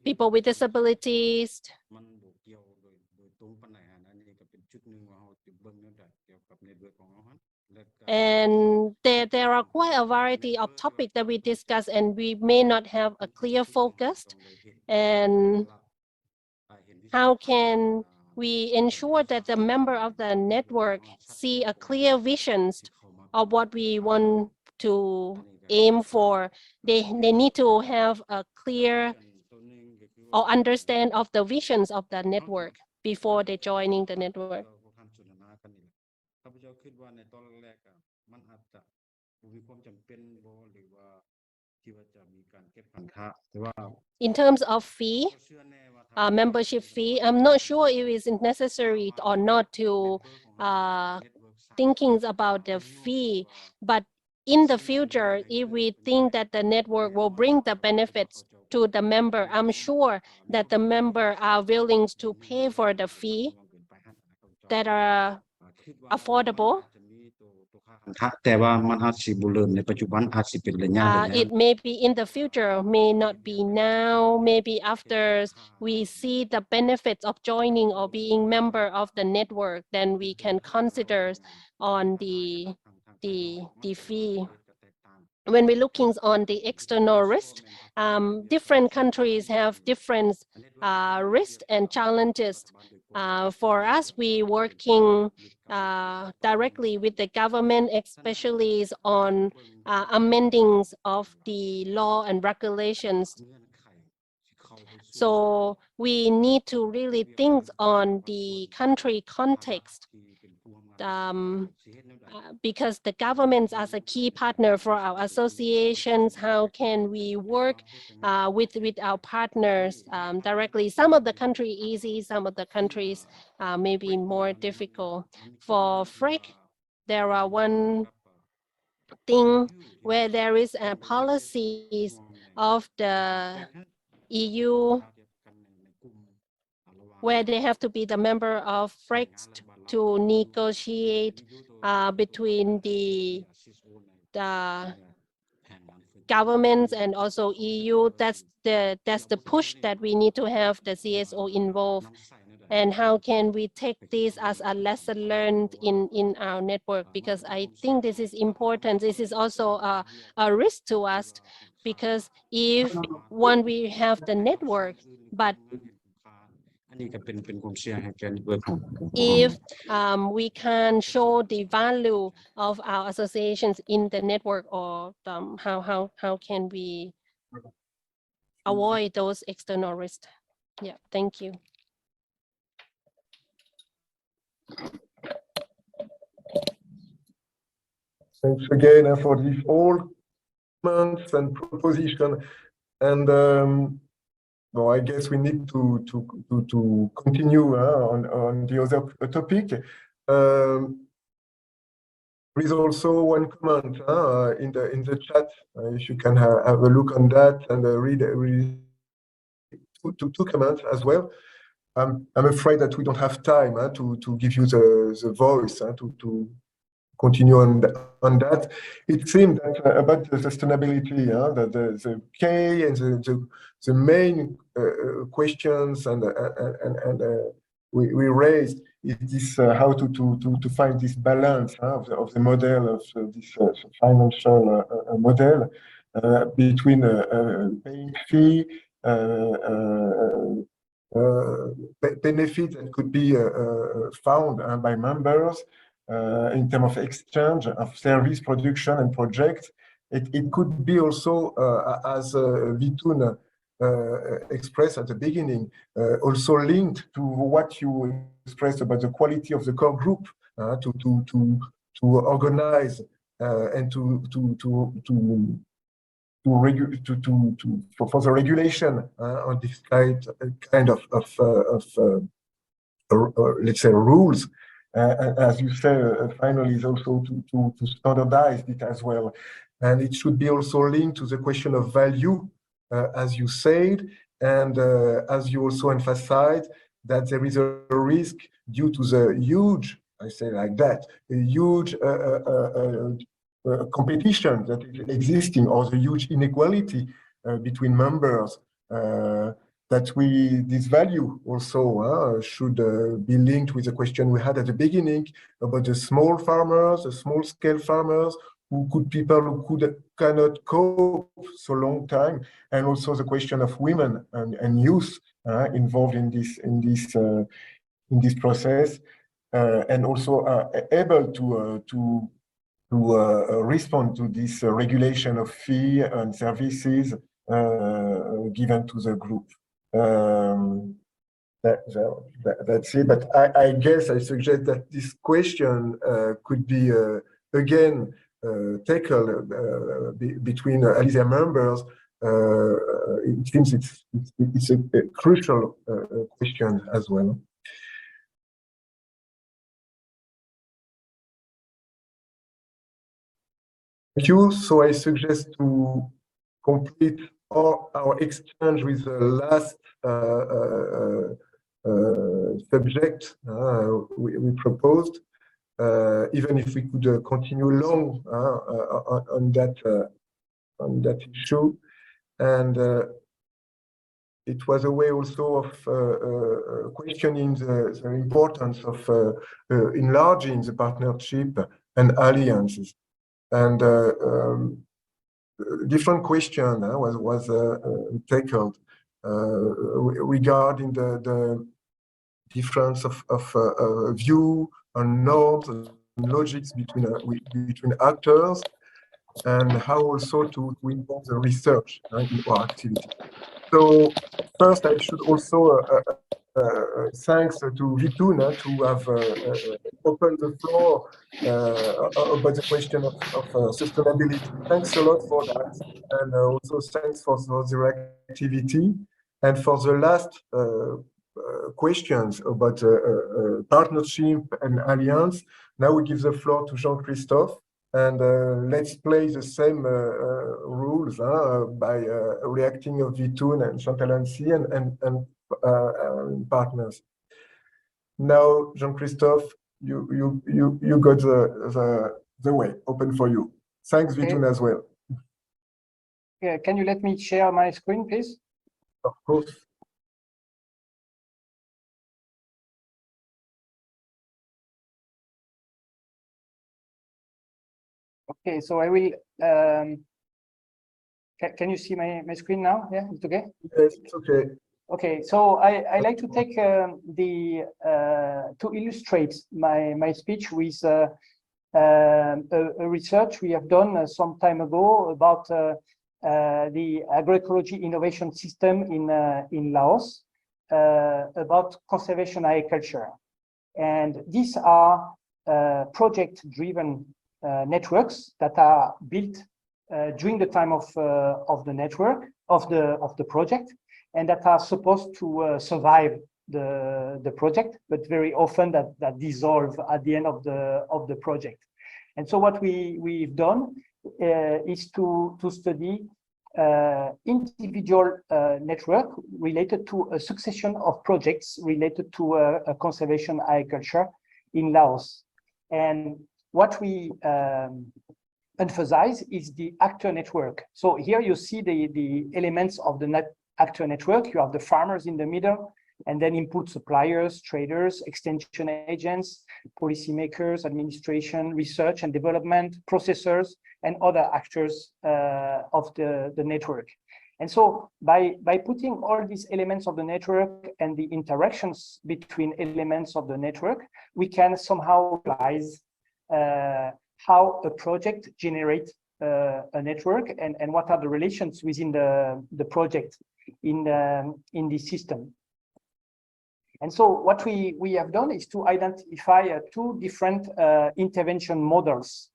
people with disabilities, and there are quite a variety of topics that we discuss, and we may not have a clear focus. And how can we ensure that the member of the network see a clear visions of what we want to aim for? They need to have a clear or understand of the visions of the network before they joining the network. In terms of fee, membership fee, I'm not sure if it's necessary or not to thinking about the fee, but in the future, if we think that the network will bring the benefits to the member, I'm sure that the member are willing to pay for the fee that are affordable. It may be in the future, may not be now, maybe after we see the benefits of joining or being member of the network, then we can consider on the fee. When we're looking on the external risk, different countries have different risks and challenges. For us, we working directly with the government, especially on amendings of the law and regulations. So we need to really think on the country context. Because the governments as a key partner for our associations, how can we work with our partners directly? Some of the country easy, some of the countries may be more difficult. For FREC, there are one thing where there is a policies of the EU where they have to be the member of FREC to negotiate between the governments and also EU. That's the push that we need to have the CSO involved. And how can we take this as a lesson learned in our network? Because I think this is important. This is also a risk to us, because if one, we have the network, but if we can show the value of our associations in the network, or how can we avoid those external risks? Yeah, thank you. Thanks again for these all comments and proposition. And well, I guess we need to continue on the other topic. There is also one comment in the chat. If you can have a look on that and read two comments as well. I'm afraid that we don't have time to give you the voice to continue on that. It seemed that about the sustainability, that the key and the main questions and we raised is this how to find this balance of the model of this financial model between paying fee, benefits that could be found by members in terms of exchange of service production and projects. It could be also, as Vitun expressed at the beginning, also linked to what you expressed about the quality of the core group, to organize and for the regulation on this kind of let's say rules. And as you say, finally, is also to standardize it as well. And it should be also linked to the question of value, as you said, and as you also emphasized, that there is a risk due to the huge, I say like that, a huge competition that is existing, or the huge inequality between members, that this value also should be linked with the question we had at the beginning about the small farmers, the small scale farmers, people who cannot cope so long time, and also the question of women and youth involved in this process, and also able to respond to this regulation of fee and services given to the group. That's it. But I guess I suggest that this question could be again tackled between ALiSEA members. It seems it's a crucial question as well. Thank you. So I suggest to complete our exchange with the last subject we proposed, even if we could continue long on that issue. And it was a way also of questioning the importance of enlarging the partnership and alliances. And different question was tackled regarding the difference of view and norms and logics between actors, and how also to involve the research in our activity. So first, I should also thanks to Vitun to have opened the floor about the question of sustainability. Thanks a lot for that, and also thanks for the activity. And for the last questions about partnership and alliance, now we give the floor to Jean-Christophe, and let's play the same rules by reacting of Vitun and Chantal-Annecy and partners. Now, Jean-Christophe, you got the way open for you. Thanks, okay. Vitun, as well. Yeah, can you let me share my screen, please? Of course. Okay, so I will. Can you see my screen now? Yeah, it's okay. Yes, it's okay. Okay, so I like to take to illustrate my speech with a research we have done some time ago about the agroecology innovation system in Laos, about conservation agriculture, and these are project-driven networks that are built during the time of the network of the project, and that are supposed to survive the project, but very often that dissolve at the end of the project. And so what we've done is to study individual network related to a succession of projects related to a conservation agriculture in Laos. And what we emphasize is the actor network. So here you see the elements of the actor network. You have the farmers in the middle, and then input suppliers, traders, extension agents, policymakers, administration, research and development, processors, and other actors of the network. And so by putting all these elements of the network and the interactions between elements of the network, we can somehow realize how a project generates a network, and what are the relations within the project in this system. And so what we have done is to identify two different intervention models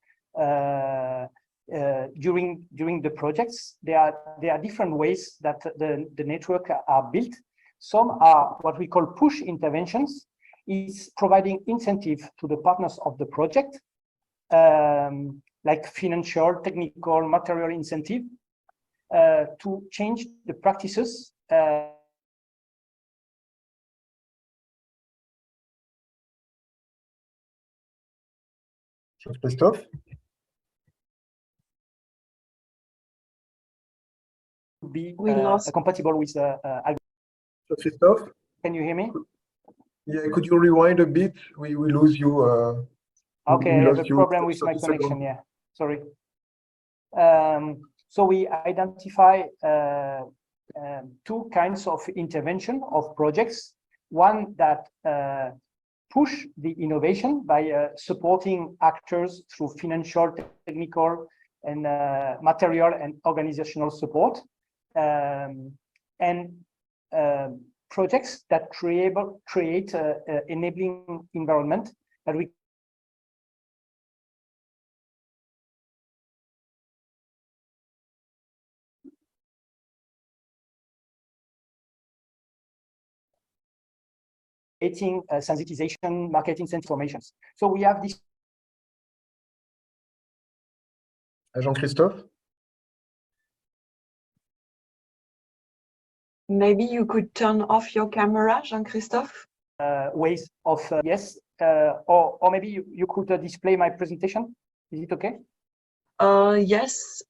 during the projects. There are different ways that the network are built. Some are what we call push interventions, is providing incentive to the partners of the project, like financial, technical, material incentive, to change the practices Christophe? Be compatible with Christophe? Can you hear me? Yeah, could you rewind a bit? We lose you. Okay, we I have lost a you problem with my 30 connection. seconds. Yeah, sorry. So we identify two kinds of intervention of projects. One that push the innovation by supporting actors through financial, technical, and material and organizational support, and projects that create enabling environment that we sensitization, marketing informations. So we have this. Jean-Christophe? Maybe you could turn off your camera, Jean-Christophe? Ways of, yes, or maybe you could display my presentation. Is it okay? Yes.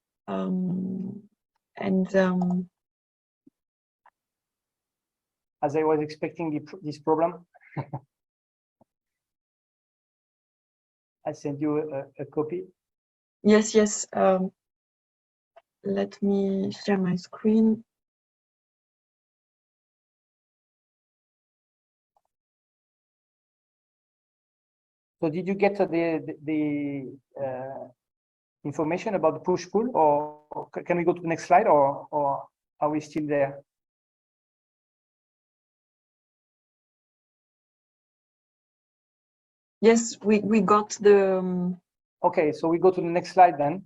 As I was expecting this problem, I sent you a copy. Yes, yes. Let me share my screen. So did you get the information about the push-pull, or can we go to the next slide, or are we still there? Yes, we got the. Okay, so we go to the next slide then.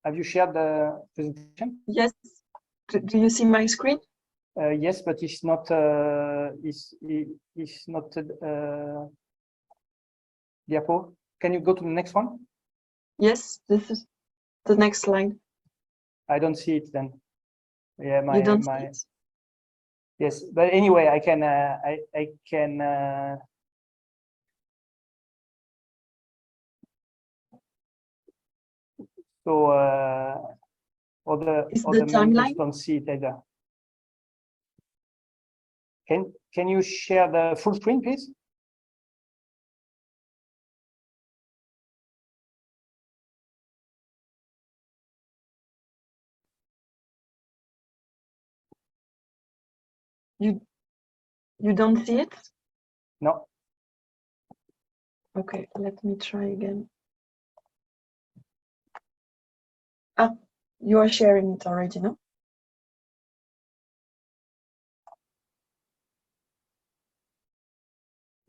Have you shared the presentation? Yes. Do you see my screen? Yes, but it's not. It's not diapo. Can you go to the next one? Yes, this is the next slide. I don't see it then. Yeah, you don't see it? Yes, but anyway, I can. I can. So other members don't see it either. Can you share the full screen, please? You don't see it? No. Okay, let me try again. Ah, you are sharing it already, no?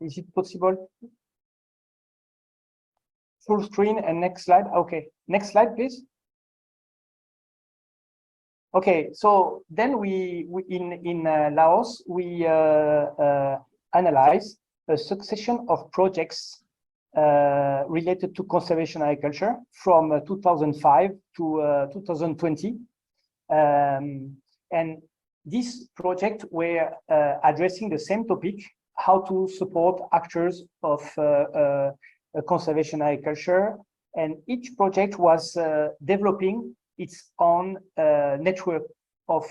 Is it possible? Full screen and next slide. Okay, next slide, please. Okay, so then we in Laos we analyze a succession of projects related to conservation agriculture from 2005 to 2020, and this project were addressing the same topic: how to support actors of conservation agriculture, and each project was developing its own network of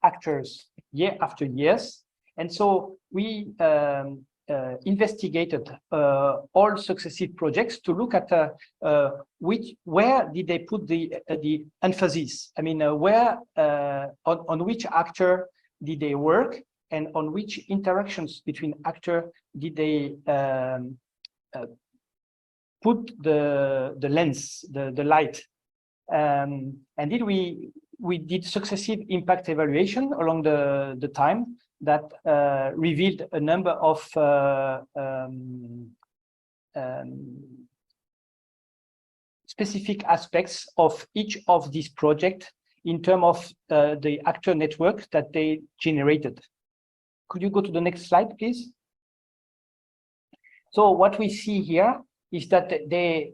actors year after years. And so we investigated all successive projects to look at where did they put the emphasis. I mean, where on which actor did they work, and on which interactions between actor did they put the lens, the light. And did we did successive impact evaluation along the time that revealed a number of specific aspects of each of these projects in terms of the actor network that they generated. Could you go to the next slide, please? So what we see here is that the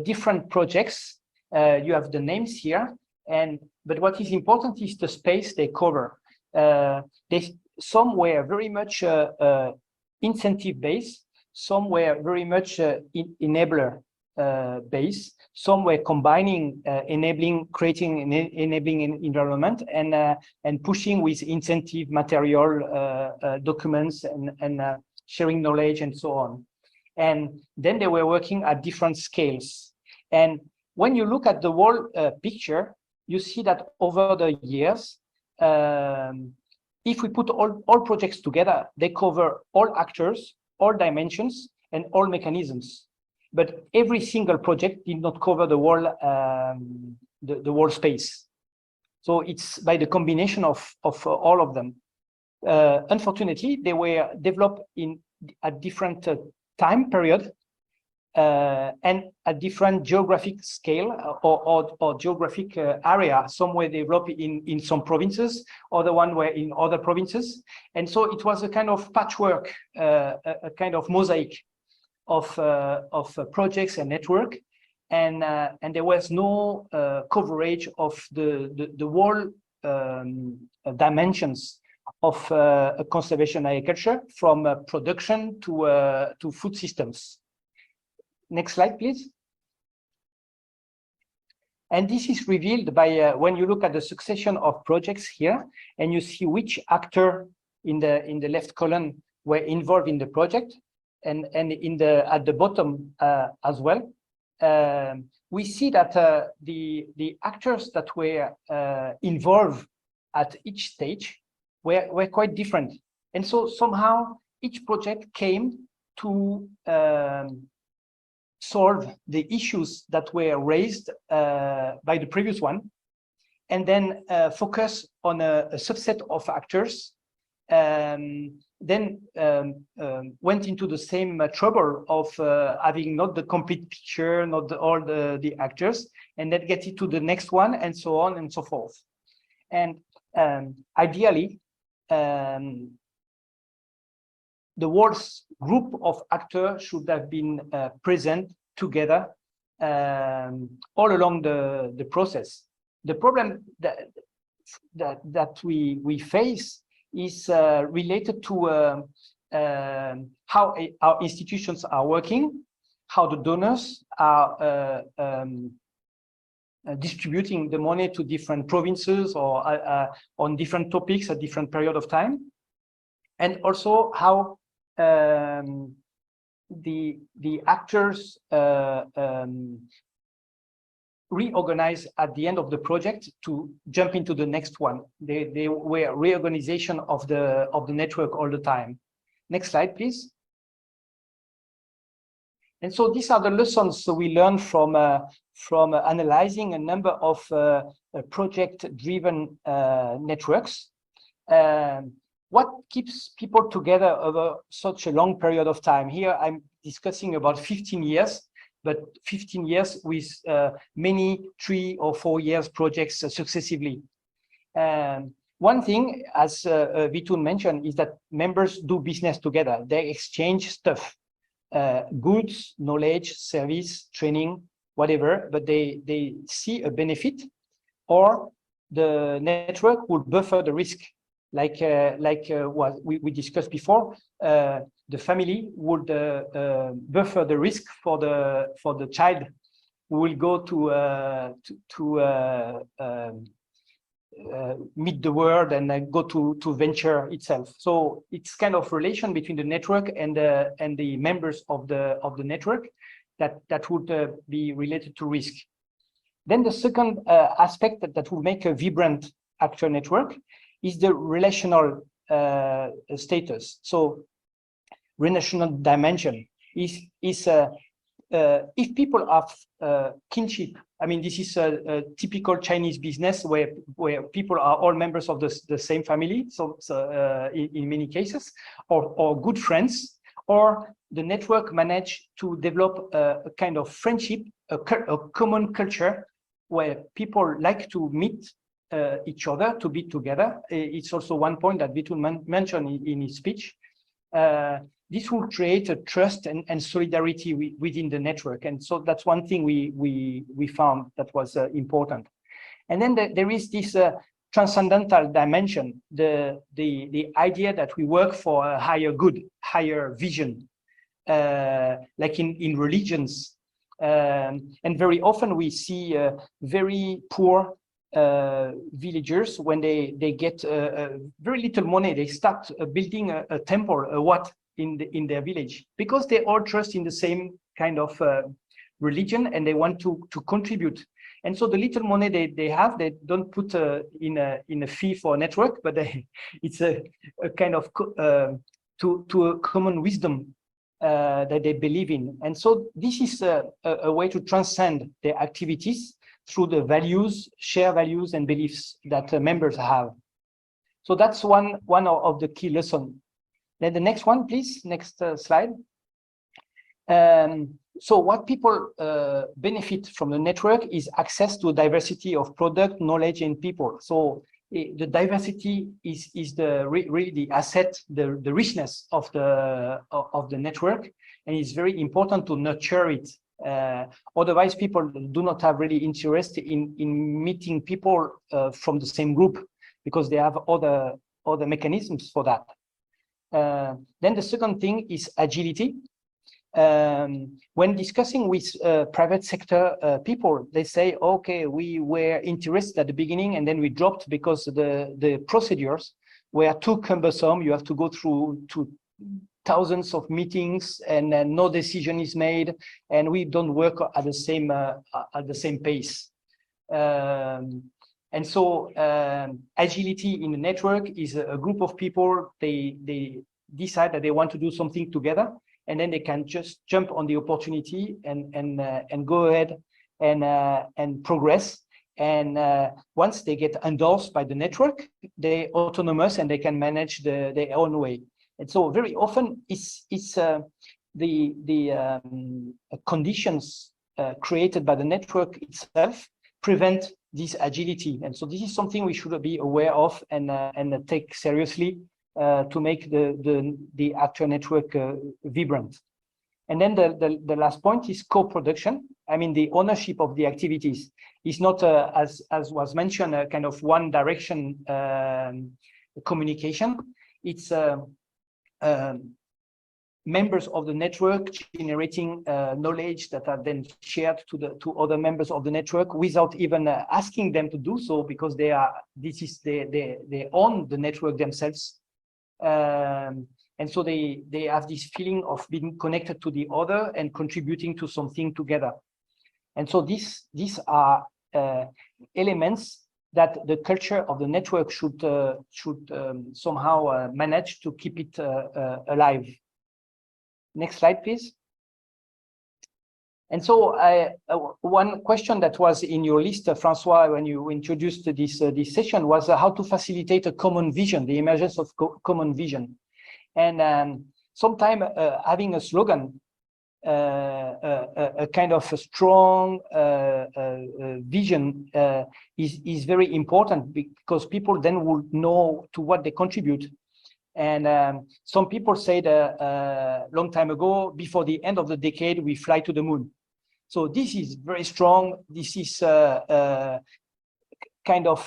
different projects, you have the names here, but what is important is the space they cover. Some were very much incentive-based, some were very much enabler-based, some were combining, creating an enabling environment and pushing with incentive material, documents and sharing knowledge and so on. And then they were working at different scales. And when you look at the whole picture, you see that over the years, if we put all projects together, they cover all actors, all dimensions, and all mechanisms. But every single project did not cover the whole space. So it's by the combination of all of them. Unfortunately, they were developed at different time period and at different geographic scale or geographic area. Some were developed in some provinces, other one were in other provinces. And so it was a kind of patchwork, a kind of mosaic of projects and network. And there was no coverage of the whole dimensions of conservation agriculture, from production to food systems. Next slide, please. And this is revealed by when you look at the succession of projects here, and you see which actor in the left column were involved in the project, and at the bottom as well. We see that the actors that were involved at each stage were quite different. And so somehow each project came to solve the issues that were raised by the previous one, and then focus on a subset of actors, then went into the same trouble of having not the complete picture, not all the actors, and then get it to the next one, and so on and so forth. And ideally, the whole group of actors should have been present together all along the process. The problem that we face is related to how our institutions are working, how the donors are distributing the money to different provinces or on different topics at different period of time, and also how the actors reorganize at the end of the project to jump into the next one. They were reorganization of the network all the time. Next slide, please. And so these are the lessons we learned from analyzing a number of project-driven networks. What keeps people together over such a long period of time? Here I'm discussing about 15 years, but 15 years with many 3 or 4 years projects successively. One thing, as Vitun mentioned, is that members do business together. They exchange stuff, goods, knowledge, service, training, whatever, but they see a benefit, or the network will buffer the risk. Like what we discussed before, the family would buffer the risk for the child who will go to meet the world and go to venture itself. So it's kind of relation between the network and the members of the network that would be related to risk. Then the second aspect that will make a vibrant actor network is the relational status. So relational dimension is if people have kinship. I mean, this is a typical Chinese business where people are all members of the same family. So in many cases, or good friends, or the network managed to develop a kind of friendship, a common culture where people like to meet each other, to be together. It's also one point that Vitun mentioned in his speech. This will create a trust and solidarity within the network. And so that's one thing we found that was important. And then there is this transcendental dimension, the idea that we work for a higher good, higher vision, like in religions. And very often we see very poor villagers, when they get very little money, they start building a temple, a wat in their village, because they all trust in the same kind of religion and they want to contribute. And so the little money they have, they don't put in a fee for a network, but it's a kind of to a common wisdom that they believe in. And so this is a way to transcend their activities through the values, shared values and beliefs that members have. So that's one of the key lessons. Then the next one, please, next slide. So what people benefit from the network is access to a diversity of product, knowledge, and people. So the diversity is really the asset, the richness of the network, and it's very important to nurture it. Otherwise, people do not have really interest in meeting people from the same group, because they have other mechanisms for that. Then the second thing is agility. When discussing with private sector people, they say, okay, we were interested at the beginning and then we dropped because the procedures were too cumbersome. You have to go through thousands of meetings and no decision is made, and we don't work at the same pace. And so agility in the network is a group of people, they decide that they want to do something together, and then they can just jump on the opportunity and go ahead and progress. And once they get endorsed by the network, they're autonomous and they can manage their own way. And so very often it's the conditions created by the network itself prevent this agility. And so this is something we should be aware of and take seriously to make the actual network vibrant. And then the last point is co-production. I mean, the ownership of the activities is not, as was mentioned, a kind of one direction communication. It's members of the network generating knowledge that are then shared to other members of the network without even asking them to do so, because they own the network themselves. And so they have this feeling of being connected to the other and contributing to something together. And so these are elements that the culture of the network should somehow manage to keep it alive. Next slide, please. And so one question that was in your list, Francois, when you introduced this session, was how to facilitate a common vision, the emergence of common vision. And sometimes having a slogan, a kind of a strong vision is very important, because people then will know to what they contribute. And some people said a long time ago, before the end of the decade, we fly to the moon. So this is very strong. This is kind of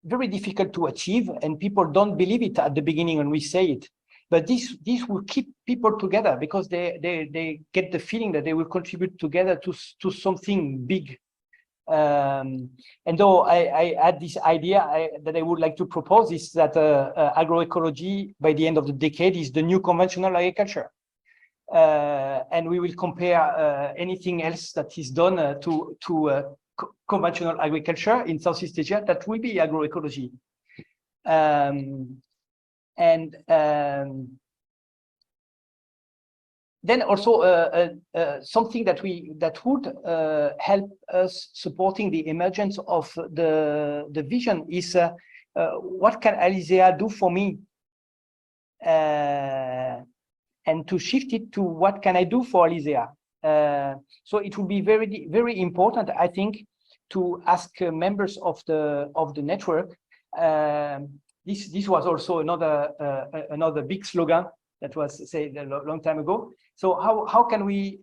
very difficult to achieve, and people don't believe it at the beginning when we say it. But this will keep people together, because they get the feeling that they will contribute together to something big. And though I had this idea that I would like to propose is that agroecology by the end of the decade is the new conventional agriculture. And we will compare anything else that is done to conventional agriculture in Southeast Asia, that will be agroecology. Then also something that would help us supporting the emergence of the vision is what can ALiSEA do for me? and to shift it to what can I do for ALiSEA. So it will be very, very important, I think, to ask members of the network. This was also another big slogan that was said a long time ago. So how can we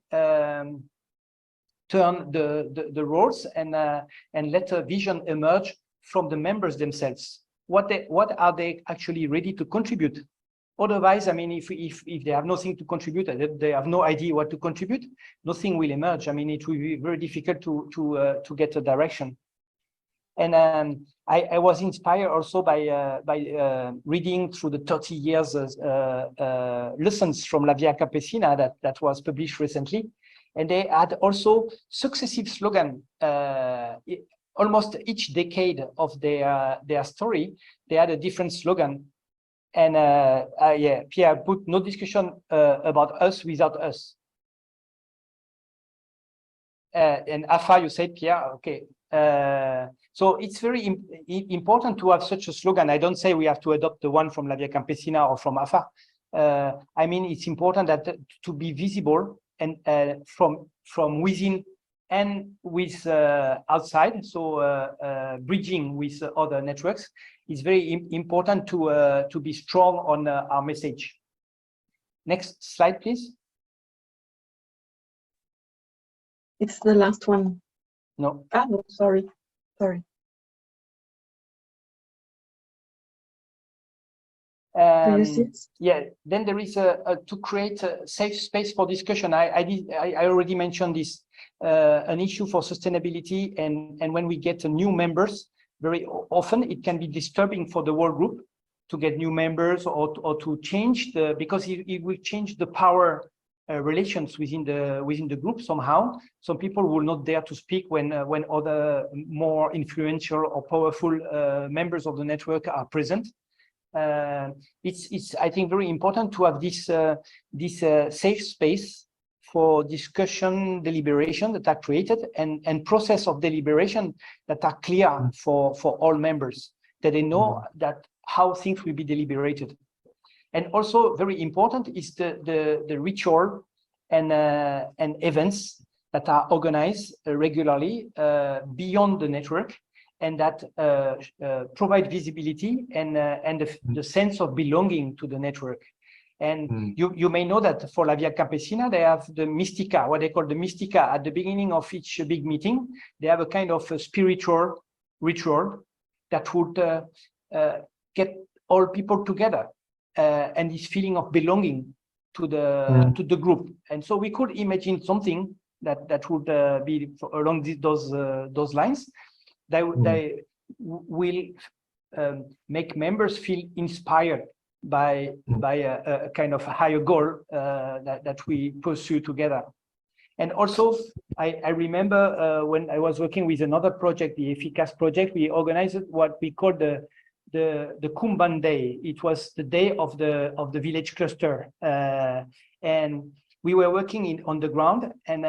turn the roles and let a vision emerge from the members themselves? What are they actually ready to contribute? Otherwise, I mean, if they have nothing to contribute, they have no idea what to contribute, nothing will emerge. I mean, it will be very difficult to get a direction. And I was inspired also by reading through the 30 years lessons from La Via Campesina that was published recently. And they had also successive slogan. Almost each decade of their story, they had a different slogan. And yeah, Pierre put no discussion about us without us. And AFA, you said, Pierre, okay. So it's very important to have such a slogan. I don't say we have to adopt the one from La Via Campesina or from AFA. I mean, it's important that to be visible and from within and with outside. So bridging with other networks is very important to be strong on our message. Next slide, please. It's the last one. No. Ah, no, sorry. Do you see it? Yeah, then there is to create a safe space for discussion. I already mentioned this, an issue for sustainability, and when we get new members, very often it can be disturbing for the whole group to get new members or to change because it will change the power relations within the group somehow. Some people will not dare to speak when other more influential or powerful members of the network are present. It's I think very important to have this safe space for discussion, deliberation that are created and process of deliberation that are clear for all members, that they know that how things will be deliberated. And also very important is the ritual and events that are organized regularly beyond the network, and that provide visibility and the sense of belonging to the network. And you may know that for La Via Campesina, they have the Mystica, what they call the Mystica. At the beginning of each big meeting, they have a kind of a spiritual ritual that would get all people together and this feeling of belonging to the group. And so we could imagine something that would be along those lines. They will make members feel inspired by a kind of higher goal that we pursue together. And also, I remember when I was working with another project, the Efficace project, we organized what we called the Kumban Day. It was the day of the village cluster, and we were working on the ground, and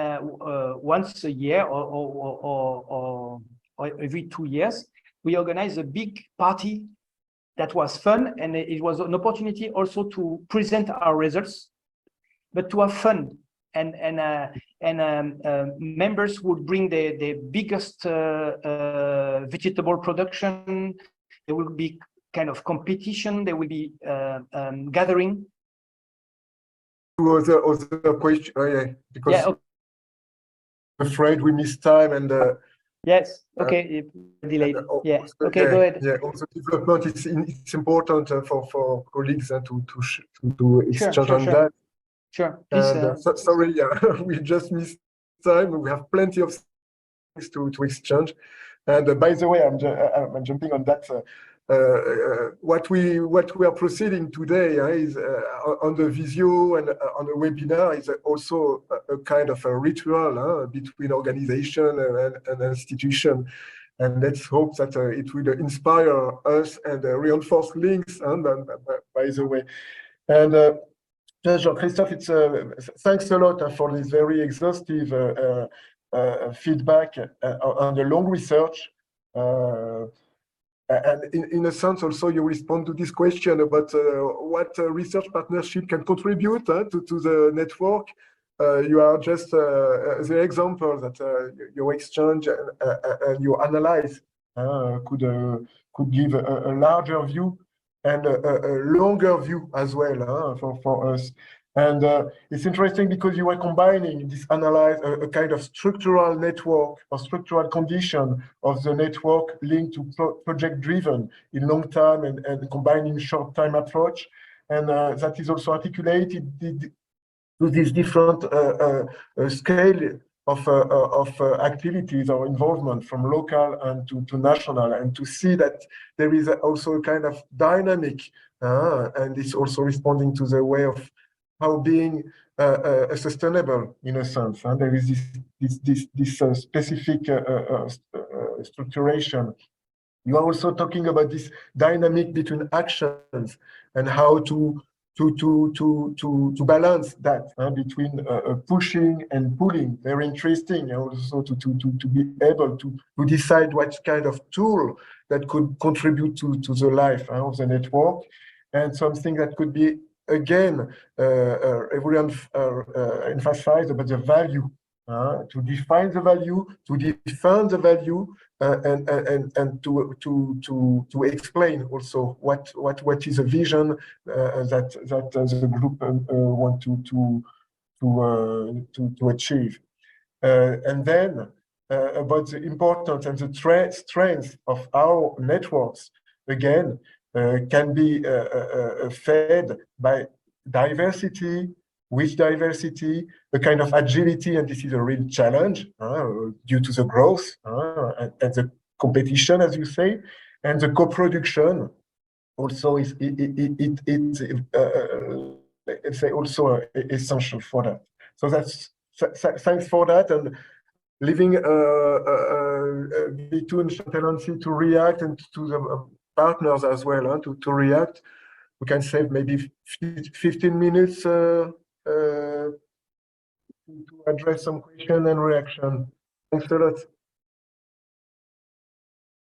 once a year or every 2 years, we organized a big party that was fun, and it was an opportunity also to present our results, but to have fun. And members would bring the biggest vegetable production. There will be kind of competition. There will be gathering. Other question, because yeah, okay. I'm afraid we missed time and. Yes. Okay. Delayed. Yeah. Also, okay. Go ahead. Yeah. Also, development. It's important for colleagues to exchange on that. Sure. Please. And, sorry, we just missed time. We have plenty of things to exchange. And by the way, I'm jumping on that. What we are proceeding today is on the Visio and on the webinar is also a kind of a ritual between organization and institution. And let's hope that it will inspire us and reinforce links. By the way, and Jean-Christophe, it's thanks a lot for this very exhaustive feedback on the long research. And in a sense, also you respond to this question about what research partnership can contribute to the network. You are just the example that you exchange and you analyze could give a larger view and a longer view as well for us. And it's interesting because you are combining this analyze a kind of structural network or structural condition of the network linked to project driven in long time and combining short time approach. And that is also articulated to this different scale of activities or involvement from local and to national, and to see that there is also a kind of dynamic and it's also responding to the way of how being sustainable in a sense. And there is this specific structuration. You are also talking about this dynamic between actions and how to balance that between pushing and pulling. Very interesting. Also to be able to decide what kind of tool that could contribute to the life of the network, and something that could be again everyone emphasized about the value. To define the value, to define the value, and to explain also what is a vision that the group want to achieve, and then about the importance and the strength of our networks again can be fed by diversity, with diversity, a kind of agility, and this is a real challenge due to the growth and the competition, as you say, and the co-production also is let's say also essential for that. So that's thanks for that, and leaving Vitu and Chantal to react, and to the partners as well to react. We can save maybe 15 minutes to address some question and reaction. Thanks a lot.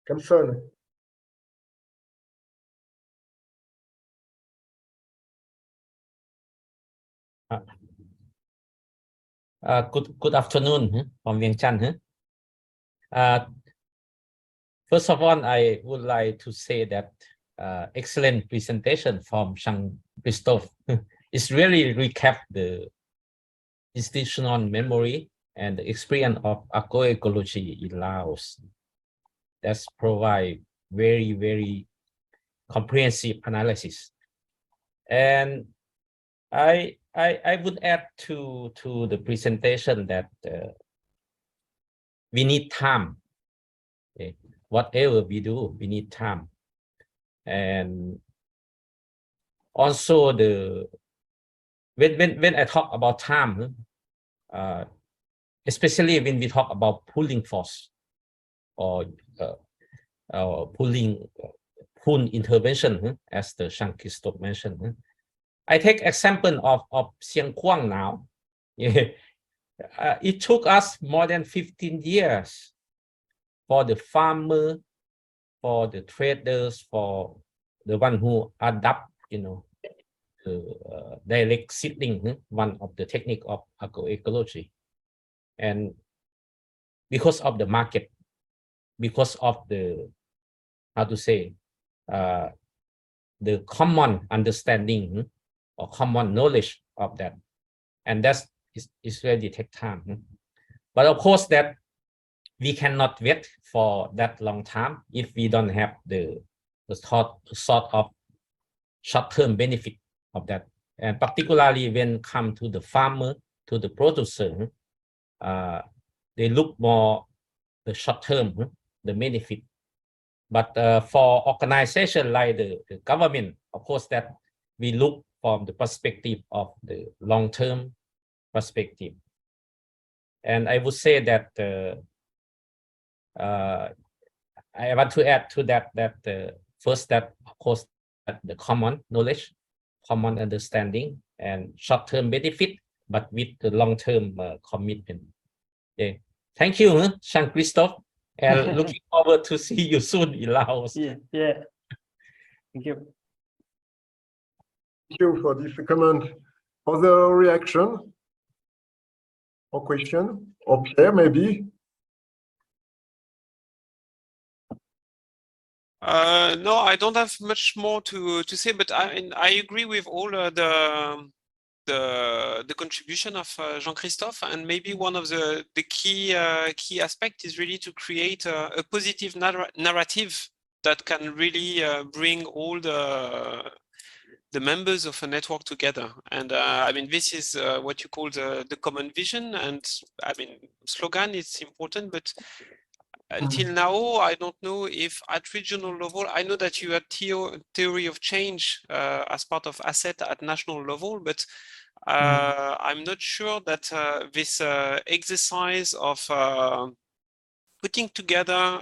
Kamson. Good afternoon from Vientiane. First of all, I would like to say that excellent presentation from Jean-Christophe. It's really recap the institutional memory and the experience of agroecology in Laos. That's provide very, very comprehensive analysis. And I would add to the presentation that we need time. Okay. Whatever we do, we need time. And also when I talk about time, especially when we talk about pulling force or pull intervention, as the Jean-Christophe mentioned. I take example of Siang Quang now. It took us more than 15 years for the farmer, for the traders, for the one who adapt, direct seedling, one of the technique of agroecology. And because of the market, because of the, how to say, the common understanding or common knowledge of that. And that's is really take time. But of course that we cannot wait for that long time if we don't have the sort of short-term benefit of that. And particularly when come to the farmer, to the producer, they look more the short-term, the benefit. But for organization like the government, of course that we look from the perspective of the long-term perspective. And I would say that I want to add to that first that of course that the common knowledge, common understanding, and short-term benefit, but with the long-term commitment. Okay. Thank you, Jean-Christophe. And looking forward to see you soon in Laos. Yeah. Thank you. Thank you for this comment. Other reaction or question? Or Pierre, maybe? No, I don't have much more to say, but I agree with all the contribution of Jean-Christophe, and maybe one of the key aspect is really to create a positive narrative that can really bring all the members of a network together. And I mean, this is what you call the common vision. And I mean, slogan is important, but until now, I don't know if at regional level, I know that you had theory of change as part of asset at national level, but I'm not sure that this exercise of putting together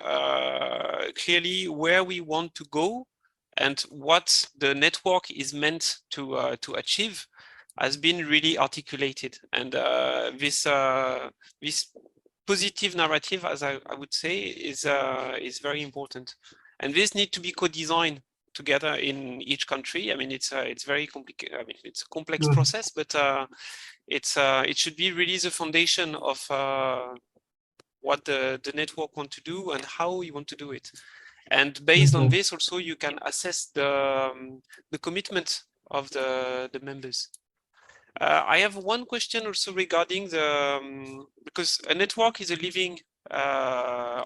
clearly where we want to go and what the network is meant to achieve has been really articulated. And this positive narrative, as I would say, is very important. And this needs to be co-designed together in each country. I mean, it's very complicated. I mean, it's a complex process, but it should be really the foundation of what the network want to do and how you want to do it. And based on this, also you can assess the commitment of the members. I have one question also regarding because a network is a living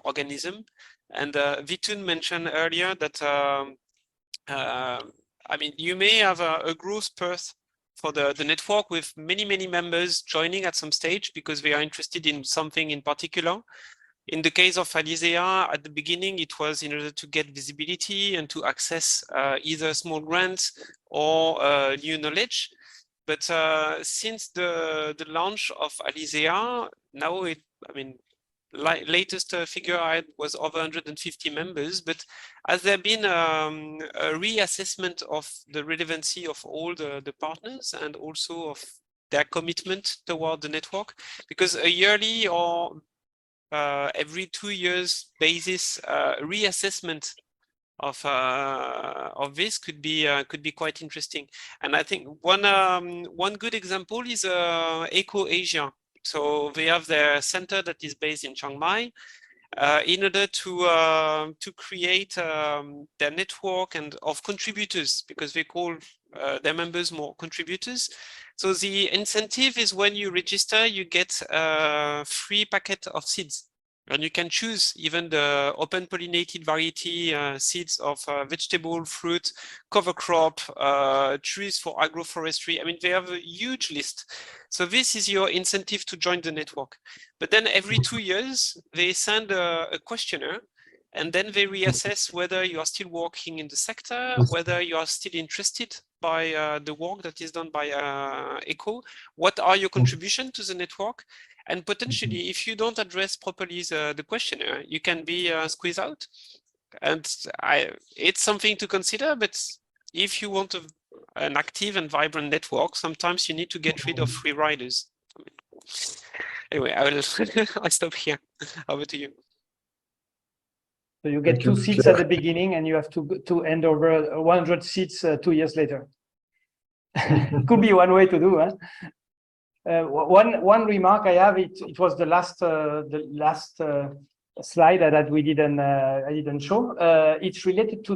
organism, and Vitun mentioned earlier that I mean, you may have a growth spurt for the network with many members joining at some stage because they are interested in something in particular. In the case of ALiSEA, at the beginning, it was in order to get visibility and to access either small grants or new knowledge. But since the launch of ALiSEA, now I mean, latest figure I had was over 150 members, but has there been a reassessment of the relevancy of all the partners and also of their commitment toward the network? Because a yearly or every 2 years basis reassessment of this could be quite interesting. And I think one good example is Eco Asia. So they have their center that is based in Chiang Mai in order to create their network and of contributors, because they call their members more contributors. So the incentive is when you register, you get a free packet of seeds. And you can choose even the open pollinated variety seeds of vegetable, fruit, cover crop, trees for agroforestry. I mean, they have a huge list. So this is your incentive to join the network. But then every 2 years, they send a questionnaire, and then they reassess whether you are still working in the sector, whether you are still interested by the work that is done by ECO, what are your contributions to the network, and potentially, if you don't address properly the questionnaire, you can be squeezed out. And it's something to consider, but if you want an active and vibrant network, sometimes you need to get rid of free riders. Anyway, I will I'll stop here. Over to you. So you get 2 seats at the beginning, and you have to hand over 100 seats 2 years later. Could be one way to do, huh? One remark I have, it was the last slide that we didn't I didn't show. It's related to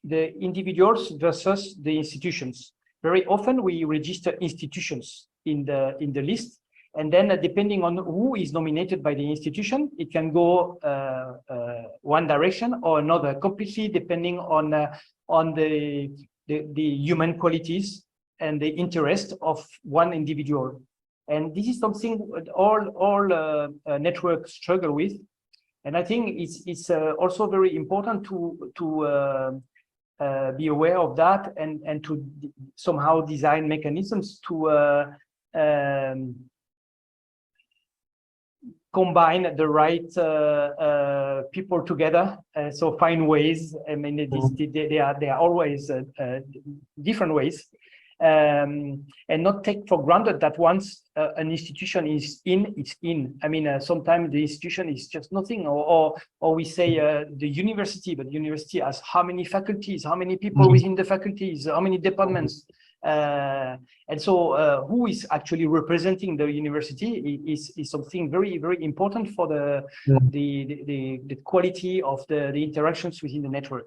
the individuals versus the institutions. Very often we register institutions in the list, and then depending on who is nominated by the institution, it can go one direction or another, completely depending on the human qualities and the interest of one individual. And this is something all networks struggle with. And I think it's also very important to be aware of that and to somehow design mechanisms to combine the right people together. So find ways. I mean, there are always different ways. and not take for granted that once an institution is in, it's in. I mean, sometimes the institution is just nothing, or we say the university, but the university has how many faculties, how many people within the faculties, how many departments. And so who is actually representing the university is something very, very important for the quality of the interactions within the network.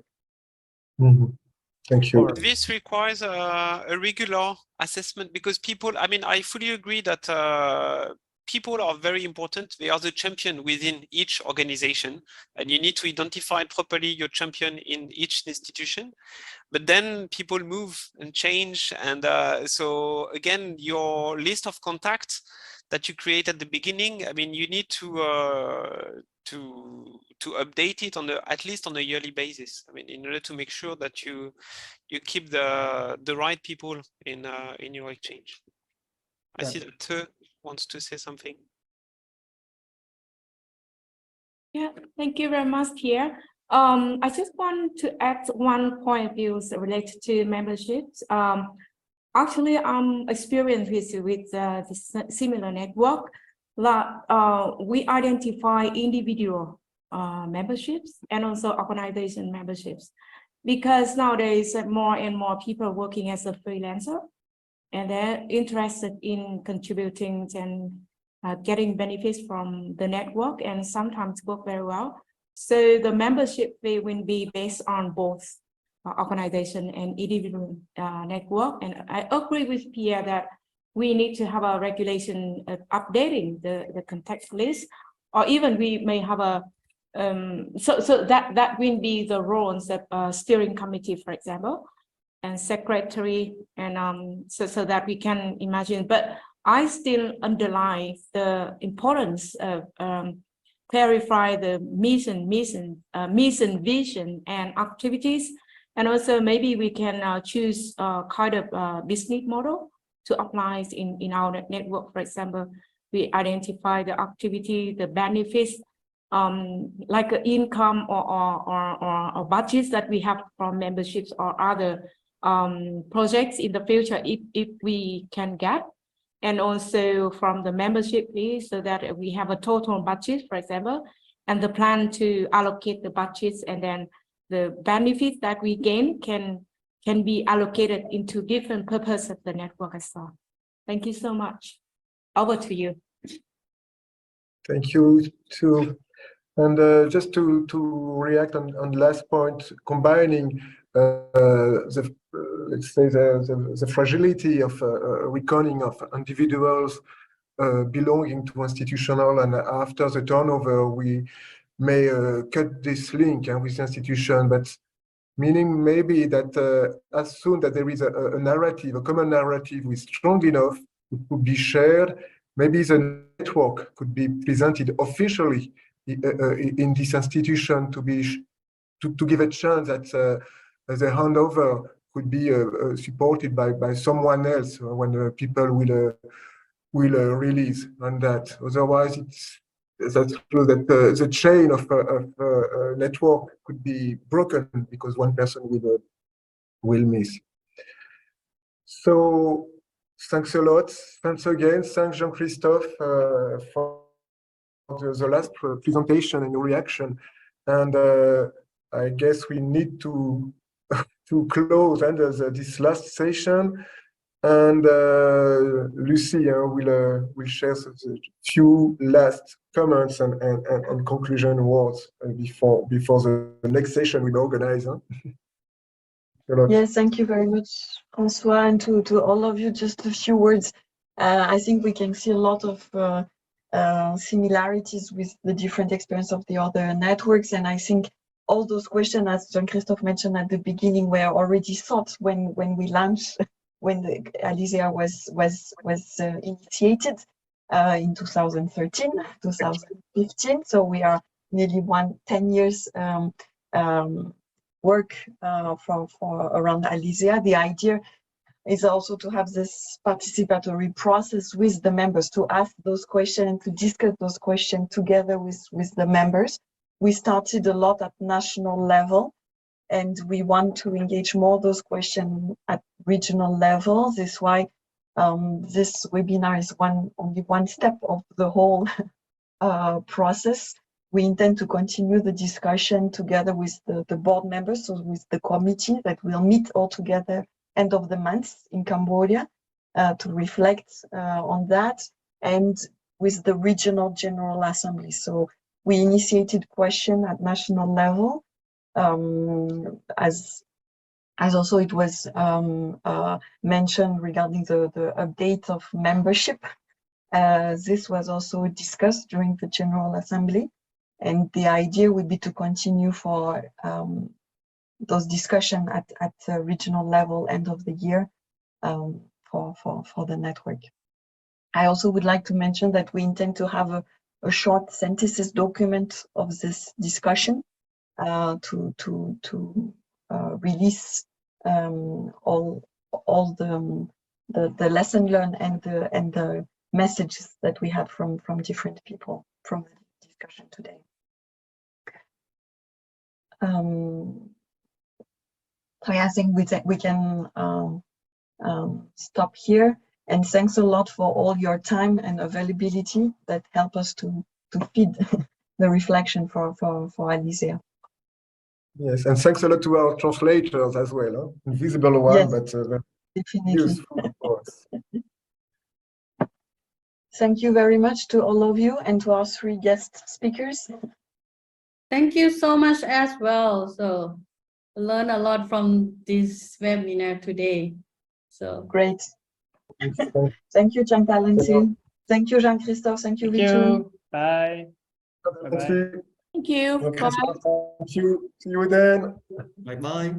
Thank you. This requires a regular assessment, because people, I mean, I fully agree that people are very important. They are the champion within each organization, and you need to identify properly your champion in each institution. But then people move and change, and so again, your list of contacts that you create at the beginning, I mean, you need to update it on at least on a yearly basis. I mean, in order to make sure that you keep the right people in your exchange. I see that Te wants to say something. Yeah, thank you very much, Pierre. I just want to add one point of view related to memberships. Actually, I'm experienced with this similar network. We identify individual memberships and also organization memberships, because nowadays more and more people working as a freelancer, and they're interested in contributing and getting benefits from the network, and sometimes work very well. So the membership fee will be based on both organization and individual network. And I agree with Pierre that we need to have a regulation updating the contact list, or even we may have a so that will be the roles of steering committee, for example, and secretary, and so that we can imagine. But I still underline the importance of clarify the mission, vision, and activities, and also maybe we can choose a kind of business model to apply in our network. For example, we identify the activity, the benefits, like income or budgets that we have from memberships or other projects in the future, if we can get. And also from the membership fee, so that we have a total budget, for example, and the plan to allocate the budgets, and then the benefits that we gain can be allocated into different purposes of the network as well. Thank you so much. Over to you. Thank you too. And just to react on last point, combining let's say the fragility of reckoning of individuals belonging to institutional, and after the turnover we may cut this link with the institution, but meaning maybe that as soon that there is a narrative, a common narrative with strong enough, it could be shared, maybe the network could be presented officially in this institution to give a chance that the handover could be supported by someone else when people will release on that. Otherwise, that's true that the chain of network could be broken because one person will miss. So thanks a lot. Thanks again. Thanks Jean-Christophe for the last presentation and reaction. And I guess we need to close under this last session. And Lucy will share a few last comments and conclusion words before the next session we organize. Yes, thank you very much, François, and to all of you. Just a few words. I think we can see a lot of similarities with the different experience of the other networks, and I think all those questions, as Jean-Christophe mentioned at the beginning, were already thought when we launched, when the ALiSEA was initiated in 2013, 2015. So we are nearly 10 years work for around ALiSEA. The idea is also to have this participatory process with the members, to ask those questions and to discuss those questions together with the members. We started a lot at national level, and we want to engage more those questions regional level. This is why this webinar is only one step of the whole process. We intend to continue the discussion together with the board members, so with the committee that will meet all together end of the month in Cambodia to reflect on that, and with the regional general assembly. So we initiated question at national level, as also it was mentioned regarding the update of membership. This was also discussed during the General Assembly, and the idea would be to continue for those discussions at regional level end of the year for the network. I also would like to mention that we intend to have a short synthesis document of this discussion to release all the lesson learned and the messages that we had from different people from the discussion today. So I think we can stop here, and thanks a lot for all your time and availability that help us to feed the reflection for ALiSEA. Yes, and thanks a lot to our translators as well. Huh? Invisible one, yes, but definitely useful for us. Thank you very much to all of you and to our 3 guest speakers. Thank you so much as well. So learn a lot from this webinar today. So great. Thank you, Jean-Paul. Thank you, Jean-Christophe. Thank you, Vitu. Bye. Bye-bye. Thank you. Thank you. See you then. Bye bye.